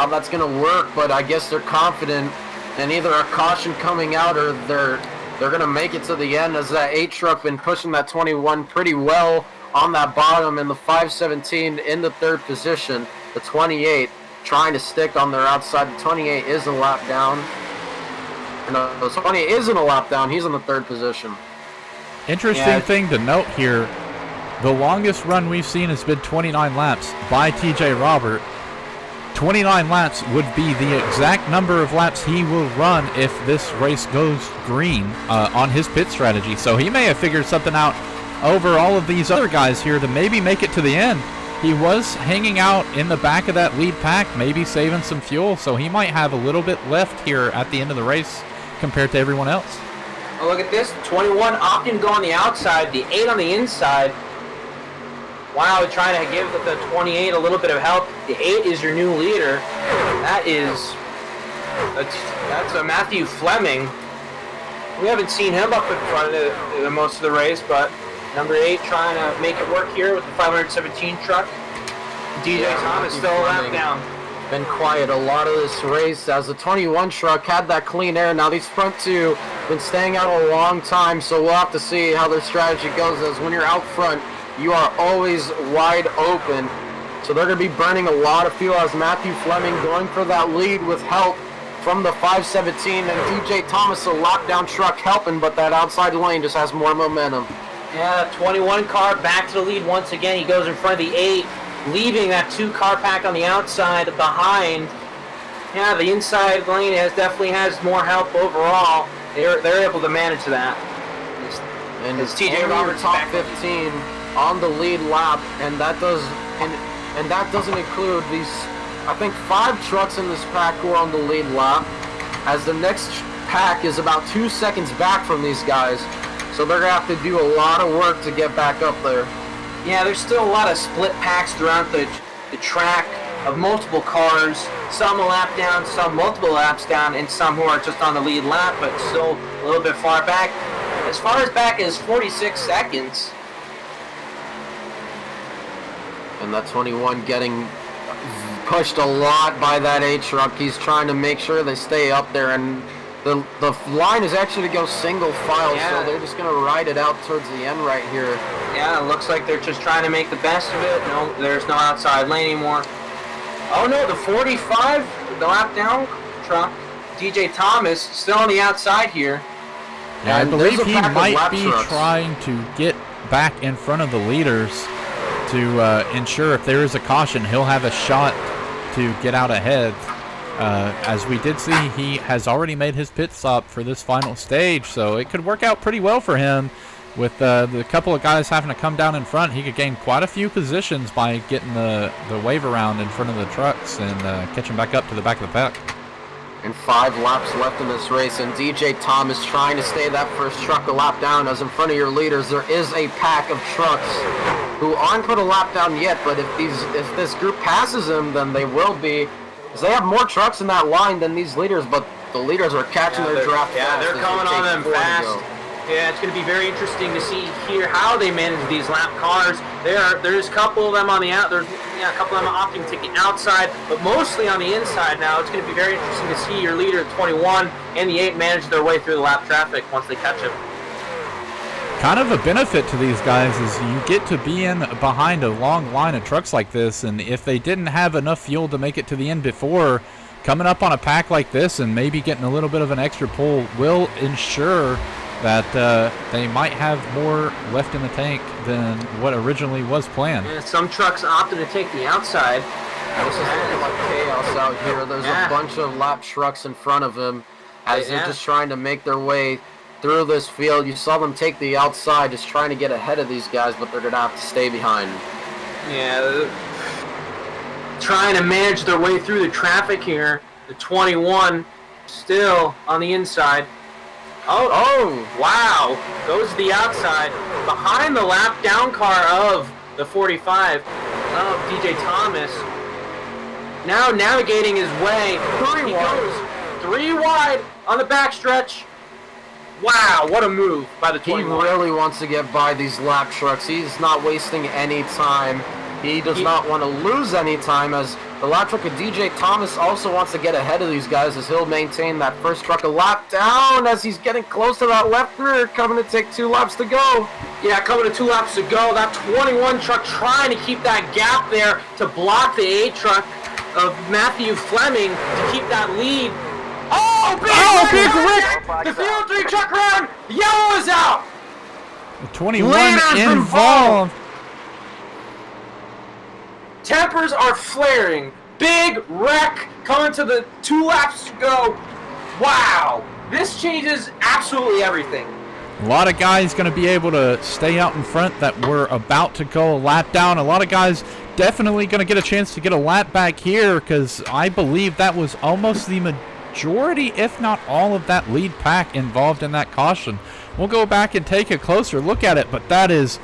that's gonna work, but I guess they're confident in either a caution coming out or they're gonna make it to the end, as that 8 truck been pushing that 21 pretty well on that bottom, and the 517 in the 3rd position. The 28 trying to stick on their outside. The 28 is a lap down. No, the 28 isn't a lap down. He's in the 3rd position. Interesting thing to note here, the longest run we've seen has been 29 laps by TJ Robert. 29 laps would be the exact number of laps he will run if this race goes green on his pit strategy. So he may have figured something out over all of these other guys here to maybe make it to the end. He was hanging out in the back of that lead pack, maybe saving some fuel, so he might have a little bit left here at the end of the race compared to everyone else. Oh, look at this. 21 opting to go on the outside, the 8 on the inside. Wow, trying to give the 28 a little bit of help. The 8 is your new leader. That's a Matthew Fleming. We haven't seen him up in front of most of the race, but number 8 trying to make it work here with the 517 truck. DJ Thomas still a lap down. Been quiet a lot of this race as the 21 truck had that clean air. Now these front 2 been staying out a long time, so we'll have to see how their strategy goes, as when you're out front, you are always wide open. So they're going to be burning a lot of fuel as Matthew Fleming going for that lead with help from the 517, and DJ Thomas, a lockdown truck, helping, but that outside lane just has more momentum. Yeah, 21 car back to the lead once again. He goes in front of the 8, leaving that 2 car pack on the outside behind. Yeah, the inside lane definitely has more help overall. They're able to manage that. And it's TJ Roberts top 15 on the lead lap, and that doesn't include these, I think, 5 trucks in this pack who are on the lead lap, as the next pack is about 2 seconds back from these guys. So they're going to have to do a lot of work to get back up there. Yeah, there's still a lot of split packs throughout the track of multiple cars. Some a lap down, some multiple laps down, and some who are just on the lead lap, but still a little bit far back. As far as back as 46 seconds. And that 21 getting pushed a lot by that 8 truck. He's trying to make sure they stay up there, and the line is actually to go single file, so they're just going to ride it out towards the end right here. Yeah, it looks like they're just trying to make the best of it. No, there's no outside lane anymore. Oh no, the 45, the lap down truck, DJ Thomas, still on the outside here. Yeah, I believe he might be trying to get back in front of the leaders to ensure if there is a caution, he'll have a shot to get out ahead. As we did see, he has already made his pit stop for this final stage, so it could work out pretty well for him. With the couple of guys having to come down in front, he could gain quite a few positions by getting the wave around in front of the trucks and catching back up to the back of the pack. And 5 laps left in this race, and DJ Thomas trying to stay that first truck a lap down, as in front of your leaders there is a pack of trucks who aren't put a lap down yet, but if this group passes them, then they will be, because they have more trucks in that line than these leaders, but the leaders are catching their draft fast. Yeah, they're coming on them fast. Yeah, it's going to be very interesting to see here how they manage these lap cars. There's a couple of them on the out. There's a couple of them opting to get outside, but mostly on the inside now. It's going to be very interesting to see your leader, 21, and the 8 manage their way through the lap traffic once they catch him. Kind of a benefit to these guys is you get to be in behind a long line of trucks like this, and if they didn't have enough fuel to make it to the end before, coming up on a pack like this and maybe getting a little bit of an extra pull will ensure that they might have more left in the tank than what originally was planned. Yeah, some trucks opted to take the outside. This is looking like chaos out here. There's a bunch of lap trucks in front of him as they're just trying to make their way through this field. You saw them take the outside, just trying to get ahead of these guys, but they're going to have to stay behind. Yeah, trying to manage their way through the traffic here. The 21 still on the inside. Oh, wow. Goes to the outside. Behind the lap down car of the 45 of DJ Thomas. Now navigating his way. He goes 3 wide on the backstretch. Wow, what a move by the 21. He really wants to get by these lap trucks. He's not wasting any time. He does not want to lose any time, as the lap truck of DJ Thomas also wants to get ahead of these guys, as he'll maintain that first truck a lap down as he's getting close to that left rear, coming to take 2 laps to go. Yeah, coming to 2 laps to go. That 21 truck trying to keep that gap there to block the 8 truck of Matthew Fleming to keep that lead. Oh, big wreck! The field 3 truck run! Yellow is out! The 21 involved. Tempers are flaring. Big wreck coming to the 2 laps to go. Wow. This changes absolutely everything. A lot of guys going to be able to stay out in front that were about to go a lap down. A lot of guys definitely going to get a chance to get a lap back here, because I believe that was almost the majority, if not all, of that lead pack involved in that caution. We'll go back and take a closer look at it, but that is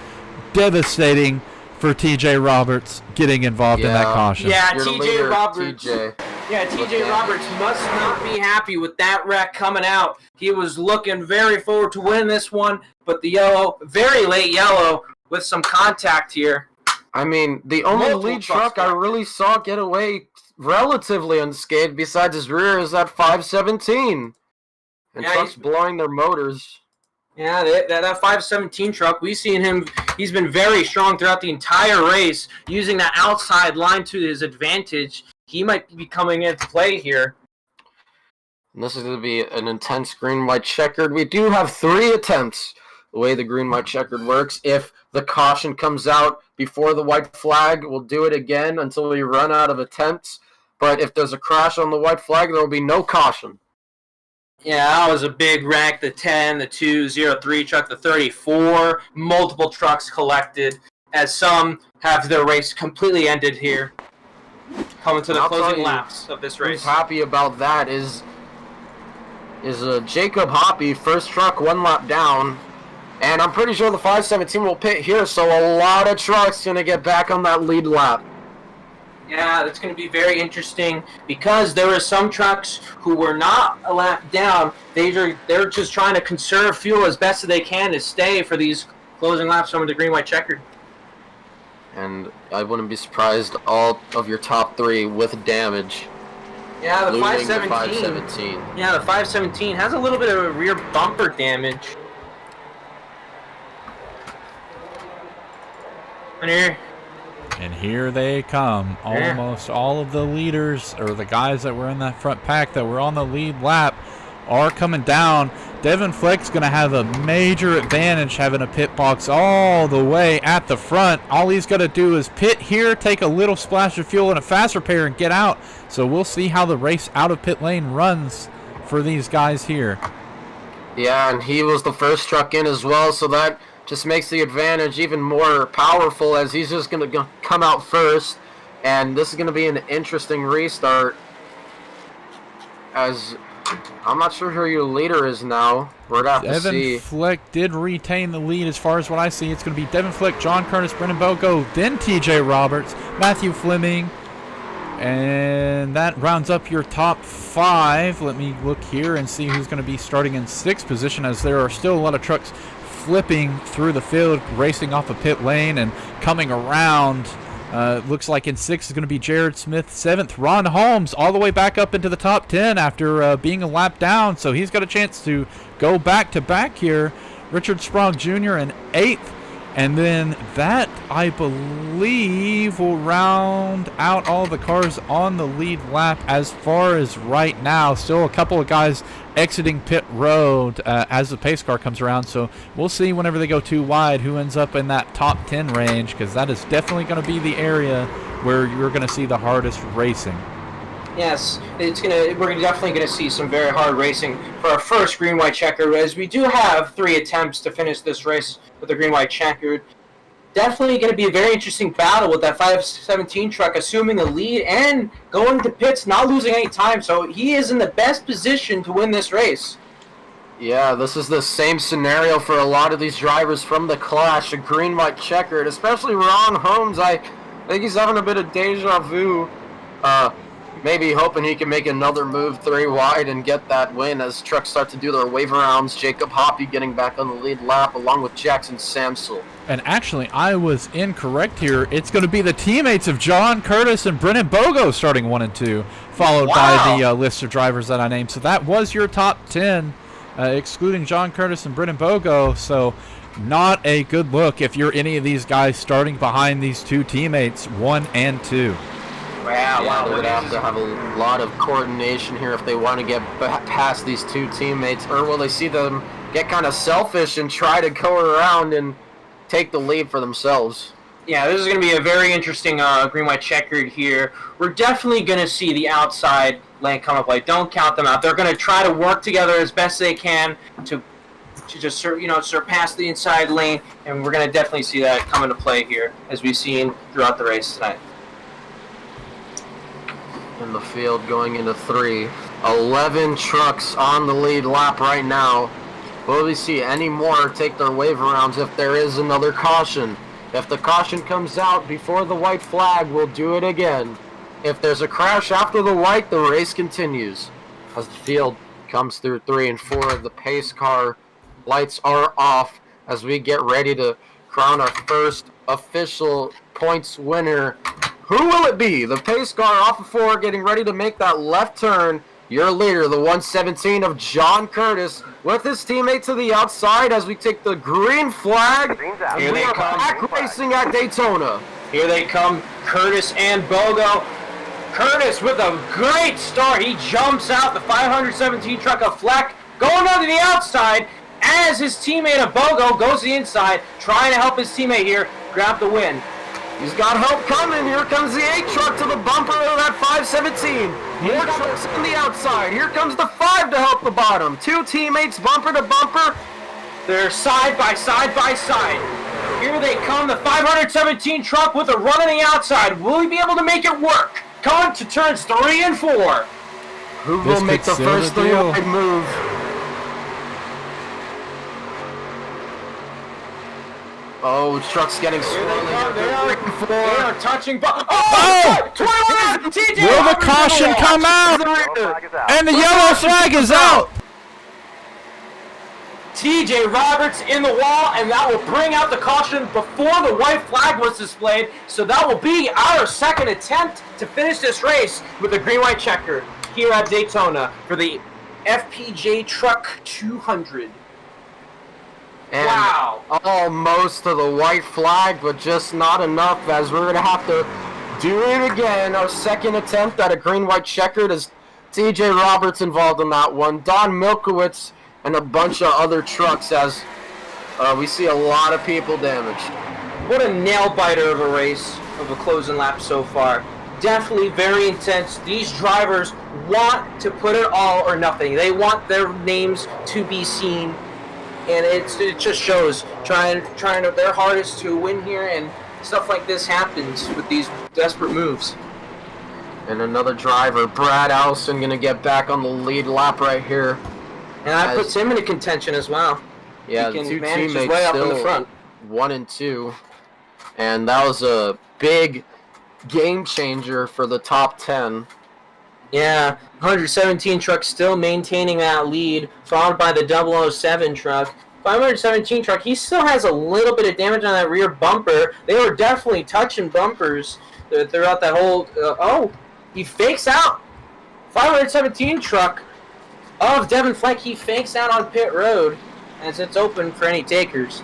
devastating for TJ Roberts getting involved in that caution. Yeah, You're TJ Roberts. TJ. Yeah, TJ Roberts must not be happy with that wreck coming out. He was looking very forward to win this one, but the yellow, very late yellow, with some contact here. I mean, the only lead truck I really saw get away relatively unscathed besides his rear is that 517. And trucks blowing their motors. Yeah, that 517 truck, we've seen him, he's been very strong throughout the entire race, using that outside line to his advantage. He might be coming into play here. And this is going to be an intense green-white checkered. We do have 3 attempts, the way the green-white checkered works. If the caution comes out before the white flag, we'll do it again until we run out of attempts. But if there's a crash on the white flag, there will be no caution. Yeah, that was a big wreck. The 10, the 203 truck, the 34, multiple trucks collected, as some have their race completely ended here. Coming to the closing laps of this race. Who's happy about that is Jacob Hoppy, first truck 1 lap down. And I'm pretty sure the 517 will pit here, so a lot of trucks going to get back on that lead lap. Yeah, it's going to be very interesting, because there were some trucks who were not a lap down. They're just trying to conserve fuel as best as they can to stay for these closing laps from the green-white checkered. And I wouldn't be surprised all of your top 3 with damage. Yeah, the losing 517. The 517. Yeah, the 517 has a little bit of rear bumper damage. And here they come. Almost all of the leaders, or the guys that were in that front pack that were on the lead lap, are coming down. Devin Fleck's going to have a major advantage having a pit box all the way at the front. All he's got to do is pit here, take a little splash of fuel and a fast repair, and get out. So we'll see how the race out of pit lane runs for these guys here. Yeah, and he was the first truck in as well, so that just makes the advantage even more powerful, as he's just going to come out first. And this is going to be an interesting restart, as I'm not sure who your leader is now. We're going to have to see. Devin Fleck did retain the lead as far as what I see. It's going to be Devin Fleck, John Curtis, Brendan Bogo, then TJ Roberts, Matthew Fleming. And that rounds up your top 5. Let me look here and see who's going to be starting in 6th position, as there are still a lot of trucks flipping through the field, racing off a pit lane and coming around. Looks like in 6th is going to be Jared Smith. 7th, Ron Holmes, all the way back up into the top 10 after being a lap down. So he's got a chance to go back-to-back here. Richard Sprague Jr. in 8th. And then that, I believe, will round out all the cars on the lead lap as far as right now. Still a couple of guys exiting pit road as the pace car comes around. So we'll see whenever they go too wide who ends up in that top 10 range, because that is definitely going to be the area where you're going to see the hardest racing. Yes, we're definitely gonna see some very hard racing for our first green-white checkered, as we do have 3 attempts to finish this race with the green-white checkered. Definitely going to be a very interesting battle with that 517 truck assuming the lead and going to pits, not losing any time. So he is in the best position to win this race. Yeah, this is the same scenario for a lot of these drivers from the Clash, a green-white checkered, especially Ron Holmes. I think he's having a bit of deja vu. Maybe hoping he can make another move 3 wide and get that win as trucks start to do their wave rounds. Jacob Hoppy getting back on the lead lap along with Jackson Samsel. And actually, I was incorrect here. It's going to be the teammates of John Curtis and Brennan Bogo starting 1 and 2, followed by the list of drivers that I named. So that was your top 10, excluding John Curtis and Brennan Bogo. So not a good look if you're any of these guys starting behind these 2 teammates, 1 and 2. Wow, they're going to have a lot of coordination here if they want to get past these 2 teammates. Or will they see them get kind of selfish and try to go around and take the lead for themselves? Yeah, this is going to be a very interesting green-white checkered here. We're definitely going to see the outside lane come up play. Don't count them out. They're going to try to work together as best they can to just surpass the inside lane, and we're going to definitely see that come into play here as we've seen throughout the race tonight. In the field going into 3. 11 trucks on the lead lap right now. Will we see any more take their wave rounds if there is another caution? If the caution comes out before the white flag, we'll do it again. If there's a crash after the white, the race continues. As the field comes through 3 and 4, the pace car lights are off as we get ready to crown our first official points winner. Who will it be? The pace car off of 4 getting ready to make that left turn. Your leader, the 117 of John Curtis, with his teammate to the outside as we take the green flag. Here they come. Back racing at Daytona. Here they come, Curtis and Bogo. Curtis with a great start. He jumps out the 517 truck of Fleck, going on to the outside as his teammate of Bogo goes to the inside, trying to help his teammate here grab the win. He's got help coming. Here comes the 8 truck to the bumper of that 517. More trucks on the outside. Here comes the 5 to help the bottom. 2 teammates bumper to bumper. They're side by side by side. Here they come, the 517 truck with a run on the outside. Will he be able to make it work? Coming to turns 3 and 4. Who will make the first 3 wide move? Oh, truck's getting swirly. They are touching. Oh! 21! TJ! Will the caution come out? And the yellow flag is out. TJ Roberts in the wall, and that will bring out the caution before the white flag was displayed. So that will be our second attempt to finish this race with the green-white checker here at Daytona for the FPJ Truck 200. And wow. Almost to the white flag, but just not enough, as we're going to have to do it again. Our second attempt at a green-white checkered is TJ Roberts involved in that one. Don Milkowitz and a bunch of other trucks as we see a lot of people damaged. What a nail-biter of a race, of a closing lap so far. Definitely very intense. These drivers want to put it all or nothing. They want their names to be seen. And it just shows trying their hardest to win here, and stuff like this happens with these desperate moves. And another driver, Brad Allison, going to get back on the lead lap right here. And that puts him into contention as well. Yeah, he the can 2 manage his teammates way up in the still front. 1 and 2. And that was a big game changer for the top 10. Yeah, 117 truck still maintaining that lead, followed by the 007 truck. 517 truck, he still has a little bit of damage on that rear bumper. They were definitely touching bumpers throughout that whole... he fakes out. 517 truck of Devin Fleck, he fakes out on pit road as it's open for any takers.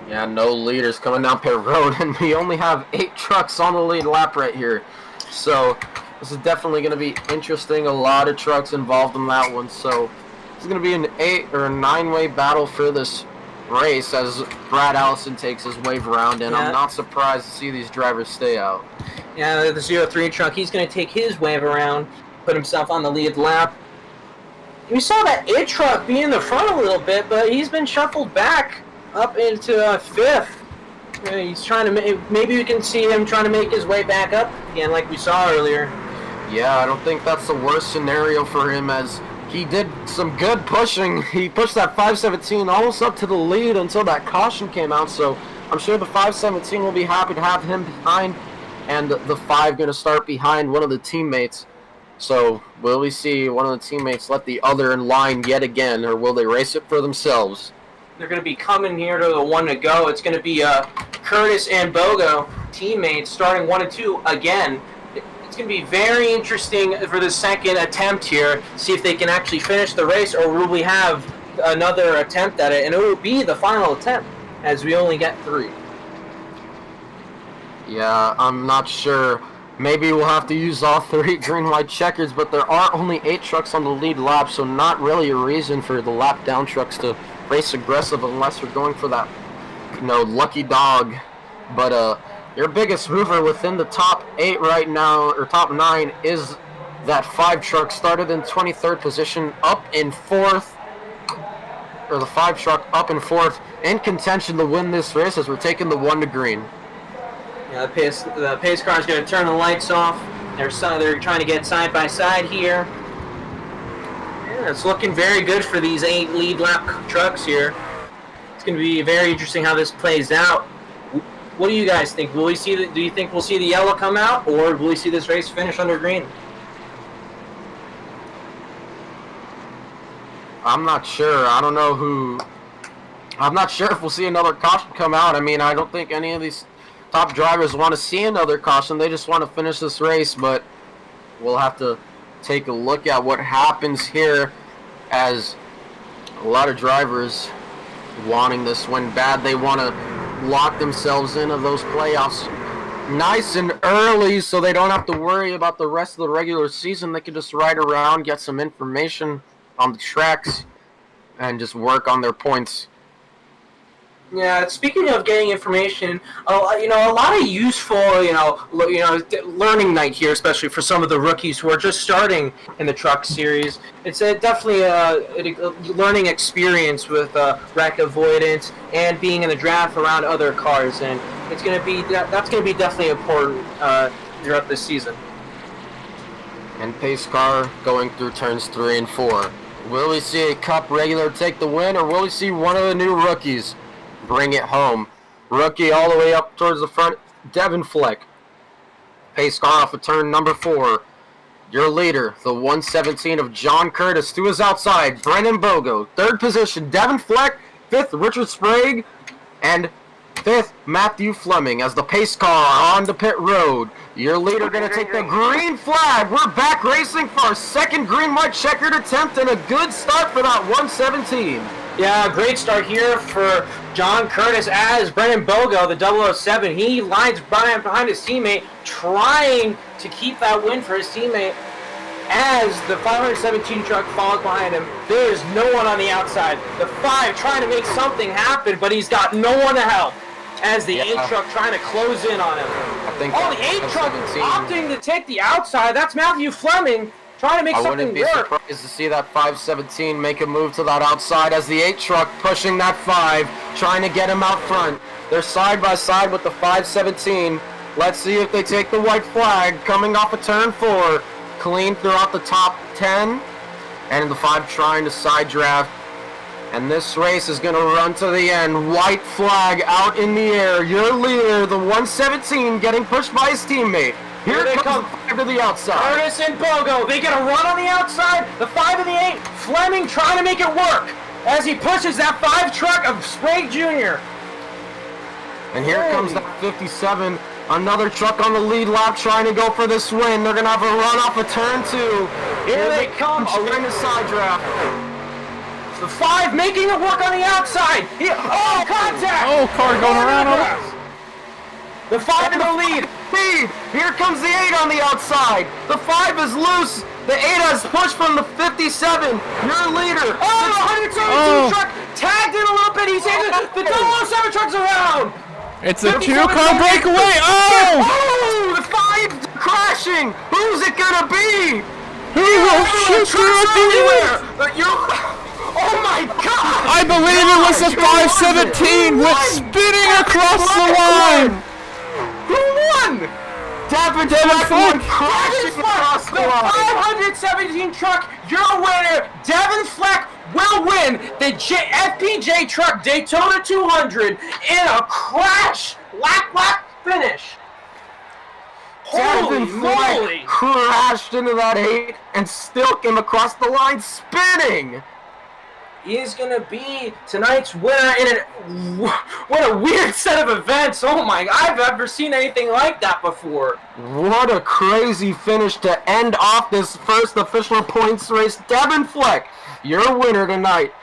Yeah, no leaders coming down pit road, and we only have 8 trucks on the lead lap right here. So this is definitely going to be interesting. A lot of trucks involved in that one. So it's going to be an 8 or 9-way battle for this race as Brad Allison takes his wave around, and I'm not surprised to see these drivers stay out. Yeah, the 03 truck, he's going to take his wave around, put himself on the lead lap. We saw that 8 truck be in the front a little bit, but he's been shuffled back up into 5th. He's trying to maybe we can see him trying to make his way back up again like we saw earlier. Yeah, I don't think that's the worst scenario for him, as he did some good pushing. He pushed that 517 almost up to the lead until that caution came out, so I'm sure the 517 will be happy to have him behind, and the 5 going to start behind one of the teammates. So will we see one of the teammates let the other in line yet again, or will they race it for themselves? They're going to be coming here to the 1 to go. It's going to be Curtis and Bogo teammates starting 1 and 2 again. It's going to be very interesting for the second attempt here. See if they can actually finish the race, or will we have another attempt at it? And it will be the final attempt, as we only get 3. Yeah, I'm not sure. Maybe we'll have to use all 3 green-white checkers, but there are only 8 trucks on the lead lap, so not really a reason for the lap down trucks to race aggressive unless we're going for that, lucky dog. But your biggest mover within the top 8 right now, or top 9, is that 5 truck, started in 23rd position, up in 4th, or the 5 truck up in 4th, in contention to win this race as we're taking the 1 to green. Yeah, the pace car is going to turn the lights off. They're trying to get side by side here. Yeah, it's looking very good for these 8 lead lap trucks here. It's going to be very interesting how this plays out. What do you guys think? Do you think we'll see the yellow come out, or will we see this race finish under green? I'm not sure. I don't know I'm not sure if we'll see another caution come out. I mean, I don't think any of these top drivers want to see another caution. They just want to finish this race, but we'll have to take a look at what happens here, as a lot of drivers wanting this win bad. They want to lock themselves into those playoffs nice and early so they don't have to worry about the rest of the regular season. They can just ride around, get some information on the tracks, and just work on their points. Yeah, speaking of getting information, a lot of useful, learning night here, especially for some of the rookies who are just starting in the truck series. It's definitely a learning experience with wreck avoidance and being in the draft around other cars, and that's going to be definitely important throughout this season. And pace car going through turns 3 and 4. Will we see a Cup regular take the win, or will we see one of the new rookies bring it home? Rookie all the way up towards the front, Devin Fleck. Pace car off of turn number 4. Your leader, the 117 of John Curtis, to his outside, Brennan Bogo. 3rd position, Devin Fleck. 5th, Richard Sprague. And 5th, Matthew Fleming, as the pace car on the pit road. Your leader going to take the green flag. We're back racing for our second green-white checkered attempt, and a good start for that 117. Yeah, great start here for John Curtis as Brennan Bogo, the 007. He lines behind his teammate, trying to keep that win for his teammate. As the 517 truck follows behind him, there is no one on the outside. The 5 trying to make something happen, but he's got no one to help. As the 8 truck trying to close in on him. The 8 truck opting to take the outside. That's Matthew Fleming trying to make something work. I wouldn't be surprised to see that 517 make a move to that outside, as the 8 truck pushing that 5, trying to get him out front. They're side by side with the 517. Let's see if they take the white flag coming off of turn 4. Clean throughout the top 10, and the 5 trying to side draft. And this race is going to run to the end. White flag out in the air. Your leader, the 117, getting pushed by his teammate. Here they come. The 5 to the outside. Curtis and Bogo, they get a run on the outside. The 5 and the 8. Fleming trying to make it work as he pushes that 5 truck of Sprague Jr. And here comes that 57. Another truck on the lead lap trying to go for this win. They're going to have a run off of turn 2. Here they come. Trying to side draft. The 5 making it work on the outside. Contact. Oh, car going around on it. The 5 in the lead. Speed! Here comes the 8 on the outside. The 5 is loose. The 8 has pushed from the 57. Your leader. Oh, the 117 truck tagged in a little bit. He's in the 007 truck's around. It's a 2-car breakaway. Oh! Oh, the 5's crashing. Who's it gonna be? Who will shoot through at the end? Oh my God! I believe it was the 517 with spinning across the line. Who won? Devin Fleck crashing across the line. 517 truck, your winner. Devin Fleck will win the FPJ truck Daytona 200 in a crash lap finish. Holy Devin moly! Fleck crashed into that 8 and still came across the line spinning. He is going to be tonight's winner in what a weird set of events. Oh my, I've never seen anything like that before. What a crazy finish to end off this first official points race. Devin Fleck, your winner tonight.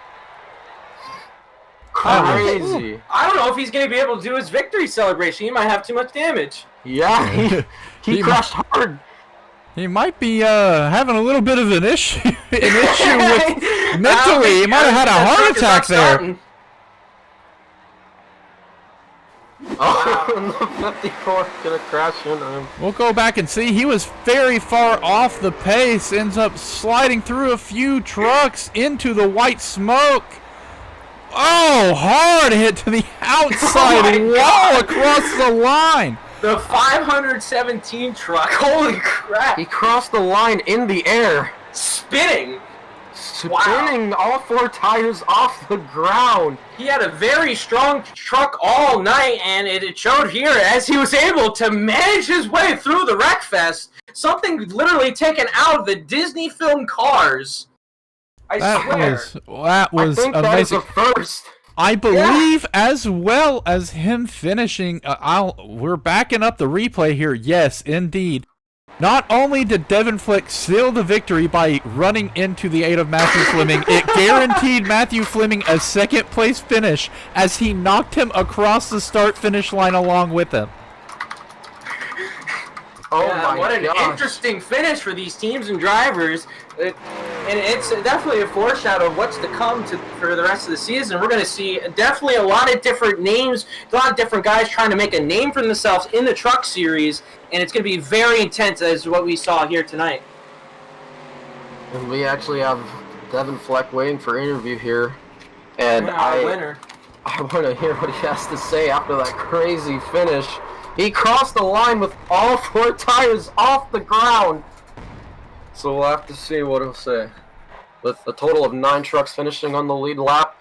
Crazy. I don't know if he's going to be able to do his victory celebration. He might have too much damage. Yeah, he crashed hard. He might be having a little bit of an issue, with mentally. He might have had a heart attack there. Oh, the 54 gonna crash into him. We'll go back and see. He was very far off the pace. Ends up sliding through a few trucks into the white smoke. Oh, hard hit to the outside wall across the line. The 517 truck, holy crap. He crossed the line in the air. Spinning All 4 tires off the ground. He had a very strong truck all night, and it showed here as he was able to manage his way through the wreckfest. Something literally taken out of the Disney film Cars. I swear. That was I think amazing. that is a first. I believe, as well as him finishing, we're backing up the replay here. Yes, indeed. Not only did Devin Fleck seal the victory by running into the 8 of Matthew Fleming, it guaranteed Matthew Fleming a second-place finish as he knocked him across the start-finish line along with him. Oh yeah, my what an gosh. interesting finish for these teams and drivers. And it's definitely a foreshadow of what's to come for the rest of the season. We're going to see definitely a lot of different names, a lot of different guys trying to make a name for themselves in the truck series, and it's going to be very intense as what we saw here tonight. And we actually have Devin Fleck waiting for interview here. And Winner. I want to hear what he has to say after that crazy finish. He crossed the line with all 4 tires off the ground. So we'll have to see what he'll say. With a total of 9 trucks finishing on the lead lap.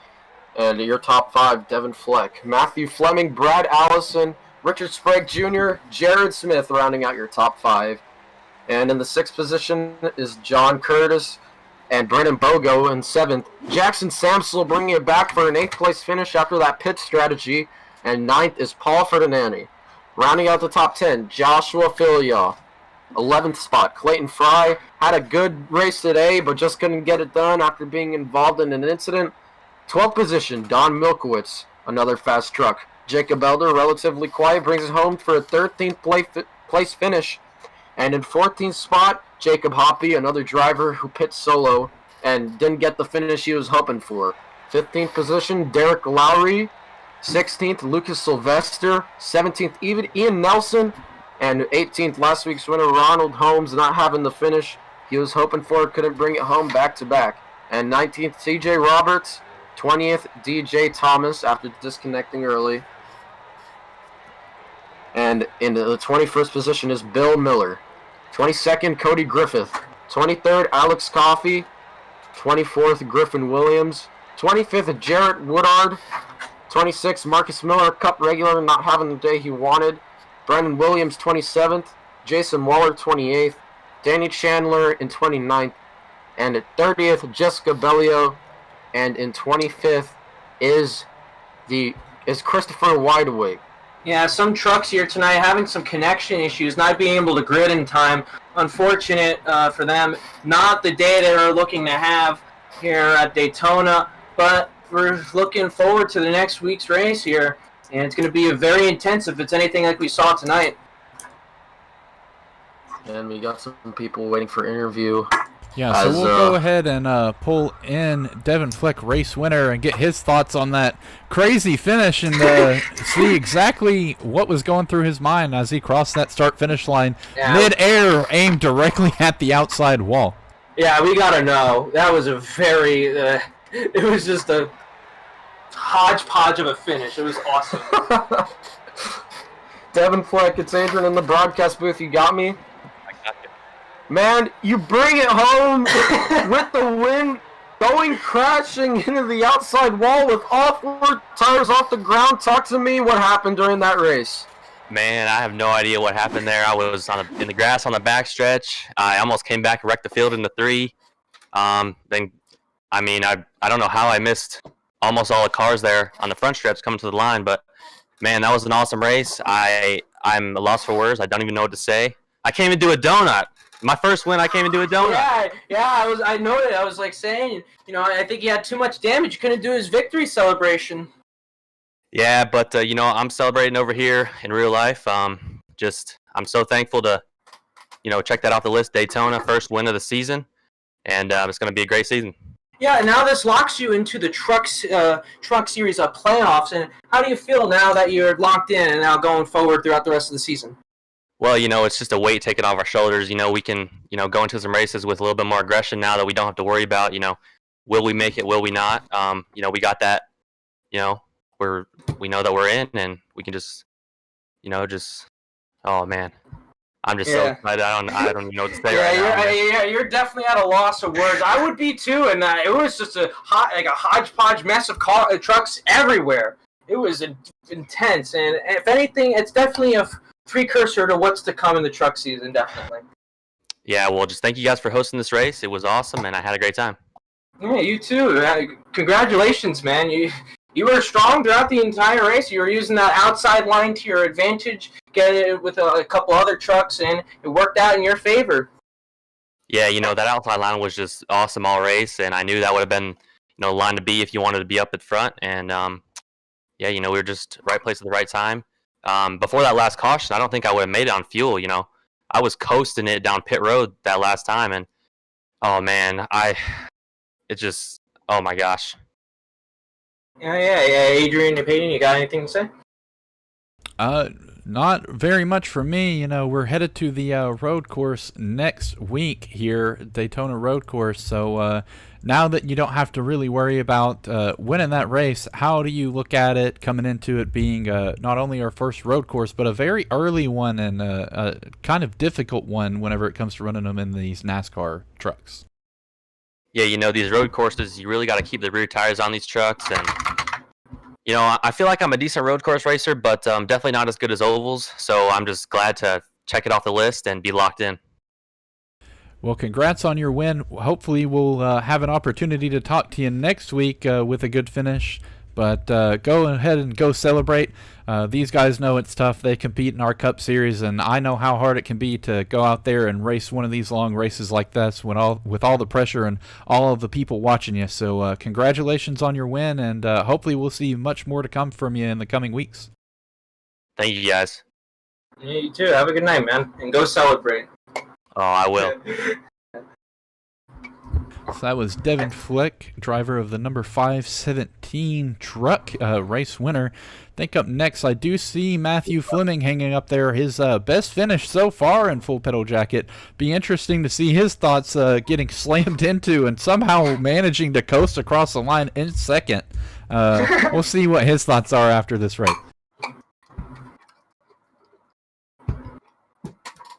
And your top 5, Devin Fleck, Matthew Fleming, Brad Allison, Richard Sprague Jr., Jared Smith rounding out your top 5. And in the 6th position is John Curtis and Brennan Bogo in 7th. Jackson Samsel bringing it back for an 8th place finish after that pit strategy. And 9th is Paul Ferdinandi. Rounding out the top 10, Joshua Filia. 11th spot, Clayton Fry. Had a good race today, but just couldn't get it done after being involved in an incident. 12th position, Don Milkowitz. Another fast truck. Jacob Elder, relatively quiet, brings it home for a 13th place finish. And in 14th spot, Jacob Hoppy, another driver who pit solo and didn't get the finish he was hoping for. 15th position, Derek Lowry. 16th, Lucas Sylvester. 17th, Ian Nelson. And 18th, last week's winner, Ronald Holmes, not having the finish he was hoping for, couldn't bring it home back-to-back. And 19th, TJ Roberts. 20th, DJ Thomas, after disconnecting early. And in the 21st position is Bill Miller. 22nd, Cody Griffith. 23rd, Alex Coffey. 24th, Griffin Williams. 25th, Jarrett Woodard. 26th, Marcus Miller, Cup regular, not having the day he wanted. Brendan Williams, 27th. Jason Waller, 28th. Danny Chandler in 29th. And at 30th, Jessica Bellio. And in 25th is Christopher Wideawake. Yeah, some trucks here tonight having some connection issues, not being able to grid in time. Unfortunate for them. Not the day they were looking to have here at Daytona. but we're looking forward to the next week's race here, and it's going to be a very intense if it's anything like we saw tonight. And we got some people waiting for interview. Yeah, so we'll go ahead and pull in Devin Fleck, race winner, and get his thoughts on that crazy finish and see exactly what was going through his mind as he crossed that start-finish line mid-air, aimed directly at the outside wall. Yeah, we got to know. That was a very it was just a hodgepodge of a finish. It was awesome. Devin Fleck, it's Adrian in the broadcast booth. You got me? Man, you bring it home with the wind going crashing into the outside wall with all 4 tires off the ground. Talk to me what happened during that race. Man, I have no idea what happened there. I was in the grass on the backstretch. I almost came back and wrecked the field into 3. I don't know how I missed almost all the cars there on the front stretch coming to the line, but man, that was an awesome race. I'm lost for words. I don't even know what to say. I can't even do a donut. My first win, I can't even do a donut. Yeah, I noted. I was like saying, I think he had too much damage. He couldn't do his victory celebration. Yeah, but I'm celebrating over here in real life. I'm so thankful to, check that off the list. Daytona, first win of the season, and it's going to be a great season. Yeah, now this locks you into the truck series playoffs. And how do you feel now that you're locked in and now going forward throughout the rest of the season? Well, it's just a weight taken off our shoulders. We can, go into some races with a little bit more aggression now that we don't have to worry about, will we make it, will we not? We got that, we know that we're in, and we can just, oh man, I'm just so excited. I don't even know what to say right now. You're definitely at a loss of words. I would be too, and it was just a hodgepodge mess of trucks everywhere. It was intense, and if anything, it's definitely a precursor to what's to come in the truck season, definitely. Yeah, well, just thank you guys for hosting this race. It was awesome, and I had a great time. Yeah, you too. Congratulations, man. You were strong throughout the entire race. You were using that outside line to your advantage, getting it with a couple other trucks, and it worked out in your favor. Yeah, that outside line was just awesome all race, and I knew that would have been, line to be if you wanted to be up at front. And, we were just right place at the right time. Before that last caution, I don't think I would have made it on fuel. I was coasting it down pit road that last time, and oh man, oh my gosh. Yeah. Adrian and Peyton, you got anything to say? Not very much for me. We're headed to the road course next week here, Daytona road course. So now that you don't have to really worry about winning that race, how do you look at it coming into it being not only our first road course, but a very early one and a kind of difficult one whenever it comes to running them in these NASCAR trucks? Yeah, these road courses, you really got to keep the rear tires on these trucks. And, I feel like I'm a decent road course racer, but definitely not as good as ovals. So I'm just glad to check it off the list and be locked in. Well, congrats on your win. Hopefully we'll have an opportunity to talk to you next week with a good finish. But go ahead and go celebrate. These guys know it's tough. They compete in our Cup Series, and I know how hard it can be to go out there and race one of these long races like this with all the pressure and all of the people watching you. So congratulations on your win, and hopefully we'll see much more to come from you in the coming weeks. Thank you, guys. Yeah, you too. Have a good night, man, and go celebrate. Oh, I will. So that was Devin Fleck, driver of the number 517 truck, race winner. I think up next I do see Matthew Fleming hanging up there, his best finish so far in Full Pedal Jacket. Be interesting to see his thoughts getting slammed into and somehow managing to coast across the line in second. We'll see what his thoughts are after this race.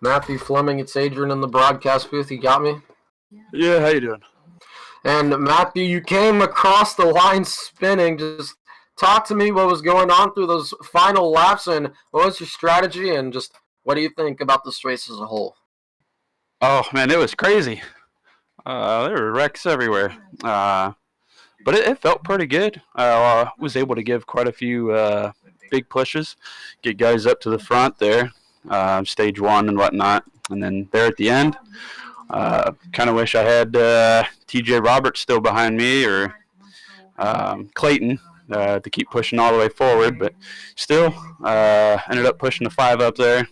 Matthew Fleming, it's Adrian in the broadcast booth. You got me? Yeah, how you doing? And Matthew, you came across the line spinning. Just talk to me what was going on through those final laps, and what was your strategy, and just what do you think about this race as a whole? Oh, man, it was crazy. There were wrecks everywhere. But it felt pretty good. I was able to give quite a few big pushes, get guys up to the front there, stage one and whatnot. And then there at the end, kind of wish I had TJ Roberts still behind me, or Clayton to keep pushing all the way forward, but still ended up pushing the 5 up there.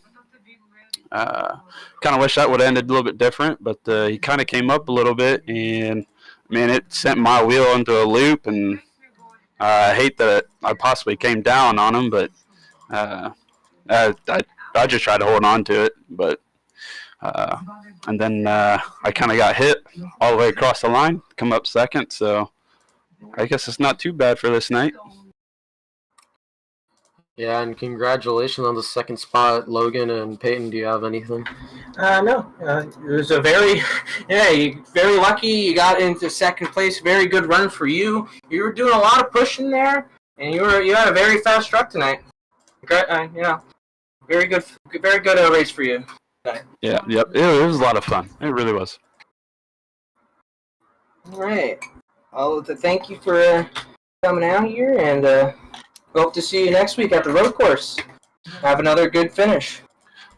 Kind of wish that would have ended a little bit different, but he kind of came up a little bit, and man, it sent my wheel into a loop, and I hate that I possibly came down on him, but I just tried to hold on to it, but and then I kind of got hit all the way across the line, come up second, so I guess it's not too bad for this night. Yeah, and congratulations on the second spot, Logan and Peyton. Do you have anything? No. It was a very, very lucky. You got into second place. Very good run for you. You were doing a lot of pushing there, and you had a very fast truck tonight. Very good race for you tonight. Yeah, yep. It was a lot of fun. It really was. All right. Well, thank you for coming out here, and hope to see you next week at the road course. Have another good finish.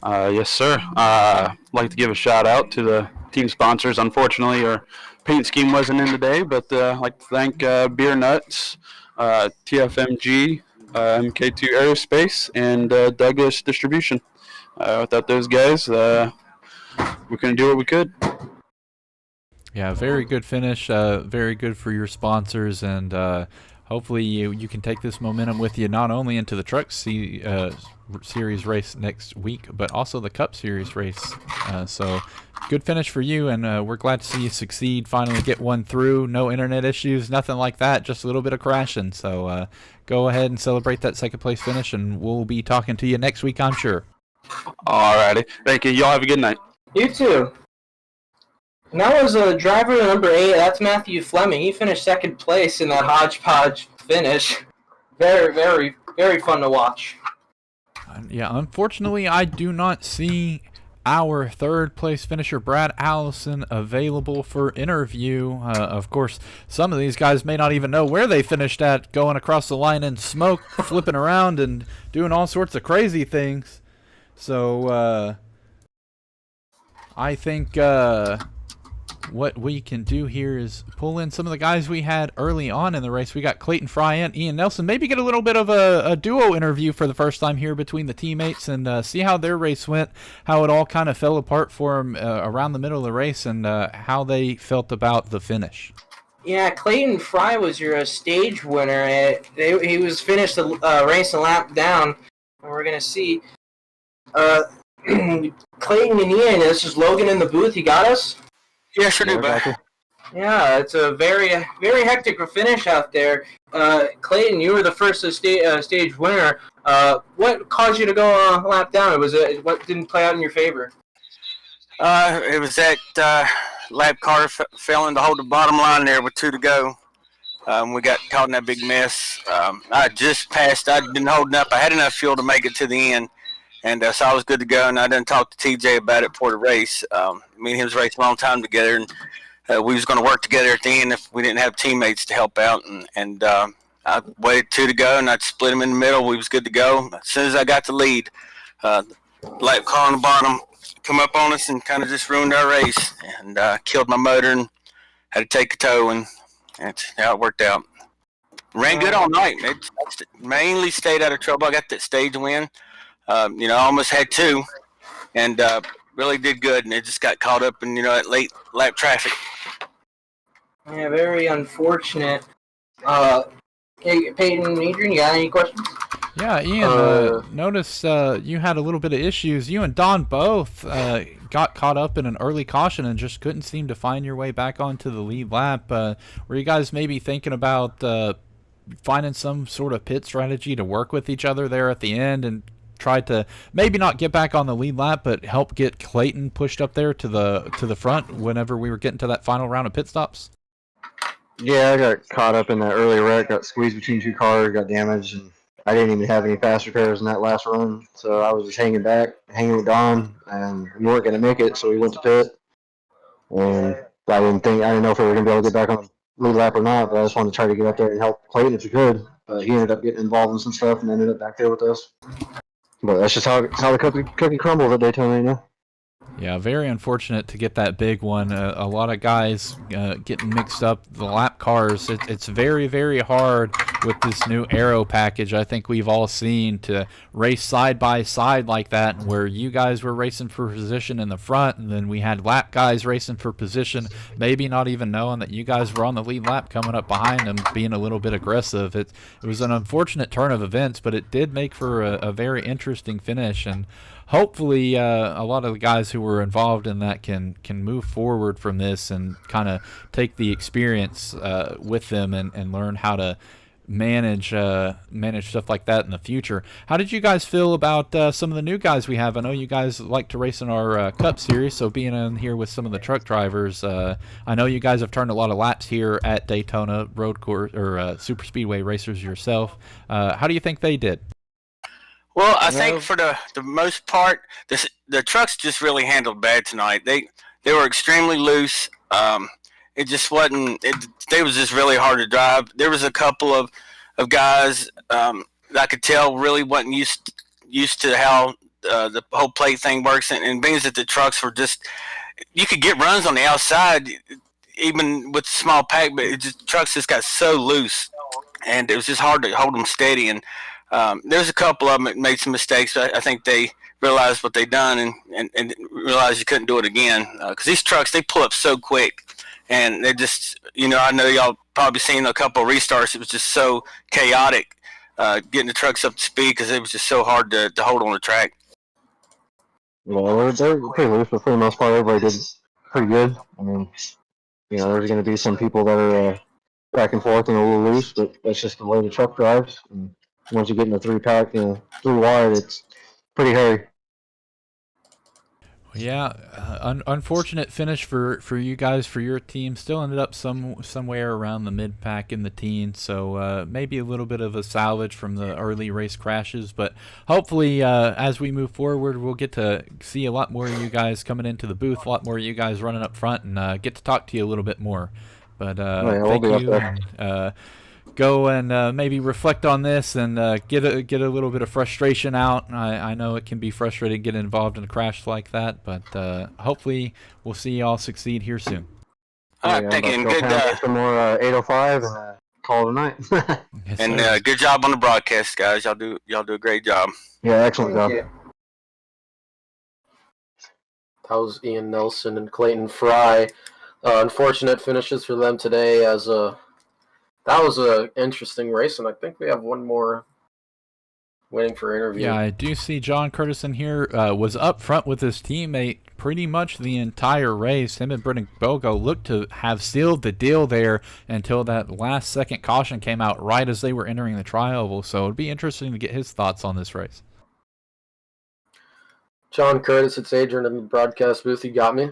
Yes, sir. I'd like to give a shout out to the team sponsors. Unfortunately, our paint scheme wasn't in today, but I'd like to thank Beer Nuts, TFMG, MK2 Aerospace, and Douglas Distribution. Without those guys, we couldn't do what we could. Yeah, very good finish. Very good for your sponsors, and hopefully you can take this momentum with you not only into the Truck Series race next week, but also the Cup Series race. So good finish for you, and we're glad to see you succeed, finally get one through. No internet issues, nothing like that, just a little bit of crashing. So go ahead and celebrate that second place finish, and we'll be talking to you next week, I'm sure. Alrighty. Thank you. Y'all have a good night. You too. And that was driver number 8. That's Matthew Fleming. He finished second place in that hodgepodge finish. Very, very, very fun to watch. Yeah, unfortunately, I do not see our third place finisher, Brad Allison, available for interview. Of course, some of these guys may not even know where they finished at, going across the line in smoke, flipping around, and doing all sorts of crazy things. So, I think what we can do here is pull in some of the guys we had early on in the race. We got Clayton Fry and Ian Nelson. Maybe get a little bit of a duo interview for the first time here between the teammates, and see how their race went, how it all kind of fell apart for them around the middle of the race, and how they felt about the finish. Yeah, Clayton Fry was your stage winner. He was finished the race a lap down, and we're going to see Clayton and Ian. This is Logan in the booth. You got us? Yeah, sure do, bud. Yeah, it's a very, very hectic finish out there. Clayton, you were the first stage winner. What caused you to go a lap down? What didn't play out in your favor? It was that lap car fell in to hold the bottom line there with 2 to go. We got caught in that big mess. I just passed. I'd been holding up. I had enough fuel to make it to the end. And so I was good to go, and I done talked to TJ about it before the race. Me and him was racing a long time together, and we was going to work together at the end if we didn't have teammates to help out. And I waited 2 to go, and I'd split him in the middle. We was good to go. As soon as I got the lead, light car on the bottom come up on us and kind of just ruined our race, and killed my motor and had to take a tow, and that's how it worked out. Ran good all night. It mainly stayed out of trouble. I got that stage win. I almost had 2, and really did good, and it just got caught up in, that late lap traffic. Yeah, very unfortunate. Hey, Peyton and Adrian, you got any questions? Yeah, Ian, notice you had a little bit of issues. You and Don both got caught up in an early caution and just couldn't seem to find your way back onto the lead lap. Were you guys maybe thinking about finding some sort of pit strategy to work with each other there at the end and tried to maybe not get back on the lead lap, but help get Clayton pushed up there to the front whenever we were getting to that final round of pit stops? Yeah, I got caught up in that early wreck, got squeezed between 2 cars, got damaged, and I didn't even have any fast repairs in that last run, so I was just hanging with Don, and we weren't going to make it, so we went to pit. And I didn't know if we were going to be able to get back on the lead lap or not, but I just wanted to try to get up there and help Clayton if we could. But he ended up getting involved in some stuff and ended up back there with us. But that's just how the cookie crumbles at Daytona, Yeah, very unfortunate to get that big one. A lot of guys getting mixed up. The lap cars, it's very, very hard with this new aero package. I think we've all seen to race side by side like that, where you guys were racing for position in the front, and then we had lap guys racing for position, maybe not even knowing that you guys were on the lead lap coming up behind them, being a little bit aggressive. It was an unfortunate turn of events, but it did make for a very interesting finish, and hopefully a lot of the guys who were involved in that can move forward from this and kind of take the experience with them and learn how to manage stuff like that in the future. How did you guys feel about some of the new guys we have? I know you guys like to race in our Cup Series, so being in here with some of the truck drivers, I know you guys have turned a lot of laps here at Daytona road course or super speedway racers yourself. How do you think they did? Well, I think for the most part, the trucks just really handled bad tonight. They were extremely loose. It just wasn't. They was just really hard to drive. There was a couple of guys that I could tell really wasn't used to how the whole plate thing works, and being that the trucks were just, you could get runs on the outside even with the small pack, but trucks just got so loose, and it was just hard to hold them steady. And there's a couple of them that made some mistakes, but I think they realized what they done and realized you couldn't do it again. Because these trucks, they pull up so quick, and they just, I know y'all probably seen a couple of restarts. It was just so chaotic getting the trucks up to speed because it was just so hard to hold on the track. Yeah, they're pretty loose, but for the most part, everybody did pretty good. I mean, there's going to be some people that are back and forth and a little loose, but that's just the way the truck drives. And once you get in a 3-pack, 3 wide, it's pretty hairy. Yeah, unfortunate finish for you guys, for your team. Still ended up somewhere around the mid-pack in the teens, so maybe a little bit of a salvage from the early race crashes. But hopefully, as we move forward, we'll get to see a lot more of you guys coming into the booth, a lot more of you guys running up front, and get to talk to you a little bit more. But thank you. And, go and maybe reflect on this and get a little bit of frustration out. I know it can be frustrating getting involved in a crash like that, but hopefully we'll see y'all succeed here soon. All right, thank you. Good. Some more 805 and call it a night. Yes, and good job on the broadcast, guys. Y'all do a great job. Yeah, excellent job. That was Ian Nelson and Clayton Fry. Unfortunate finishes for them today, as that was an interesting race, and I think we have one more waiting for interview. Yeah, I do see John Curtis in here. Was up front with his teammate pretty much the entire race. Him and Brendan Bogo looked to have sealed the deal there until that last second caution came out right as they were entering the tri-oval. So it'd be interesting to get his thoughts on this race. John Curtis, it's Adrian in the broadcast booth. You got me?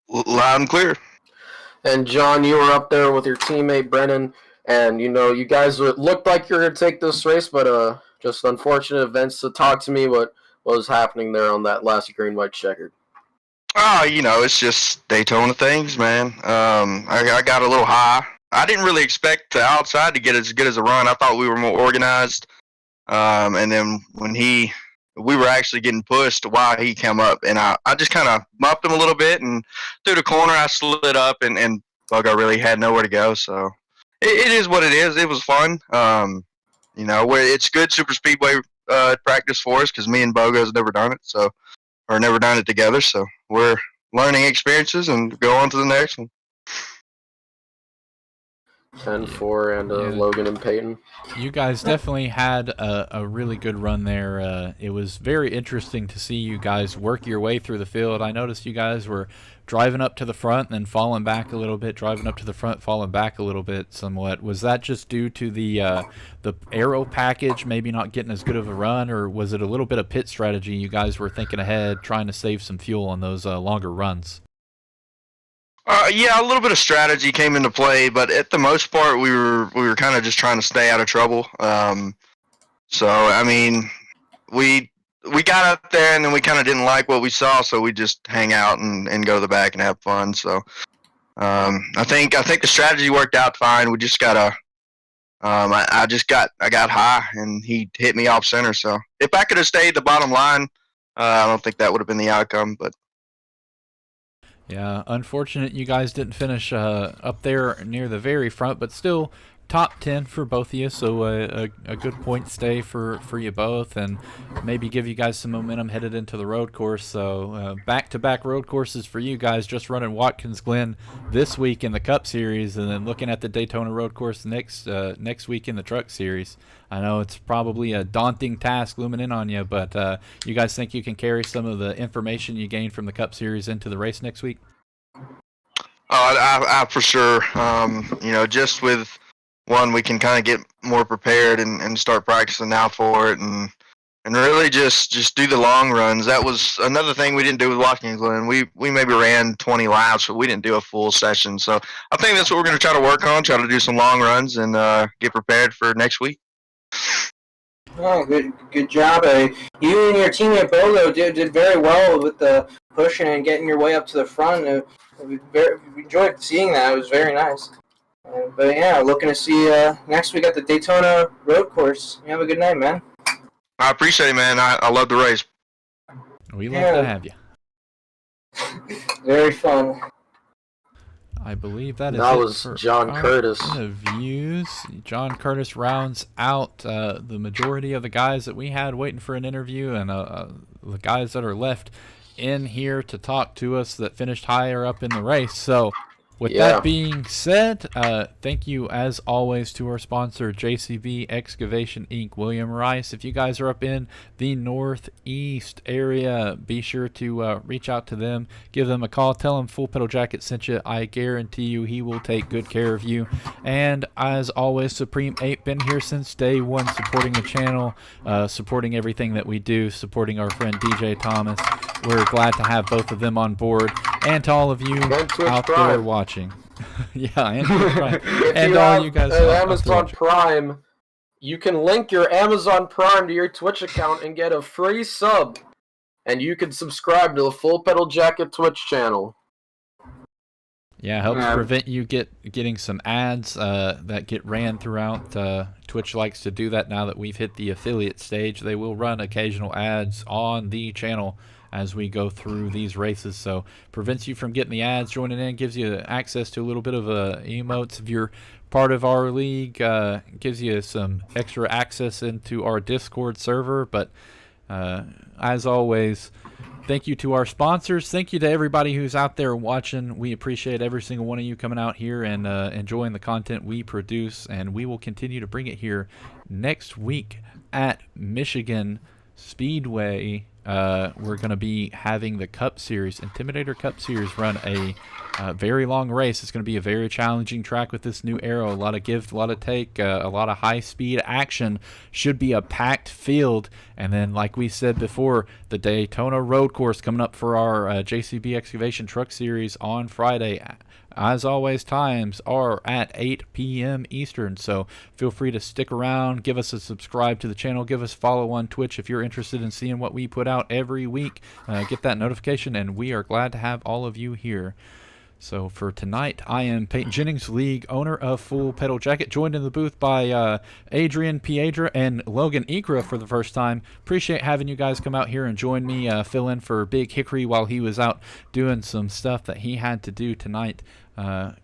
Loud and clear. And John, you were up there with your teammate Brennan, and you guys looked like you were going to take this race, but just unfortunate events. So talk to me what was happening there on that last green-white checkered. Oh, it's just Daytona things, man. I got a little high. I didn't really expect the outside to get as good as a run. I thought we were more organized. And then when we were actually getting pushed while he came up, and I just kind of muffed him a little bit, and through the corner I slid up, and Bogo really had nowhere to go. So it is what it is. It was fun. It's good super speedway practice for us because me and Bogo's never done it together. So we're learning experiences and go on to the next one. 10-4 and Logan and Peyton. You guys definitely had a really good run there. It was very interesting to see you guys work your way through the field. I noticed you guys were driving up to the front and then falling back a little bit, driving up to the front, falling back a little bit somewhat. Was that just due to the aero package maybe not getting as good of a run, or was it a little bit of pit strategy? You guys were thinking ahead, trying to save some fuel on those longer runs. Yeah, a little bit of strategy came into play, but at the most part, we were kind of just trying to stay out of trouble. So I mean, we got up there and then we kind of didn't like what we saw, so we just hang out and go to the back and have fun. So I think the strategy worked out fine. We just gotta. I got high and he hit me off center. So if I could have stayed the bottom line, I don't think that would have been the outcome, but. Yeah, unfortunate you guys didn't finish up there near the very front, but still top 10 for both of you, so a good point stay for you both, and maybe give you guys some momentum headed into the road course. So back-to-back road courses for you guys, just running Watkins Glen this week in the Cup Series, and then looking at the Daytona road course next week in the Truck Series. I know it's probably a daunting task looming in on you, but you guys think you can carry some of the information you gained from the Cup Series into the race next week? I for sure. Just with one, we can kind of get more prepared and start practicing now for it, and really just do the long runs. That was another thing we didn't do with Watkins Glen. We maybe ran 20 laps, but we didn't do a full session. So I think that's what we're going to try to work on, try to do some long runs and get prepared for next week. Oh, good job. You and your teammate Bogo did very well with the pushing and getting your way up to the front. We enjoyed seeing that. It was very nice. But yeah, looking to see next week at the Daytona road course. You have a good night, man. I appreciate it, man. I love the race. We love to have you. Very fun. I believe that was it John Curtis. Interviews. John Curtis rounds out the majority of the guys that we had waiting for an interview, and the guys that are left in here to talk to us that finished higher up in the race. So with that being said, thank you as always to our sponsor, JCB Excavation Inc., William Rice. If you guys are up in the Northeast area, be sure to reach out to them, give them a call, tell them Full Pedal Jacket sent you. I guarantee you he will take good care of you. And as always, Supreme 8 been here since day one, supporting the channel, supporting everything that we do, supporting our friend DJ Thomas. We're glad to have both of them on board, and to all of you out there watching. Yeah, and Twitch Prime. And all you guys on Amazon Prime, you can link your Amazon Prime to your Twitch account and get a free sub. And you can subscribe to the Full Pedal Jacket Twitch channel. Yeah, helps prevent you getting some ads that get ran throughout. Twitch likes to do that now that we've hit the affiliate stage. They will run occasional ads on the channel as we go through these races, so prevents you from getting the ads, joining in, gives you access to a little bit of emotes if you're part of our league, gives you some extra access into our Discord server. But as always, thank you to our sponsors. Thank you to everybody who's out there watching. We appreciate every single one of you coming out here and enjoying the content we produce, and we will continue to bring it here next week at Michigan Speedway. We're going to be having the Cup Series, Intimidator Cup Series, run a very long race. It's going to be a very challenging track with this new aero. A lot of give, a lot of take, a lot of high-speed action. Should be a packed field. And then, like we said before, the Daytona road course coming up for our JCB Excavation Truck Series on Friday. As always, times are at 8 p.m. Eastern, so feel free to stick around, give us a subscribe to the channel, give us a follow on Twitch if you're interested in seeing what we put out every week. Get that notification, and we are glad to have all of you here. So for tonight, I am Peyton Jennings, league owner of Full Pedal Jacket, joined in the booth by Adrian Piedra and Logan Ikra for the first time. Appreciate having you guys come out here and join me, fill in for Big Hickory while he was out doing some stuff that he had to do tonight.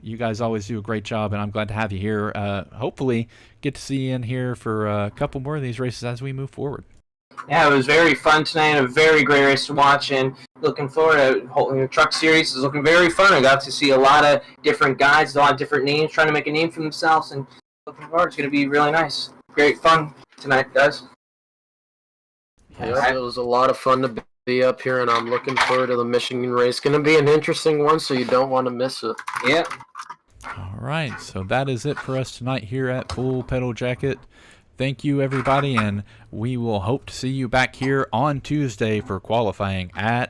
You guys always do a great job, and I'm glad to have you here. Hopefully get to see you in here for a couple more of these races as we move forward. Yeah, it was very fun tonight, a very great race to watch, and looking forward to the Truck Series is looking very fun. I got to see a lot of different guys, a lot of different names, trying to make a name for themselves, and looking forward. It's going to be really nice. Great fun tonight, guys. Yeah, it was a lot of fun to be up here, and I'm looking forward to the Michigan race. Going to be an interesting one, so you don't want to miss it. Yeah. All right, so that is it for us tonight here at Full Pedal Jacket. Thank you, everybody, and we will hope to see you back here on Tuesday for qualifying at